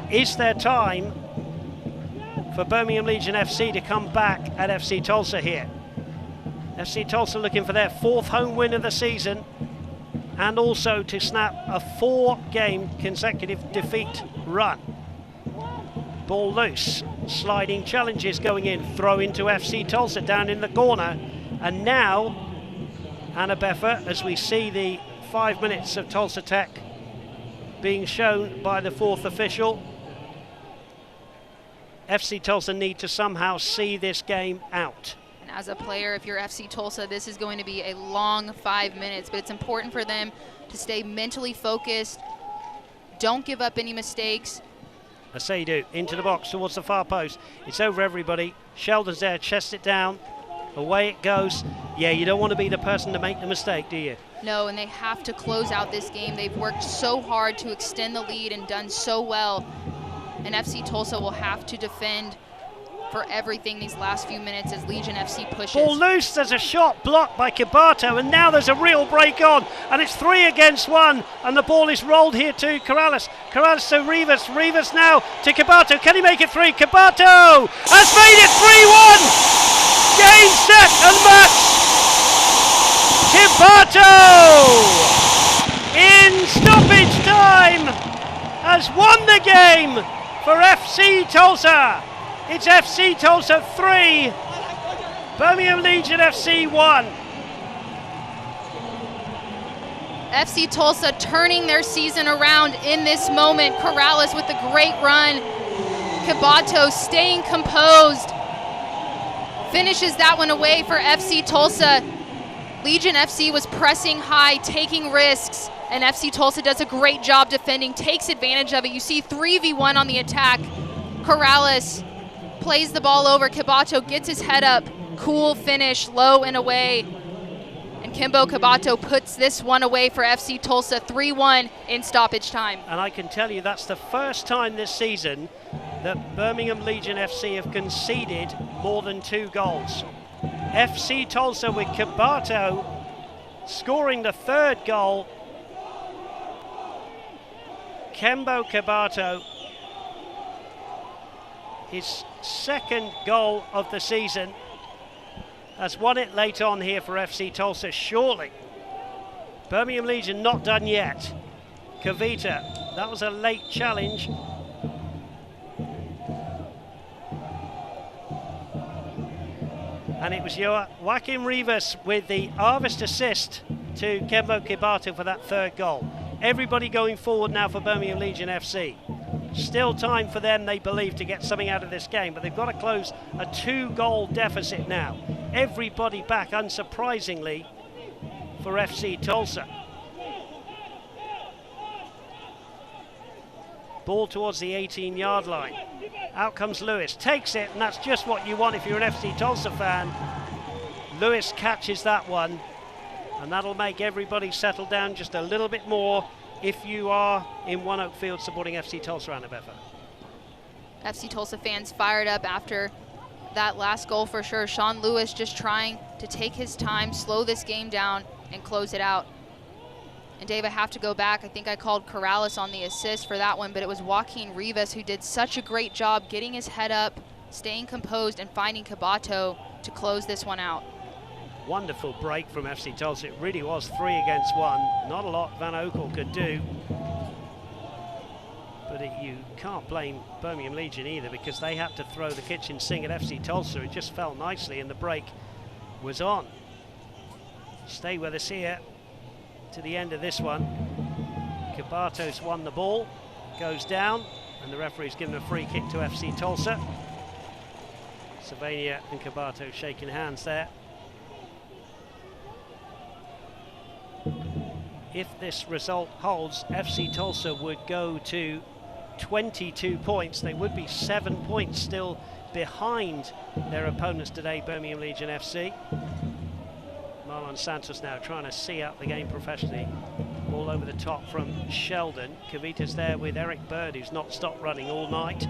Is there time for Birmingham Legion FC to come back at FC Tulsa here? FC Tulsa looking for their 4th home win of the season, and also to snap a 4-game consecutive defeat run. Ball loose, sliding challenges going in, throw into FC Tulsa down in the corner, and now Anna Beffer, as we see the 5 minutes of Tulsa Tech being shown by the 4th official. FC Tulsa need to somehow see this game out. As a player, if you're FC Tulsa, this is going to be a long 5 minutes, but it's important for them to stay mentally focused. Don't give up any mistakes. I say you do. Into the box towards the far post. It's over everybody. Sheldon's there, chests it down. Away it goes. Yeah, you don't want to be the person to make the mistake, do you? No, and they have to close out this game. They've worked so hard to extend the lead and done so well. And FC Tulsa will have to defend for everything these last few minutes as Legion FC pushes. Ball loose, there's a shot blocked by Cabato, and now there's a real break on, and it's 3 against 1, and the ball is rolled here to Corrales. Corrales to Rivas. Rivas now to Cabato. Can he make it 3? Cabato has made it 3-1. Game, set, and match. Cabato in stoppage time has won the game for FC Tulsa. It's FC Tulsa 3, Birmingham Legion FC 1. FC Tulsa turning their season around in this moment. Corrales with a great run. Cabato staying composed. Finishes that one away for FC Tulsa. Legion FC was pressing high, taking risks, and FC Tulsa does a great job defending, takes advantage of it. You see 3v1 on the attack. Corrales plays the ball over. Cabato gets his head up. Cool finish, low and away. And Kimbo Cabato puts this one away for FC Tulsa, 3-1 in stoppage time. And I can tell you that's the first time this season that Birmingham Legion FC have conceded more than 2 goals. FC Tulsa with Cabato scoring the 3rd goal. Kimbo Cabato, his 2nd goal of the season, has won it late on here for FC Tulsa. Surely Birmingham Legion not done yet. Kavita, that was a late challenge. And it was Joaquin Rivas with the harvest assist to Kembo Cabato for that 3rd goal. Everybody going forward now for Birmingham Legion FC. Still time for them, they believe, to get something out of this game, but they've got to close a 2-goal deficit now. Everybody back, unsurprisingly, for FC Tulsa. Ball towards the 18-yard line. Out comes Lewis, takes it, and that's just what you want if you're an FC Tulsa fan. Lewis catches that one, and that'll make everybody settle down just a little bit more if you are in One Oak Field supporting FC Tulsa and Abefa. FC Tulsa fans fired up after that last goal for sure. Sean Lewis just trying to take his time, slow this game down, and close it out. And Dave, I have to go back. I think I called Corrales on the assist for that one, but it was Joaquin Rivas who did such a great job getting his head up, staying composed, and finding Cabato to close this one out. Wonderful break from FC Tulsa. It really was 3 against 1. Not a lot Van Oekel could do. But you can't blame Birmingham Legion either, because they had to throw the kitchen sink at FC Tulsa. It just fell nicely and the break was on. Stay with us here to the end of this one. Cabato's won the ball, goes down, and the referee's given a free kick to FC Tulsa. Sylvania and Cabato shaking hands there. If this result holds, FC Tulsa would go to 22 points. They would be 7 points still behind their opponents today, Birmingham Legion FC. Marlon Santos now trying to see out the game professionally. Ball over the top from Sheldon. Kavita's there with Eric Bird, who's not stopped running all night.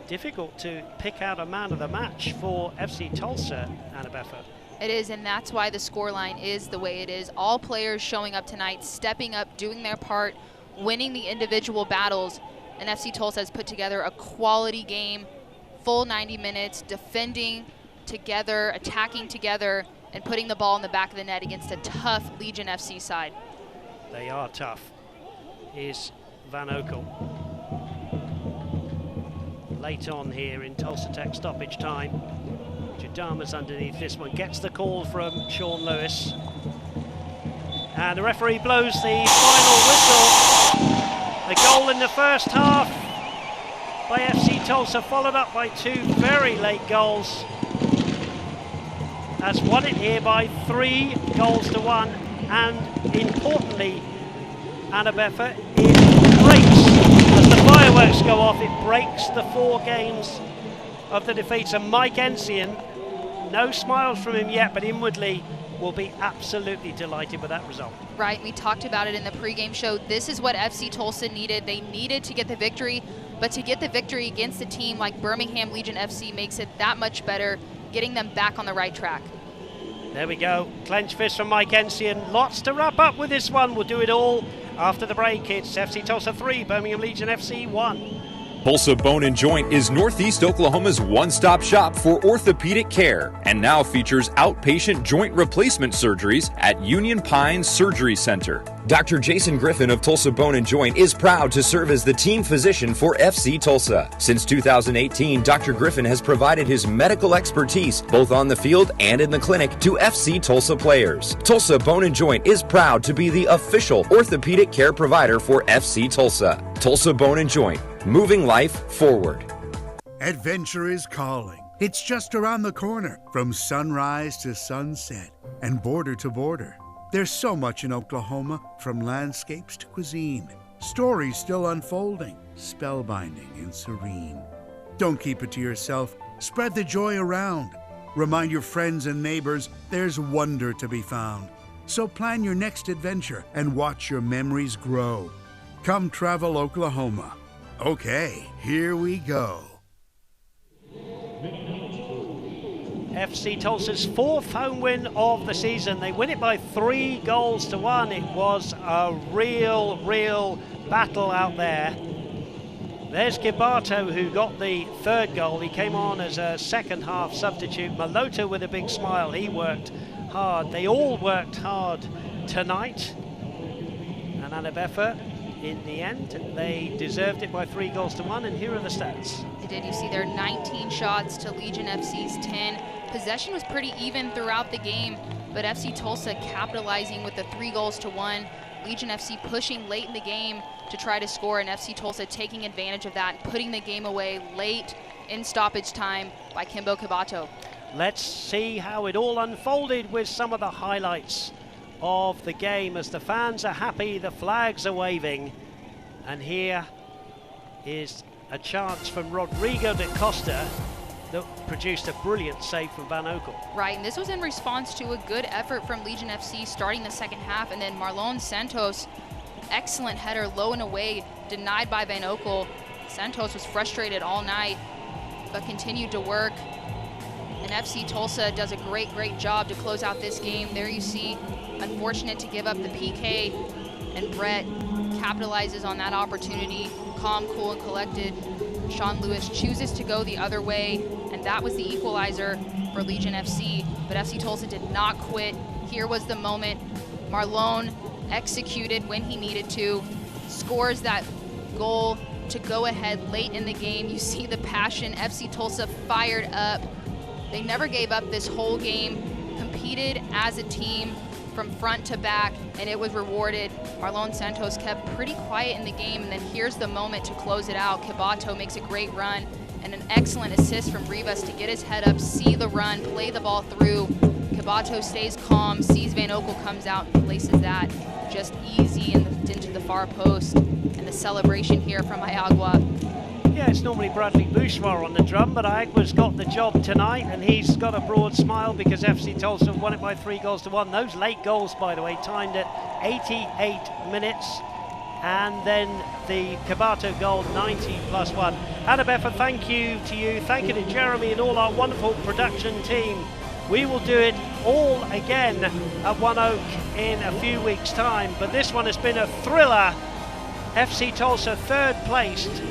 Difficult to pick out a man of the match for FC Tulsa, Annabefa. It is, and that's why the scoreline is the way it is. All players showing up tonight, stepping up, doing their part, winning the individual battles, and FC Tulsa has put together a quality game, full 90 minutes, defending together, attacking together, and putting the ball in the back of the net against a tough Legion FC side. They are tough. Here's Van Oekel. Late on here in Tulsa Tech stoppage time. Jadama's underneath this one, gets the call from Sean Lewis. And the referee blows the final whistle. The goal in the first half by FC Tulsa, followed up by 2 very late goals. Has won it here by 3 goals to 1. And importantly, Annabefa, it breaks, as the fireworks go off, it breaks the 4 games of the defeats. And Mike Ensian, no smiles from him yet, but inwardly will be absolutely delighted with that result. Right, we talked about it in the pregame show. This is what FC Tulsa needed. They needed to get the victory But to get the victory against a team like Birmingham Legion FC makes it that much better, getting them back on the right track. There we go. Clenched fist from Mike Ensian. Lots to wrap up with this one. We'll do it all after the break. It's FC Tulsa 3, Birmingham Legion FC 1. Tulsa Bone and Joint is Northeast Oklahoma's one-stop shop for orthopedic care and now features outpatient joint replacement surgeries at Union Pines Surgery Center. Dr. Jason Griffin of Tulsa Bone and Joint is proud to serve as the team physician for FC Tulsa. Since 2018, Dr. Griffin has provided his medical expertise both on the field and in the clinic to FC Tulsa players. Tulsa Bone and Joint is proud to be the official orthopedic care provider for FC Tulsa. Tulsa Bone and Joint, moving life forward. Adventure is calling. It's just around the corner, from sunrise to sunset and border to border. There's so much in Oklahoma, from landscapes to cuisine. Stories still unfolding, spellbinding and serene. Don't keep it to yourself. Spread the joy around. Remind your friends and neighbors there's wonder to be found. So plan your next adventure and watch your memories grow. Come travel Oklahoma. Okay, here we go. FC Tulsa's fourth home win of the season. They win it by 3-1. It was a real battle out there. There's Kibato, who got the third goal. He came on as a second half substitute. Malota with a big smile. He worked hard. They all worked hard tonight. And Anabefa, in the end, they deserved it by 3-1. And here are the stats. They did. You see their 19 shots to Legion FC's 10. Possession was pretty even throughout the game, but FC Tulsa capitalizing with the 3-1. Legion FC pushing late in the game to try to score, and FC Tulsa taking advantage of that, putting the game away late in stoppage time by Kimbo Kibato. Let's see how it all unfolded with some of the highlights of the game as the fans are happy, the flags are waving, and here is a chance from Rodrigo da Costa that produced a brilliant save from Van Oekel. Right, and this was in response to a good effort from Legion FC starting the second half, and then Marlon Santos, excellent header, low and away, denied by Van Oekel. Santos was frustrated all night, but continued to work. And FC Tulsa does a great job to close out this game. There you see, unfortunate to give up the PK, and Brett capitalizes on that opportunity. Calm, cool, and collected. Sean Lewis chooses to go the other way, and that was the equalizer for Legion FC. But FC Tulsa did not quit. Here was the moment. Marlon executed when he needed to, scores that goal to go ahead late in the game. You see the passion. FC Tulsa fired up. They never gave up this whole game, competed as a team from front to back, and it was rewarded. Marlon Santos kept pretty quiet in the game, and then here's the moment to close it out. Kibato makes a great run, and an excellent assist from Rivas to get his head up, see the run, play the ball through. Kibato stays calm, sees Van Oekel comes out and places that just easy into the far post. And the celebration here from Ayagua. Yeah, it's normally Bradley Bouchoir on the drum, but Ayagua's got the job tonight, and he's got a broad smile because FC Tulsa won it by 3-1. Those late goals, by the way, timed at 88 minutes, and then the Kibato goal, 90+1. Anabefa, thank you to you, thank you to Jeremy and all our wonderful production team. We will do it all again at One Oak in a few weeks' time, but this one has been a thriller. FC Tulsa third placed,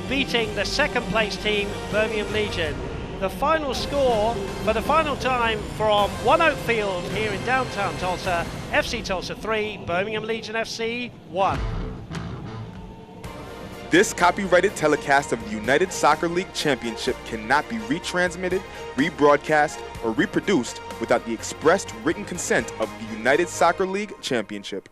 beating the second place team, Birmingham Legion. The final score for the final time from One Oak Field here in downtown Tulsa, FC Tulsa 3, Birmingham Legion FC 1. This copyrighted telecast of the United Soccer League Championship cannot be retransmitted, rebroadcast, or reproduced without the expressed written consent of the United Soccer League Championship.